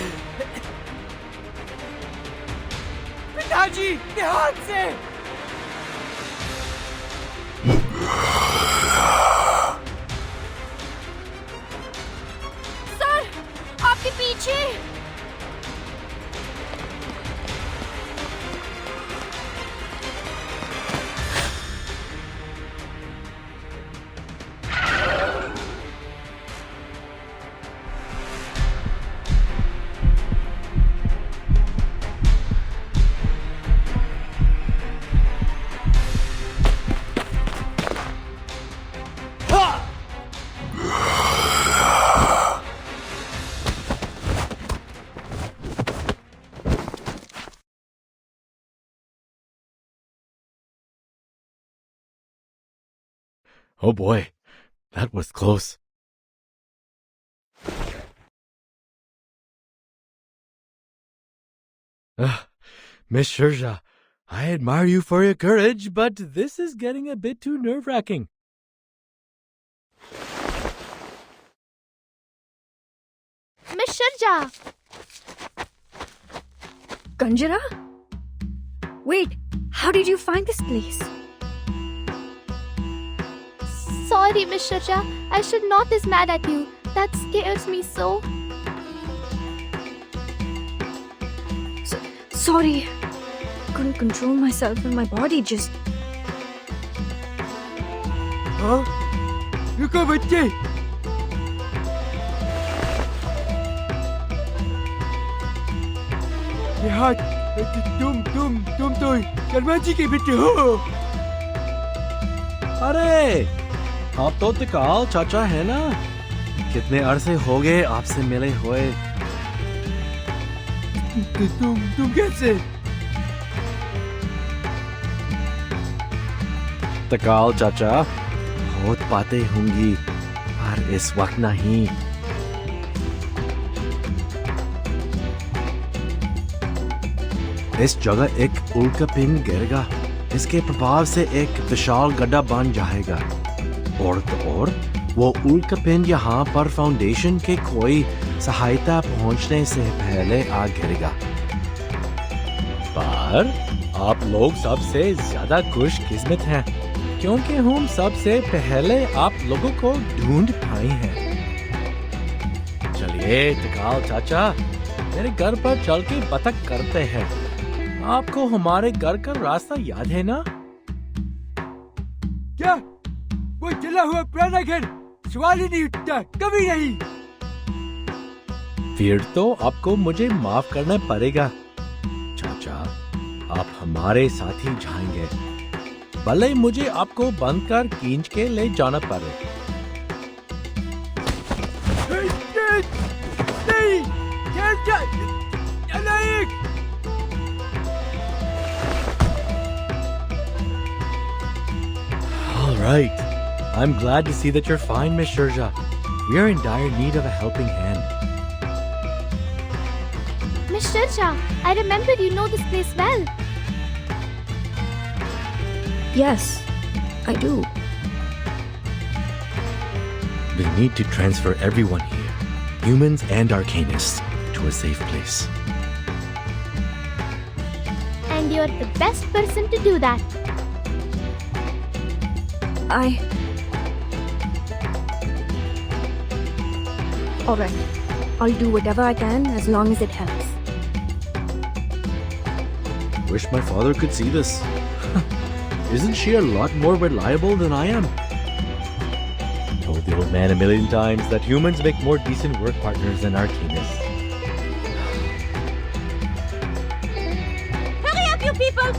पिताजी, ध्यान से। सर, आपके पीछे। Oh boy, that was close. Miss Shirja, I admire you for your courage, but this is getting a bit too nerve-wracking. Miss Shirja! Kanjara? Wait, how did you find this place? Sorry, Miss Shirja. I should not is mad at you. That scares me so. Sorry. Couldn't control myself and my body just... हाँ? रुको बच्चे। ये हाथ, तुम तो शर्मा जी के बेटे हो। अरे, आप तो तिकाल चाचा है ना? कितने अरसे हो गए आपसे मिले हुए। तुम कैसे? तकाल चाचा, बहुत बातें होंगी, पर इस वक्त नहीं। इस जगह एक उल्कापिंड गिरेगा। इसके प्रभाव से एक विशाल गड्ढा बन जाएगा। और तो और, वो उल्कापिंड यहाँ पर फाउंडेशन के कोई सहायता पहुँचने से पहले आ गिरेगा। पर आप लोग सबसे ज्यादा खुशकिस्मत हैं, क्योंकि हम सबसे पहले आप लोगों को ढूंढ पाए हैं। चलिए तकाल चाचा, मेरे घर पर चल के बतख करते हैं। आपको हमारे घर का रास्ता याद है ना? क्या? वो जला हुआ पुराना घर? सवाल ही नहीं उठता, कभी नहीं। फिर तो आपको मुझे माफ करना पड़ेगा चाचा, आप हमारे साथ ही जाएंगे, भले मुझे आपको बंद कर खींच के ले जाना पड़े। नहीं, नालायक! All right. I'm glad to see that you're fine, Miss Shurja. We are in dire need of a helping hand. Miss Shirja, I remember you know this place well. Yes, I do. We need to transfer everyone here, humans and arcanists, to a safe place. And you're the best person to do that. Alright, I'll do whatever I can as long as it helps. Wish my father could see this. Isn't she a lot more reliable than I am? Told the old man a million times that humans make more decent work partners than arcanists. Hurry up, you people!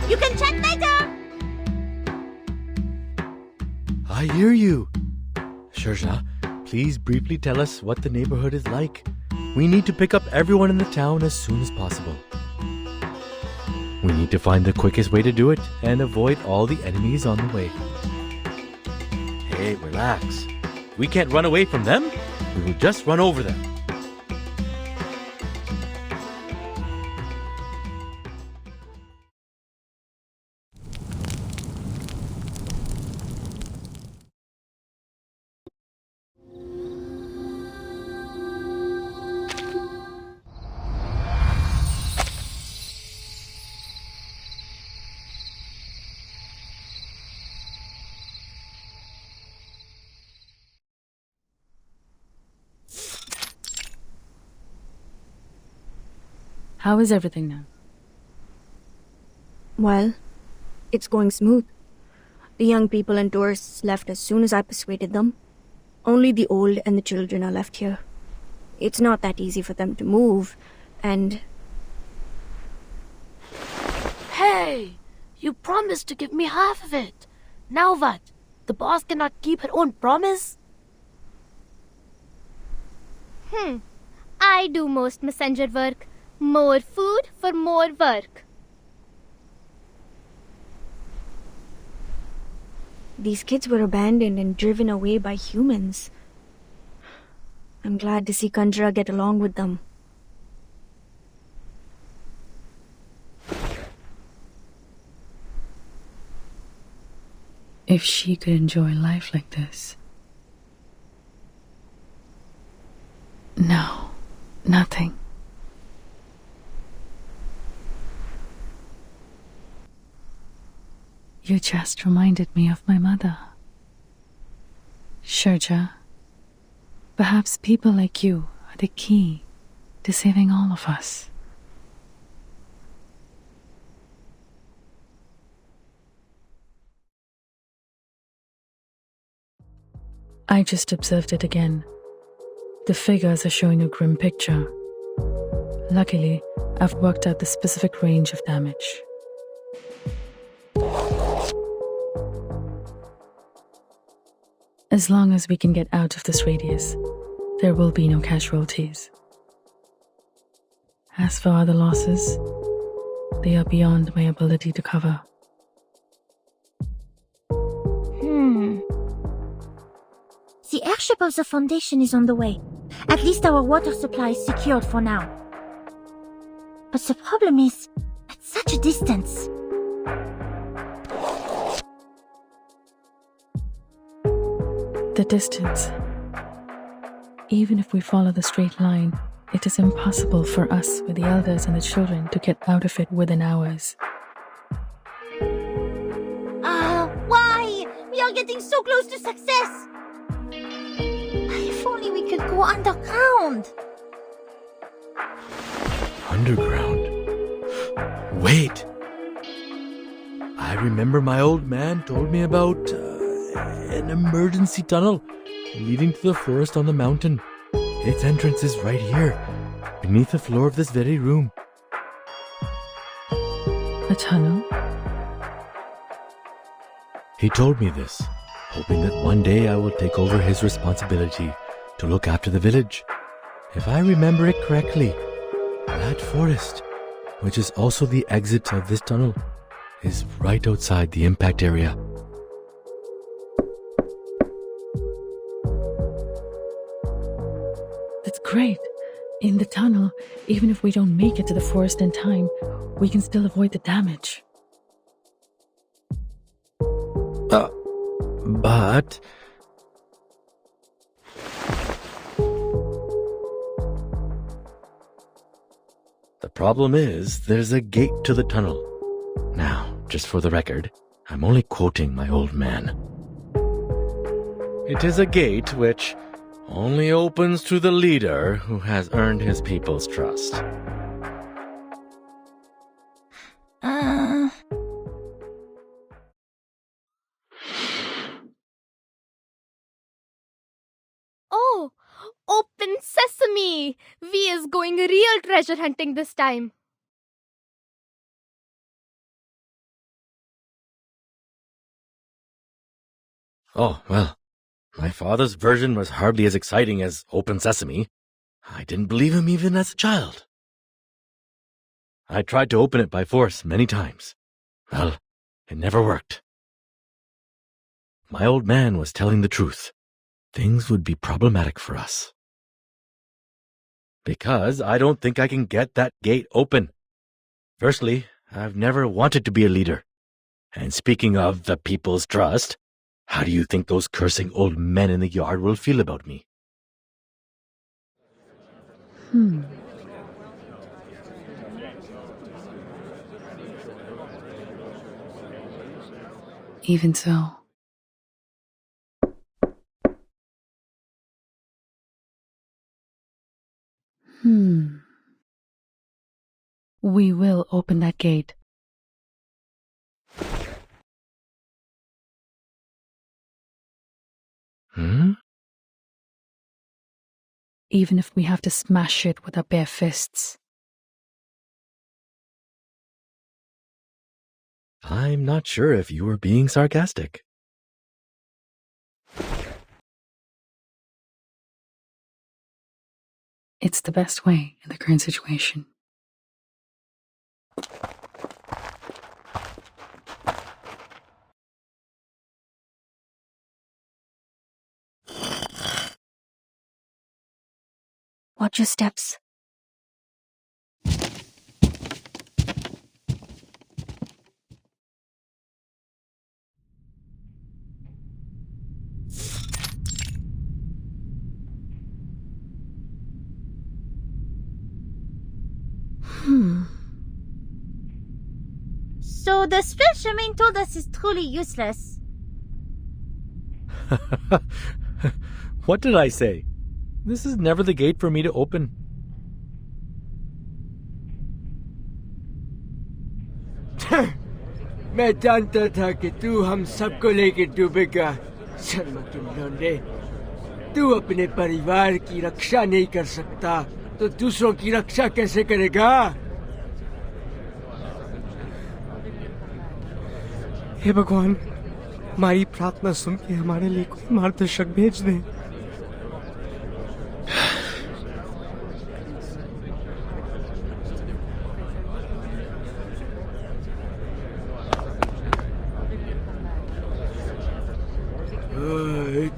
You can check later! I hear you. Shurja, please briefly tell us what the neighborhood is like. We need to pick up everyone in the town as soon as possible. We need to find the quickest way to do it and avoid all the enemies on the way. Hey, relax. We can't run away from them. We will just run over them. How is everything now? Well, it's going smooth. The young people and tourists left as soon as I persuaded them. Only the old and the children are left here. It's not that easy for them to move, and... Hey! You promised to give me half of it. Now what? The boss cannot keep her own promise? I do most messenger work. More food for more work. These kids were abandoned and driven away by humans. I'm glad to see Kanjra get along with them. If she could enjoy life like this. No, nothing. You just reminded me of my mother. Shurja, perhaps people like you are the key to saving all of us. I just observed it again. The figures are showing a grim picture. Luckily, I've worked out the specific range of damage. As long as we can get out of this radius, there will be no casualties. As for other losses, They are beyond my ability to cover. The airship of the Foundation is on the way. At least our water supply is secured for now. But the problem is, at such a distance. The distance. Even if we follow the straight line, it is impossible for us with the elders and the children to get out of it within hours. Why? We are getting so close to success. If only we could go underground. Underground? Wait! I remember my old man told me about an emergency tunnel leading to the forest on the mountain. Its entrance is right here, beneath the floor of this very room. A tunnel? He told me this, hoping that one day I will take over his responsibility to look after the village. If I remember it correctly, that forest, which is also the exit of this tunnel, is right outside the impact area. That's great. In the tunnel, even if we don't make it to the forest in time, we can still avoid the damage. But... the problem is, there's a gate to the tunnel. Now, just for the record, I'm only quoting my old man. It is a gate which only opens to the leader who has earned his people's trust. Oh, open sesame! We is going real treasure hunting this time. Oh, well, my father's version was hardly as exciting as Open Sesame. I didn't believe him even as a child. I tried to open it by force many times. Well, it never worked. My old man was telling the truth. Things would be problematic for us. Because I don't think I can get that gate open. Firstly, I've never wanted to be a leader. And speaking of the people's trust, how do you think those cursing old men in the yard will feel about me? Even so. We will open that gate. Even if we have to smash it with our bare fists. I'm not sure if you were being sarcastic. It's the best way in the current situation. Watch your steps. So the spell Charmaine told us is truly useless. What did I say? This is never the gate for me to open. मैं जानता था कि तू हम सबको लेके डूबेगा शर्मा के लौंडे तू अपने परिवार की रक्षा नहीं कर सकता तो दूसरों की रक्षा कैसे करेगा हे भगवान हमारी प्रार्थना सुन के हमारे लिए कोई मार्गदर्शक भेज दे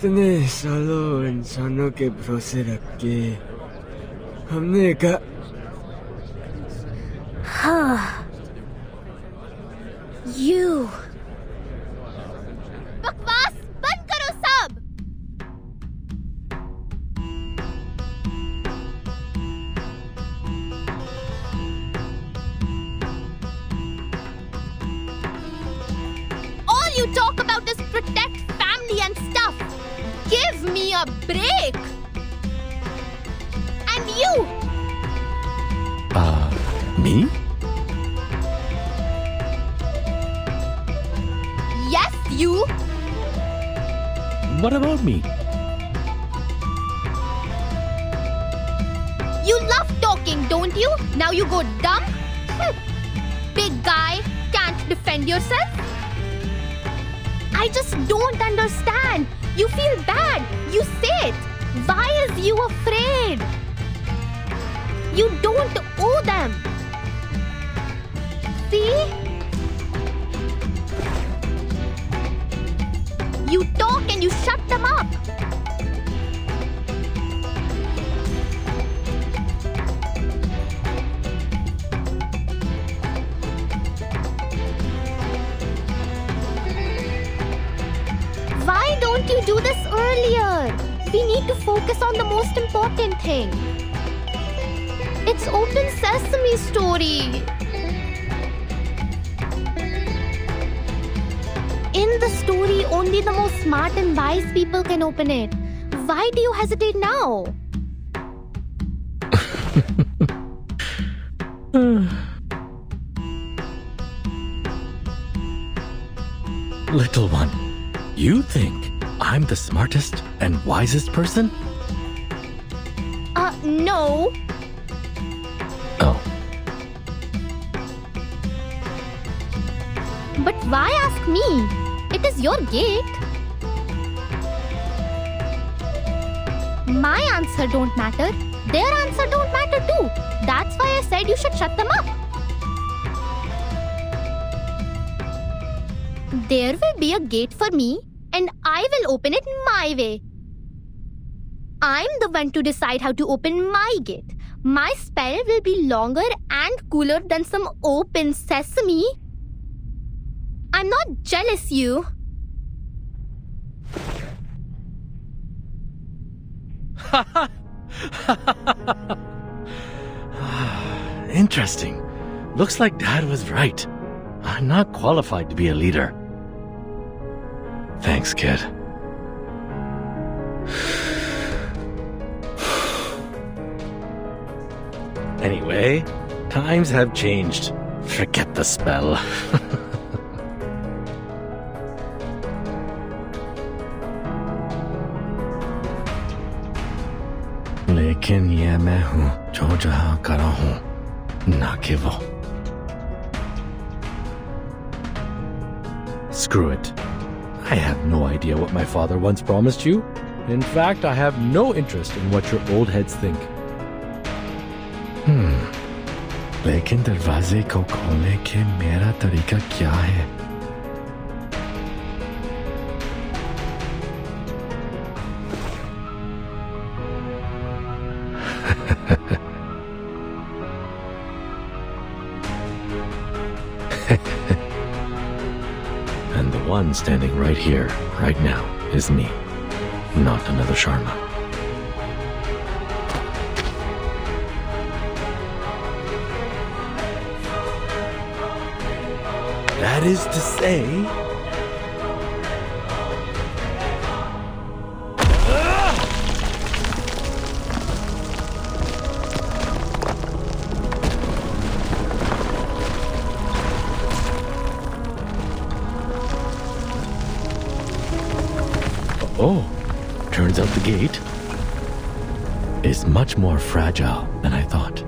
इतने सालों इंसानों के भरोसे रख के हमने कहा You. बकवास बंद करो सब. All you talk about is protect family and stuff. Give me a break. And you. Me? Yes, you. What about me? You love talking, don't you? Now you go dumb? Big guy, can't defend yourself? I just don't understand. You feel bad. You say it. Why is you afraid? You don't owe them. See? You talk and you shut them up. Why don't you do this earlier? We need to focus on the most important thing. It's open sesame story. In the story, only the most smart and wise people can open it. Why do you hesitate now? Little one, you think I'm the smartest and wisest person? No. Oh. But why ask me? It is your gate. My answer don't matter. Their answer don't matter too. That's why I said you should shut them up. There will be a gate for me and I will open it my way. I'm the one to decide how to open my gate. My spell will be longer and cooler than some open sesame. I'm not jealous, you. Interesting. Looks like Dad was right. I'm not qualified to be a leader. Thanks, kid. Anyway, times have changed. Forget the spell. लेकिन ये मैं हूँ जो जहाँ करा हूँ ना कि वो. Screw it. I have no idea what my father once promised you. In fact, I have no interest in what your old heads think. लेकिन दरवाजे को खोलने के मेरा तरीका क्या है? And the one standing right here, right now, is me, not another Sharma. That is to say... Oh, turns out the gate is much more fragile than I thought.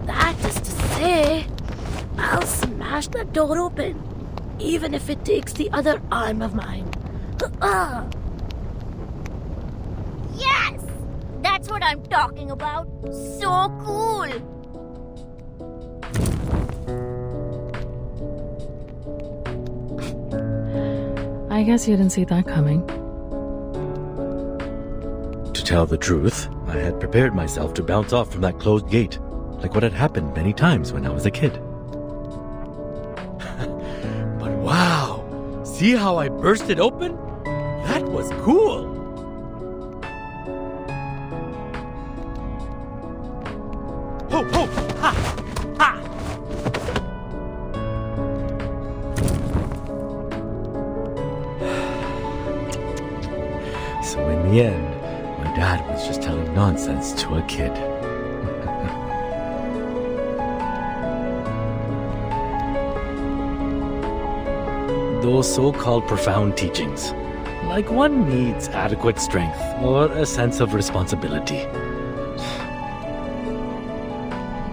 That is to say, I'll smash smash that door open, even if it takes the other arm of mine. Yes! That's what I'm talking about. So cool! I guess you didn't see that coming. To tell the truth, I had prepared myself to bounce off from that closed gate, like what had happened many times when I was a kid. But wow! See how I burst it open? That was cool! Ho, ho! Ha! Ha! So in the end, my dad was just telling nonsense to a kid. Those so-called profound teachings, like one needs adequate strength or a sense of responsibility.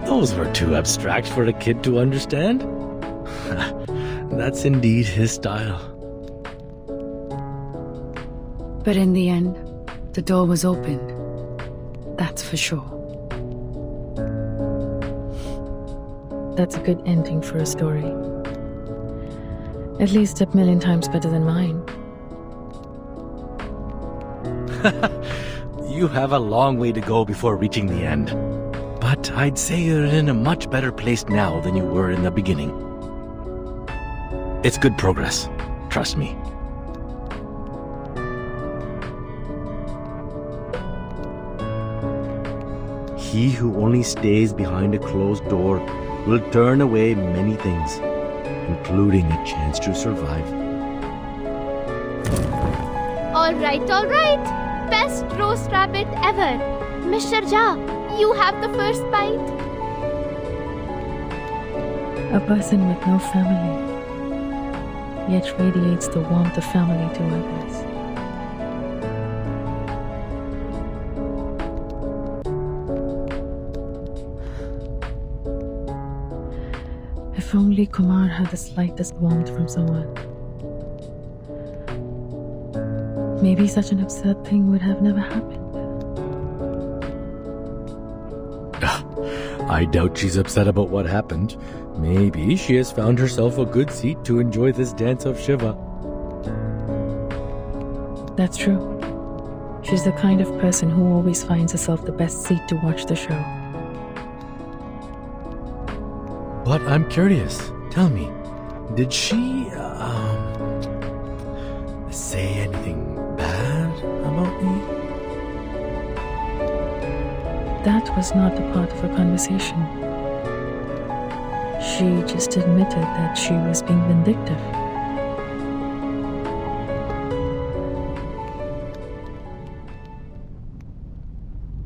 Those were too abstract for a kid to understand. That's indeed his style. But in the end, the door was opened. That's for sure. That's a good ending for a story. At least a million times better than mine. You have a long way to go before reaching the end. But I'd say you're in a much better place now than you were in the beginning. It's good progress. Trust me. He who only stays behind a closed door will turn away many things, including a chance to survive. All right. Best roast rabbit ever. Mr. Jha, you have the first bite. A person with no family, yet radiates the warmth of family to others. If only Kumar had the slightest warmth from someone, maybe such an absurd thing would have never happened. I doubt she's upset about what happened. Maybe she has found herself a good seat to enjoy this dance of Shiva. That's true. She's the kind of person who always finds herself the best seat to watch the show. But I'm curious. Tell me, did she, say anything bad about me? That was not a part of her conversation. She just admitted that she was being vindictive.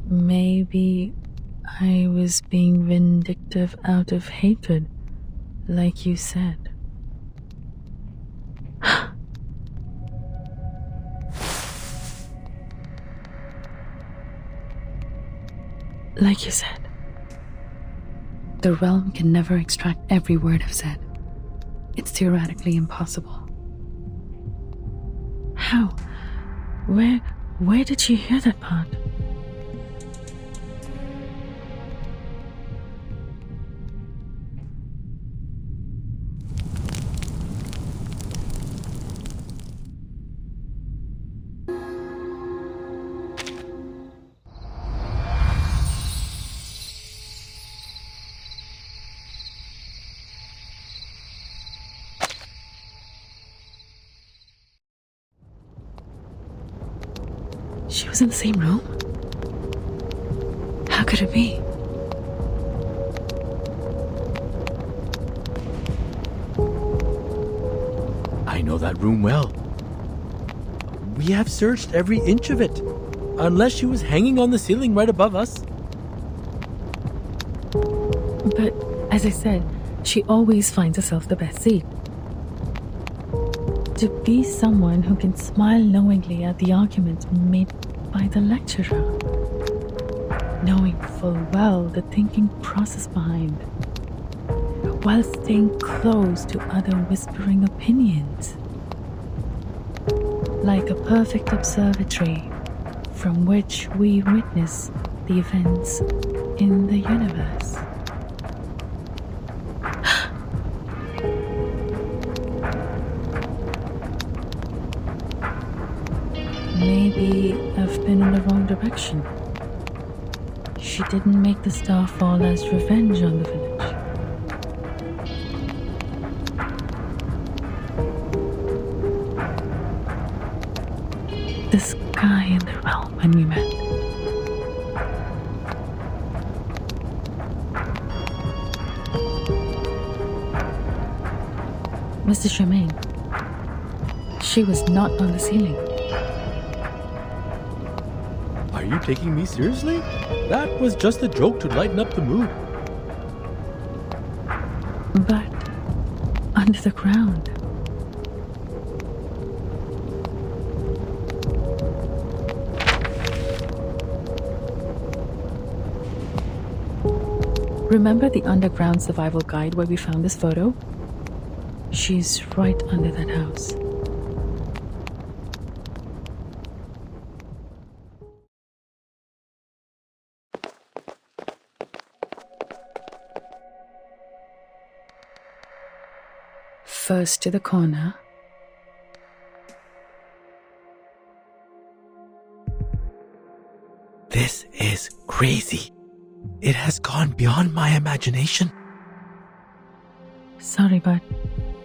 Maybe I was being vindictive out of hatred, like you said. Like you said, the realm can never extract every word I've said. It's theoretically impossible. How? Where did she hear that part? She was in the same room? How could it be? I know that room well. We have searched every inch of it, unless she was hanging on the ceiling right above us. But, as I said, she always finds herself the best seat. To be someone who can smile knowingly at the arguments made by the lecturer, knowing full well the thinking process behind. while staying close to other whispering opinions. Like a perfect observatory from which we witness the events in the universe. Maybe I've been in the wrong direction. She didn't make the star fall as revenge on the village. This guy in the realm when we met. Mr. Charmaine. She was not on the ceiling. Are you taking me seriously? That was just a joke to lighten up the mood. But under the ground. Remember the underground survival guide where we found this photo? She's right under that house. First to the corner. This is crazy. It has gone beyond my imagination. Sorry, but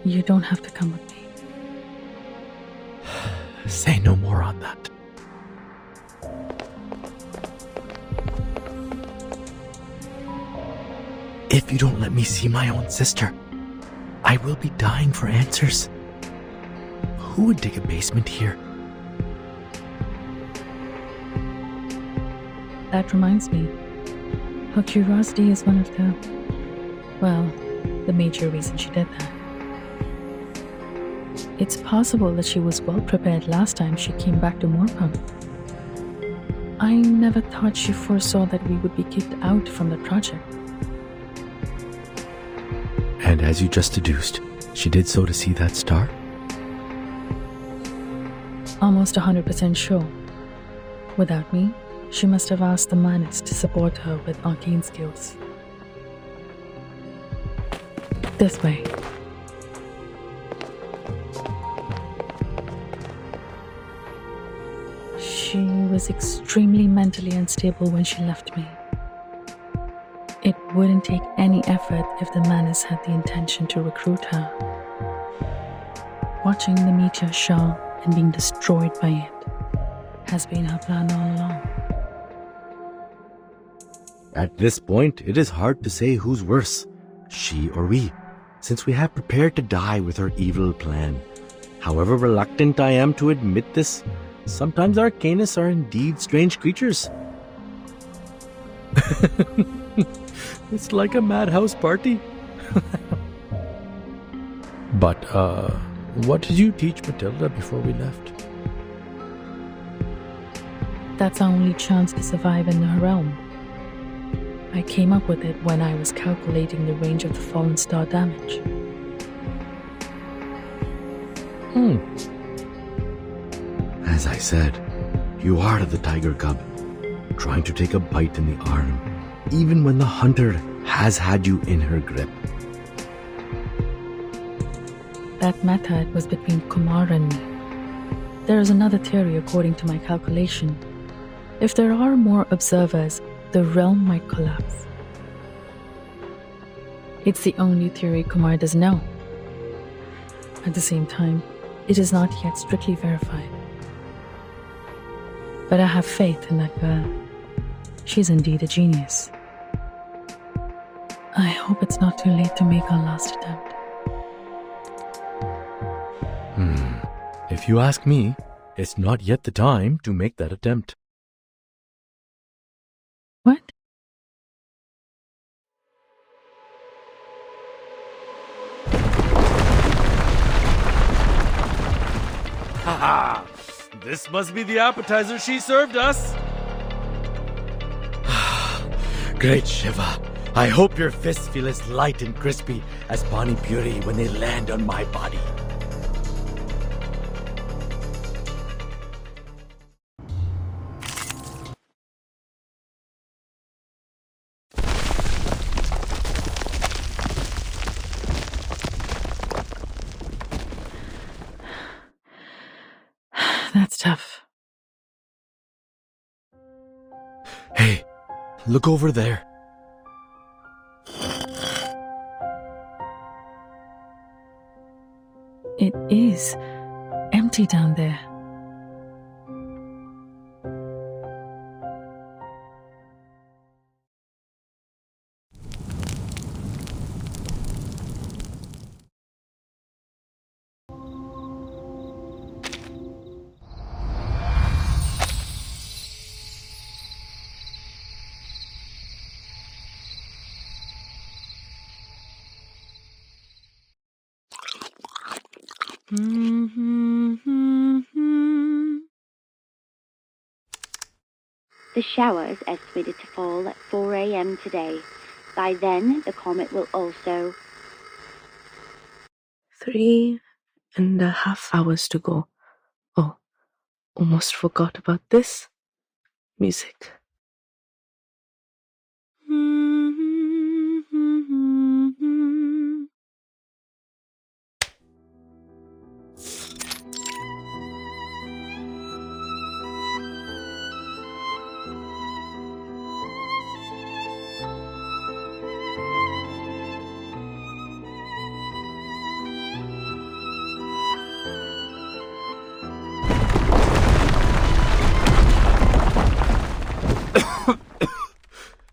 you don't have to come with me. Say no more on that. If you don't let me see my own sister, I will be dying for answers. Who would dig a basement here? That reminds me. Her curiosity is one of the major reason she did that. It's possible that she was well prepared last time she came back to Moorpump. I never thought she foresaw that we would be kicked out from the project. And as you just deduced, she did so to see that star? Almost 100% sure. Without me, she must have asked the Manus to support her with arcane skills. This way. She was extremely mentally unstable when she left me. It wouldn't take any effort if the Manus had the intention to recruit her. Watching the meteor show and being destroyed by it has been her plan all along. At this point, it is hard to say who's worse, she or we, since we have prepared to die with her evil plan. However reluctant I am to admit this, sometimes arcanists are indeed strange creatures. It's like a madhouse party. But, what did you teach Matilda before we left? That's our only chance to survive in her realm. I came up with it when I was calculating the range of the fallen star damage. As I said, you are the tiger cub, trying to take a bite in the arm, even when the hunter has had you in her grip. That method was between Kumar and me. There is another theory according to my calculation. If there are more observers, the realm might collapse. It's the only theory Kumar does know. At the same time, it is not yet strictly verified. But I have faith in that girl. She's indeed a genius. I hope it's not too late to make our last attempt. If you ask me, it's not yet the time to make that attempt. What? Haha! This must be the appetizer she served us! Great Shiva! I hope your fists feel as light and crispy as Pani Puri when they land on my body. That's tough. Hey, look over there. It is empty down there. The shower is estimated to fall at 4 a.m. today. By then, the comet will also... 3.5 hours to go. Oh, almost forgot about this. Music.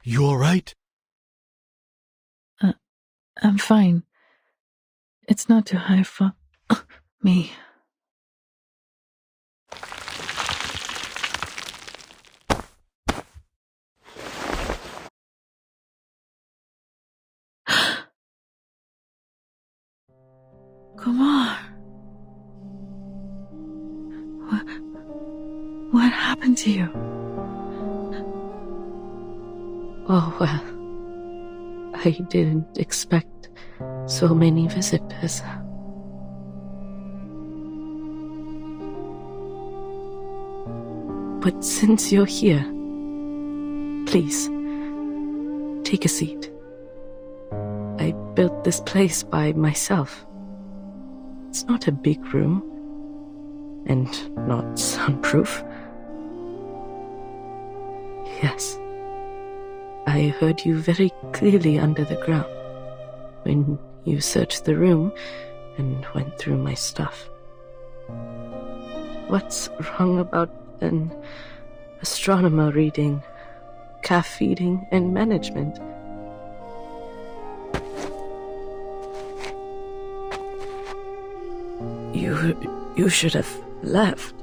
You alright? I'm fine. It's not too high for me. Kumar. What happened to you? Oh, well, I didn't expect so many visitors. But since you're here, please, take a seat. I built this place by myself. It's not a big room, and not soundproof. Yes, I heard you very clearly under the ground when you searched the room and went through my stuff. What's wrong about an astronomer reading calf feeding and management? You should have left.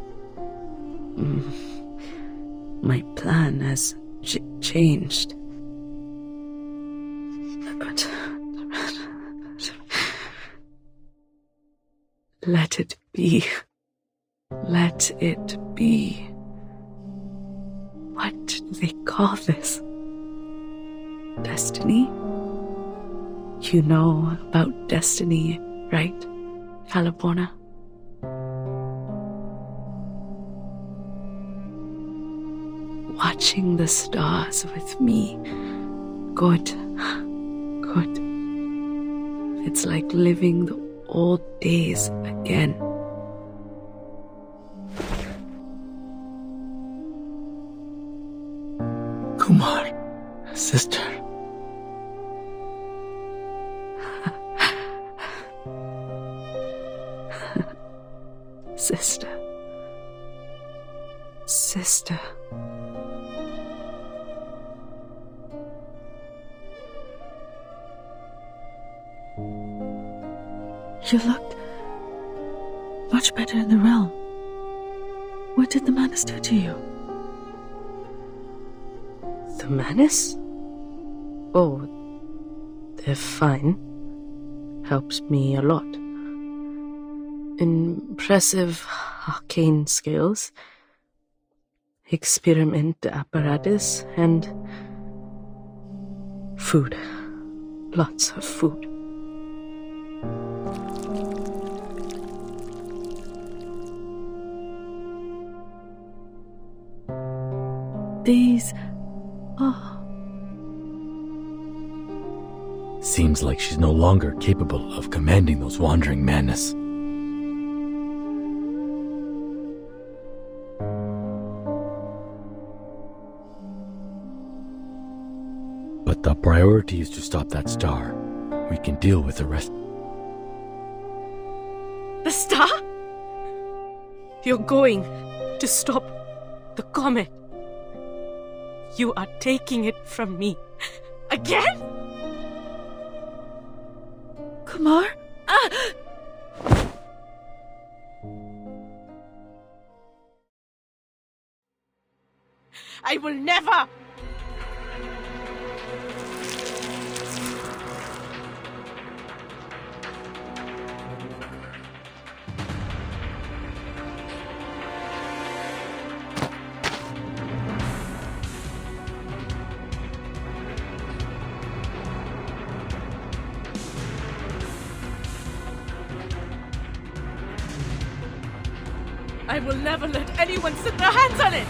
My plan has changed. But let it be. Let it be. What do they call this? Destiny? You know about destiny, right, California? Watching the stars with me. Good. Good. It's like living the old days again. Kumar, sister. Sister. Sister. You looked much better in the realm. What did the Manus do to you? The Manus? Oh, they're fine. Helps me a lot. Impressive arcane skills, experiment apparatus, and Food. Lots of food. These... Seems like she's no longer capable of commanding those wandering madness. But the priority is to stop that star. We can deal with the rest. The star? You're going to stop the comet. You are taking it from me. Again? Kumar? I will never! I will never let anyone sit their hands on it!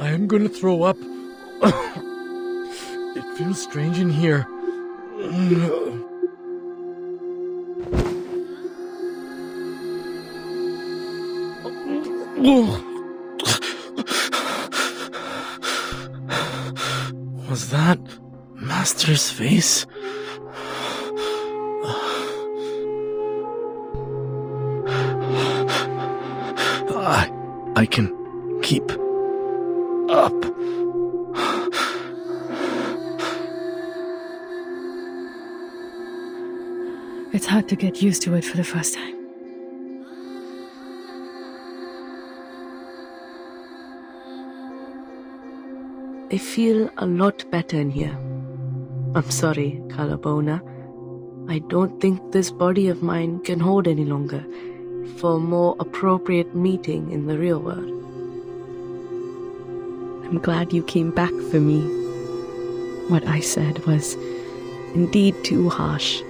I'm gonna throw up. It feels strange in here. Was that Master's face? I can keep up. It's hard to get used to it for the first time. I feel a lot better in here. I'm sorry, Calabona. I don't think this body of mine can hold any longer for a more appropriate meeting in the real world. I'm glad you came back for me. What I said was indeed too harsh.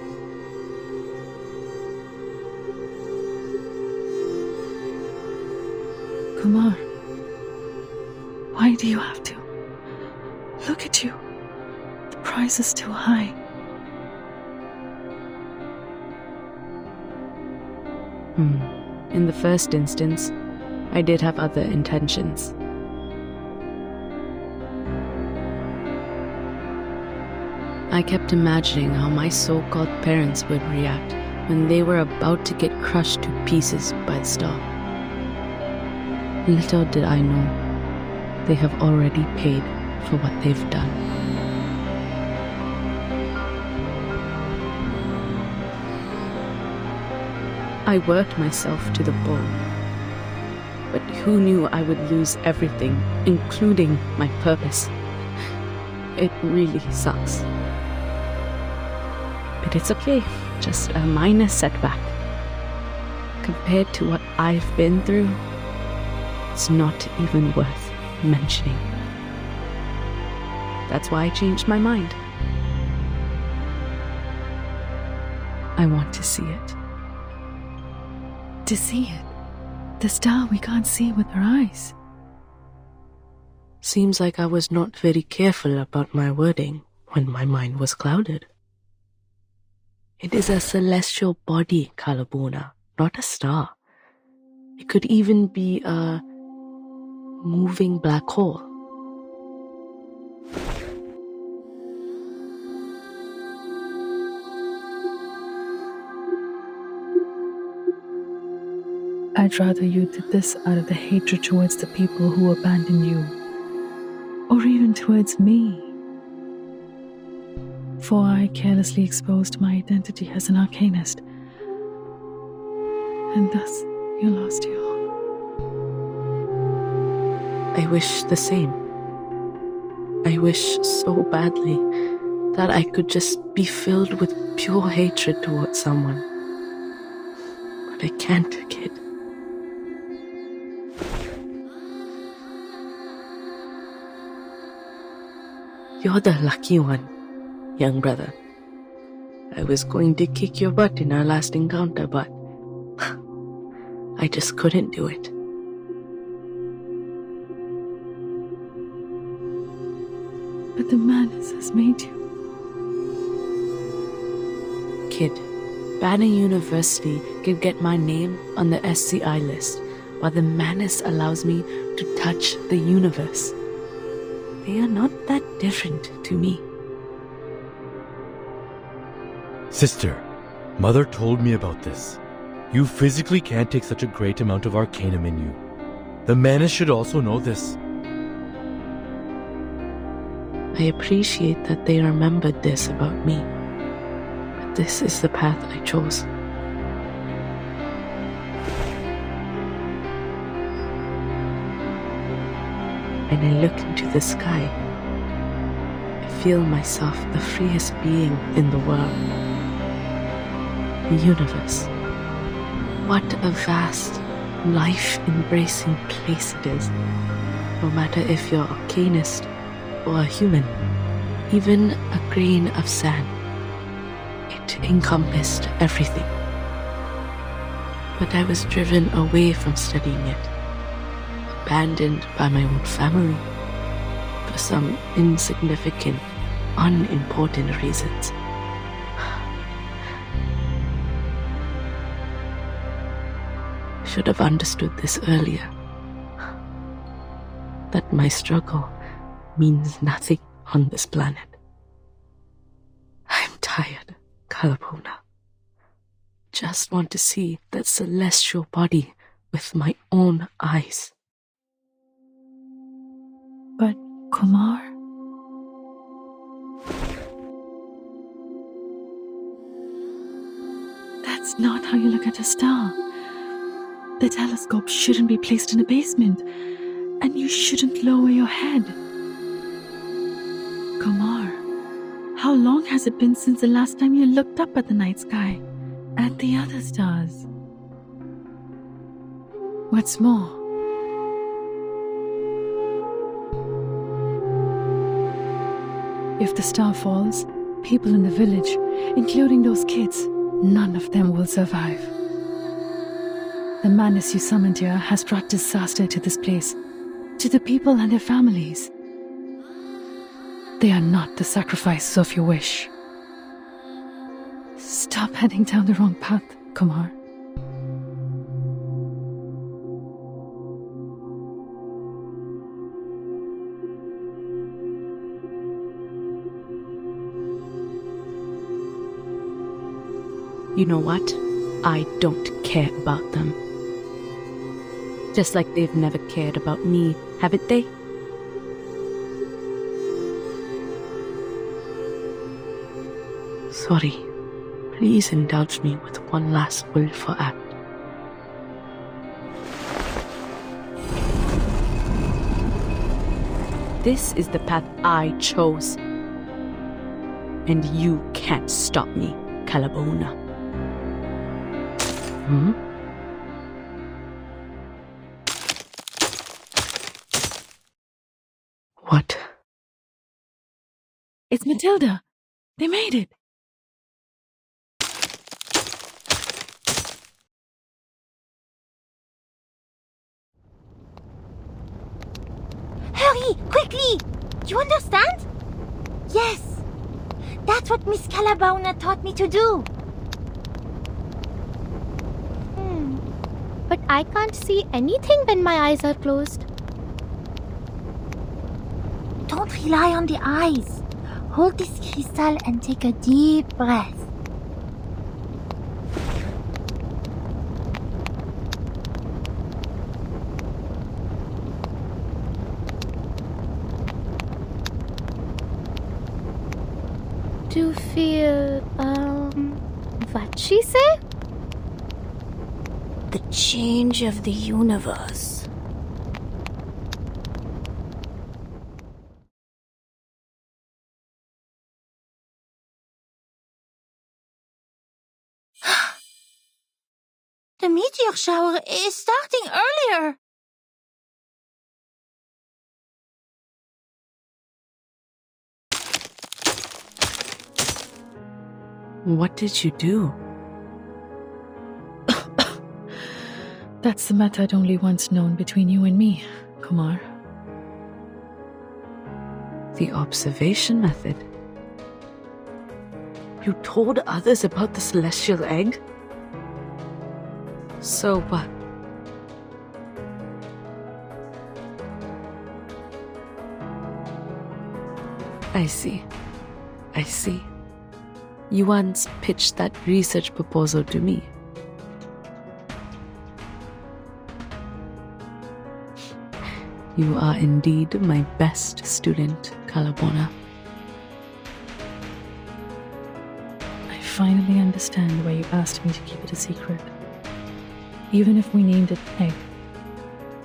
Kumar, why do you have to? Look at you. The price is too high. In the first instance, I did have other intentions. I kept imagining how my so-called parents would react when they were about to get crushed to pieces by the star. Little did I know, they have already paid for what they've done. I worked myself to the bone, but who knew I would lose everything, including my purpose? It really sucks. But it's okay, just a minor setback. Compared to what I've been through, it's not even worth mentioning. That's why I changed my mind. I want to see it. To see it. The star we can't see with our eyes. Seems like I was not very careful about my wording when my mind was clouded. It is a celestial body, Calabona, not a star. It could even be a moving black hole. I'd rather you did this out of the hatred towards the people who abandoned you, or even towards me, before I carelessly exposed my identity as an arcanist. And thus, you lost your... I wish the same. I wish so badly that I could just be filled with pure hatred towards someone. But I can't, kid. You're the lucky one, young brother. I was going to kick your butt in our last encounter, but I just couldn't do it. But the madness has made you. Kid, Banner University can get my name on the SCI list, while the madness allows me to touch the universe. They are not that different to me. Sister, Mother told me about this. You physically can't take such a great amount of arcanum in you. The Manus should also know this. I appreciate that they remembered this about me, but this is the path I chose. When I look into the sky, I feel myself the freest being in the world. The universe. What a vast, life-embracing place it is. No matter if you're arcanist or a human, even a grain of sand. It encompassed everything. But I was driven away from studying it, abandoned by my own family, for some insignificant, unimportant reasons. Should have understood this earlier. That my struggle means nothing on this planet. I'm tired, Kalapona. Just want to see that celestial body with my own eyes. But, Kumar? That's not how you look at a star. The telescope shouldn't be placed in a basement, and you shouldn't lower your head. Kumar, how long has it been since the last time you looked up at the night sky, at the other stars? What's more, if the star falls, people in the village, including those kids, none of them will survive. The madness you summoned here has brought disaster to this place, to the people and their families. They are not the sacrifices of your wish. Stop heading down the wrong path, Kumar. You know what? I don't care about them. Just like they've never cared about me, haven't they? Sorry. Please indulge me with one last willful act. This is the path I chose. And you can't stop me, Calabona. Hmm? What? It's Matilda. They made it. Hurry, quickly! You understand? Yes. That's what Miss Calabauna taught me to do. But I can't see anything when my eyes are closed. Don't rely on the eyes. Hold this crystal and take a deep breath. to feel, what she say? The change of the universe. The meteor shower is starting earlier. What did you do? That's the method only once known between you and me, Kumar. The observation method. You told others about the celestial egg? So what? I see. You once pitched that research proposal to me. You are indeed my best student, Kalabona. I finally understand why you asked me to keep it a secret. Even if we named it Egg,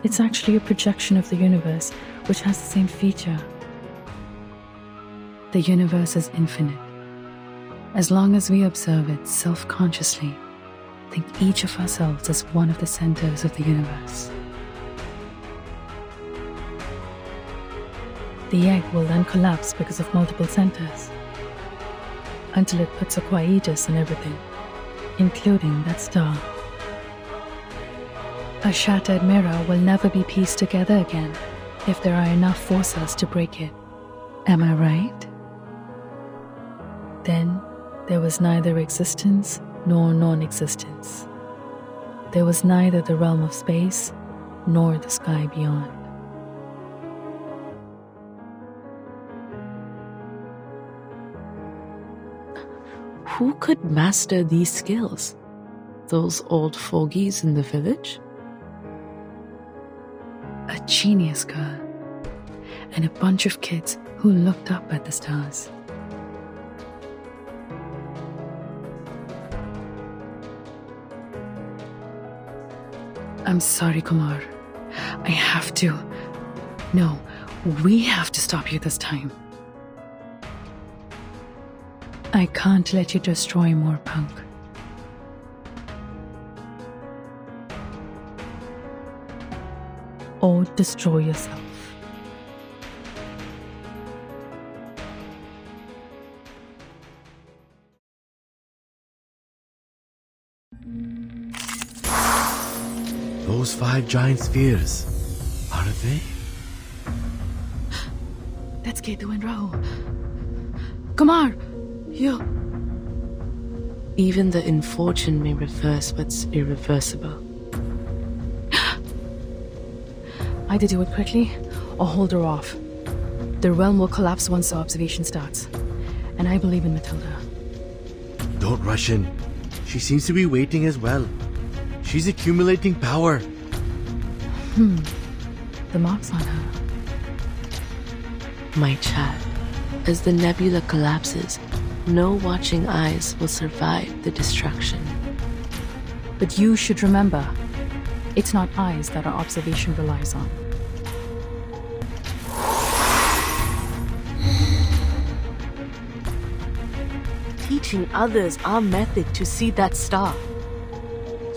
it's actually a projection of the universe which has the same feature. The universe is infinite. As long as we observe it self-consciously, think each of ourselves as one of the centers of the universe. The egg will then collapse because of multiple centers, until it puts a quietus on everything, including that star. A shattered mirror will never be pieced together again if there are enough forces to break it. Am I right? Then there was neither existence nor non-existence. There was neither the realm of space nor the sky beyond. Who could master these skills? Those old fogies in the village? A genius girl, and a bunch of kids who looked up at the stars. I'm sorry, Kumar. I have to. No, we have to stop you this time. I can't let you destroy Moorpunk. Or destroy yourself. Those 5 giant spheres, are they? That's Ketu and Rahu. Kumar, you... Even the infortune may reverse what's irreversible. Either do it quickly or hold her off. The realm will collapse once the observation starts. And I believe in Matilda. Don't rush in. She seems to be waiting as well. She's accumulating power. The mark's on her. My child, as the nebula collapses, no watching eyes will survive the destruction. But you should remember, it's not eyes that our observation relies on. Teaching others our method to see that star.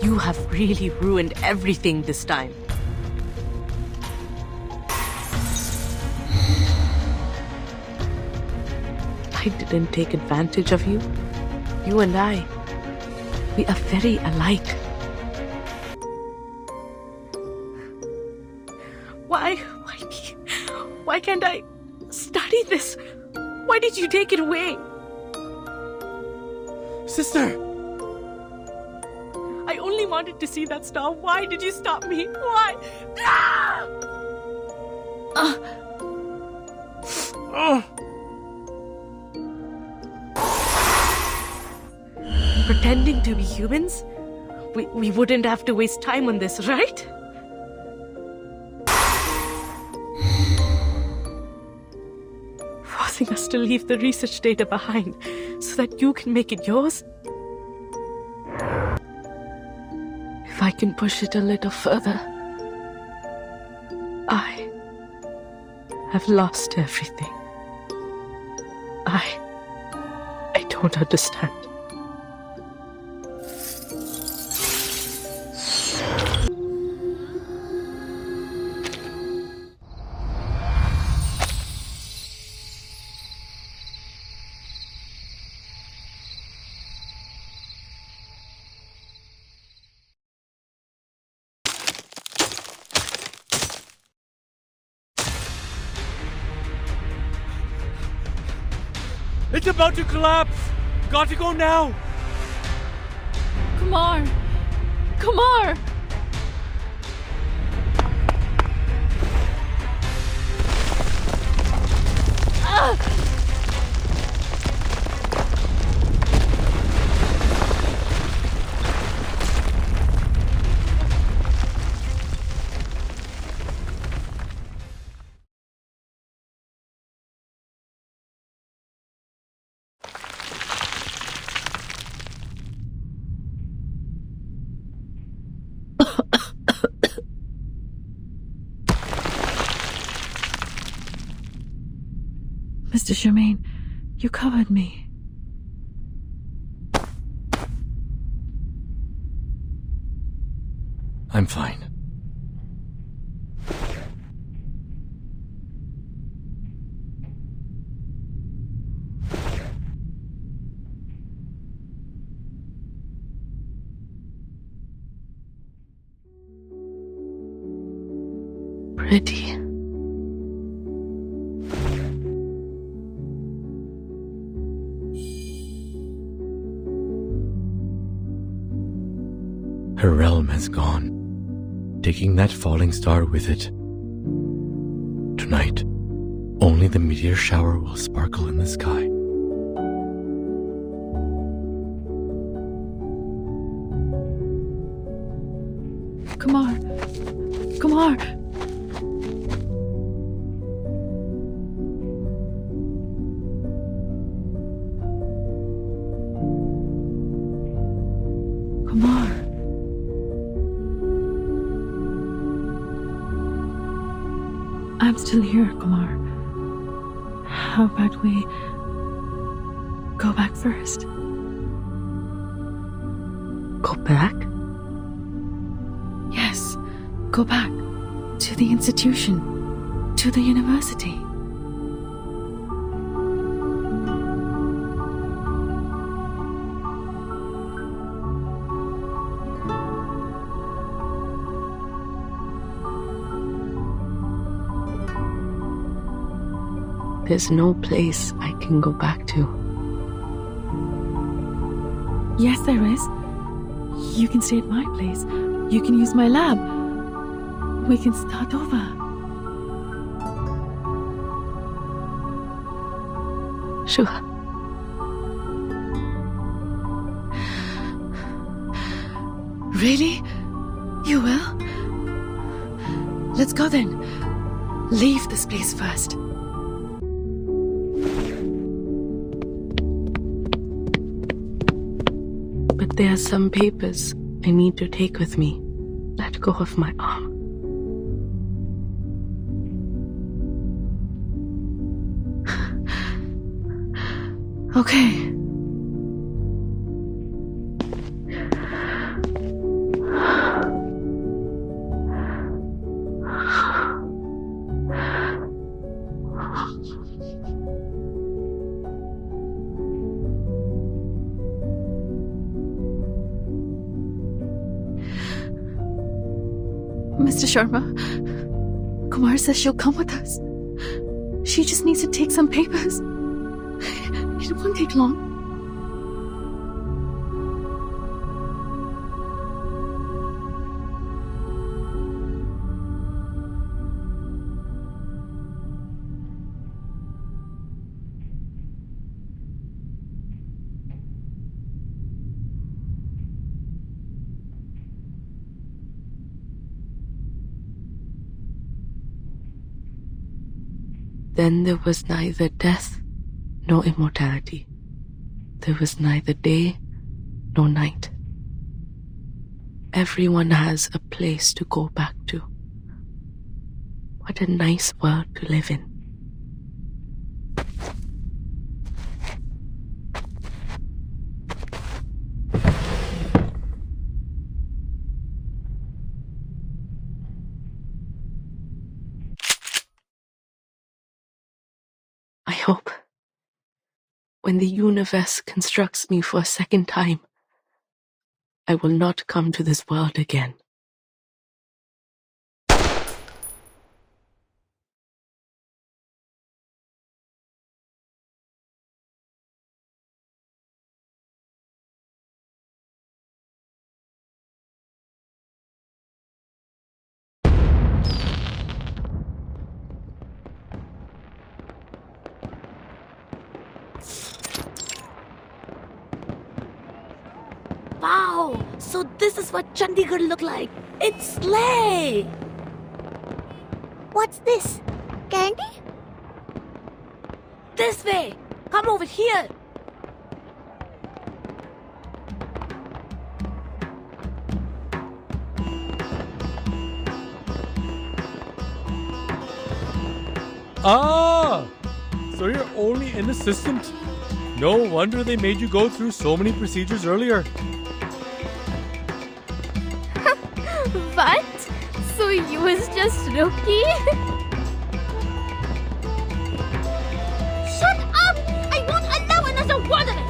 You have really ruined everything this time. I didn't take advantage of you. You and I, we are very alike. Why me? Why can't I study this? Why did you take it away? Sister! I only wanted to see that star. Why did you stop me? Why? Ah! Pretending to be humans? We wouldn't have to waste time on this, right? Was forcing us to leave the research data behind so that you can make it yours? If I can push it a little further, I have lost everything. I don't understand. It's about to collapse! Got to go now! Kumar! Kumar! Mr. Germain, you covered me. I'm fine. Pretty. Her realm has gone, taking that falling star with it. Tonight, only the meteor shower will sparkle in the sky. Kumar! Kumar! Kumar! I'm still here, Kumar. How about we go back first? Go back? Yes, go back to the institution, to the university. There's no place I can go back to. Yes, there is. You can stay at my place. You can use my lab. We can start over. Sure. Really? You will? Let's go then. Leave this place first. But there are some papers I need to take with me. Let go of my arm. Okay. Mr. Sharma, Kumar says she'll come with us. She just needs to take some papers. It won't take long. Then there was neither death no immortality. There was neither day nor night. Everyone has a place to go back to. What a nice world to live in. I hope when the universe constructs me for a second time, I will not come to this world again. Wow! So this is what Chandigarh looked like. It's slay! What's this? Candy? This way! Come over here! Ah! So you're only an assistant. No wonder they made you go through so many procedures earlier. What? So you was just rookie? Shut up! I won't allow another word of it!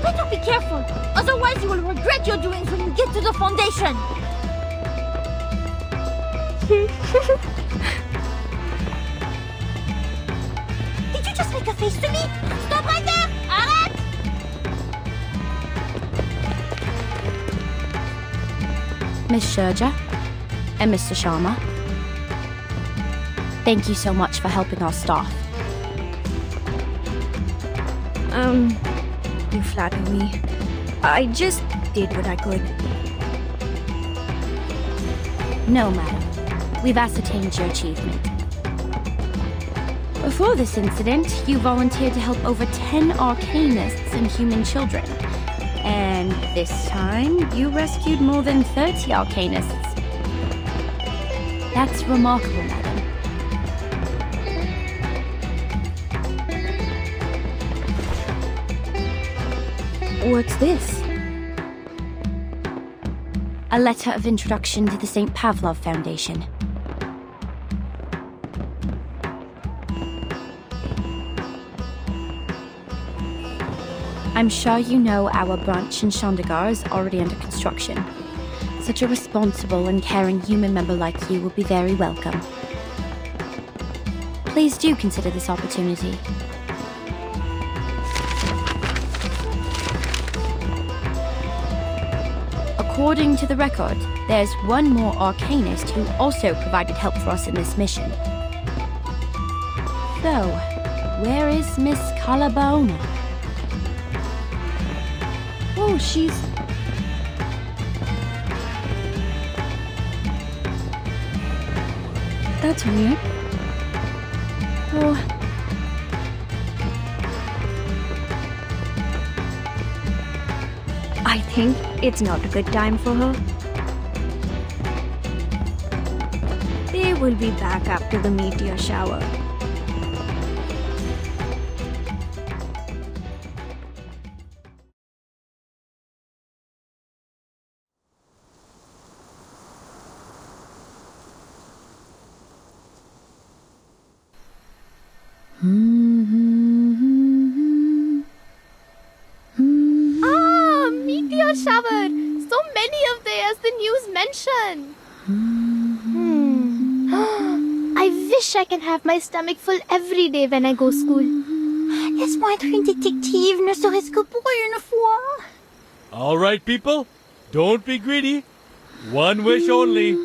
Better be careful, otherwise you will regret your doings when you get to the foundation! Did you just make a face to me? Stop right there! Arrête! Miss Sherja and Mr. Sharma, thank you so much for helping our staff. You flatter me. I just did what I could. No, madam. We've ascertained your achievement. Before this incident, you volunteered to help over 10 arcanists and human children. And this time, you rescued more than 30 arcanists. That's remarkable, madam. What's this? A letter of introduction to the St. Pavlov Foundation. I'm sure you know our branch in Chandigarh is already under construction. Such a responsible and caring human member like you will be very welcome. Please do consider this opportunity. According to the record, there's one more arcanist who also provided help for us in this mission. So, where is Miss Calabaona? Oh, she's... That's weird. Oh... I think it's not a good time for her. They will be back after the meteor shower. Meteor shower! So many of they as the news mentioned. I wish I can have my stomach full every day when I go school. Laisse-moi être une détective, ne serait-ce que pour une fois. All right, people, don't be greedy. One wish only.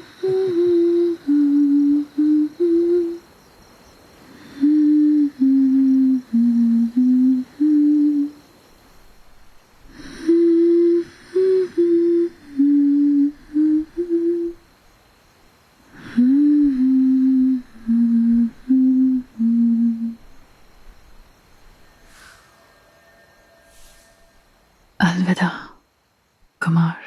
अलविदा कुमार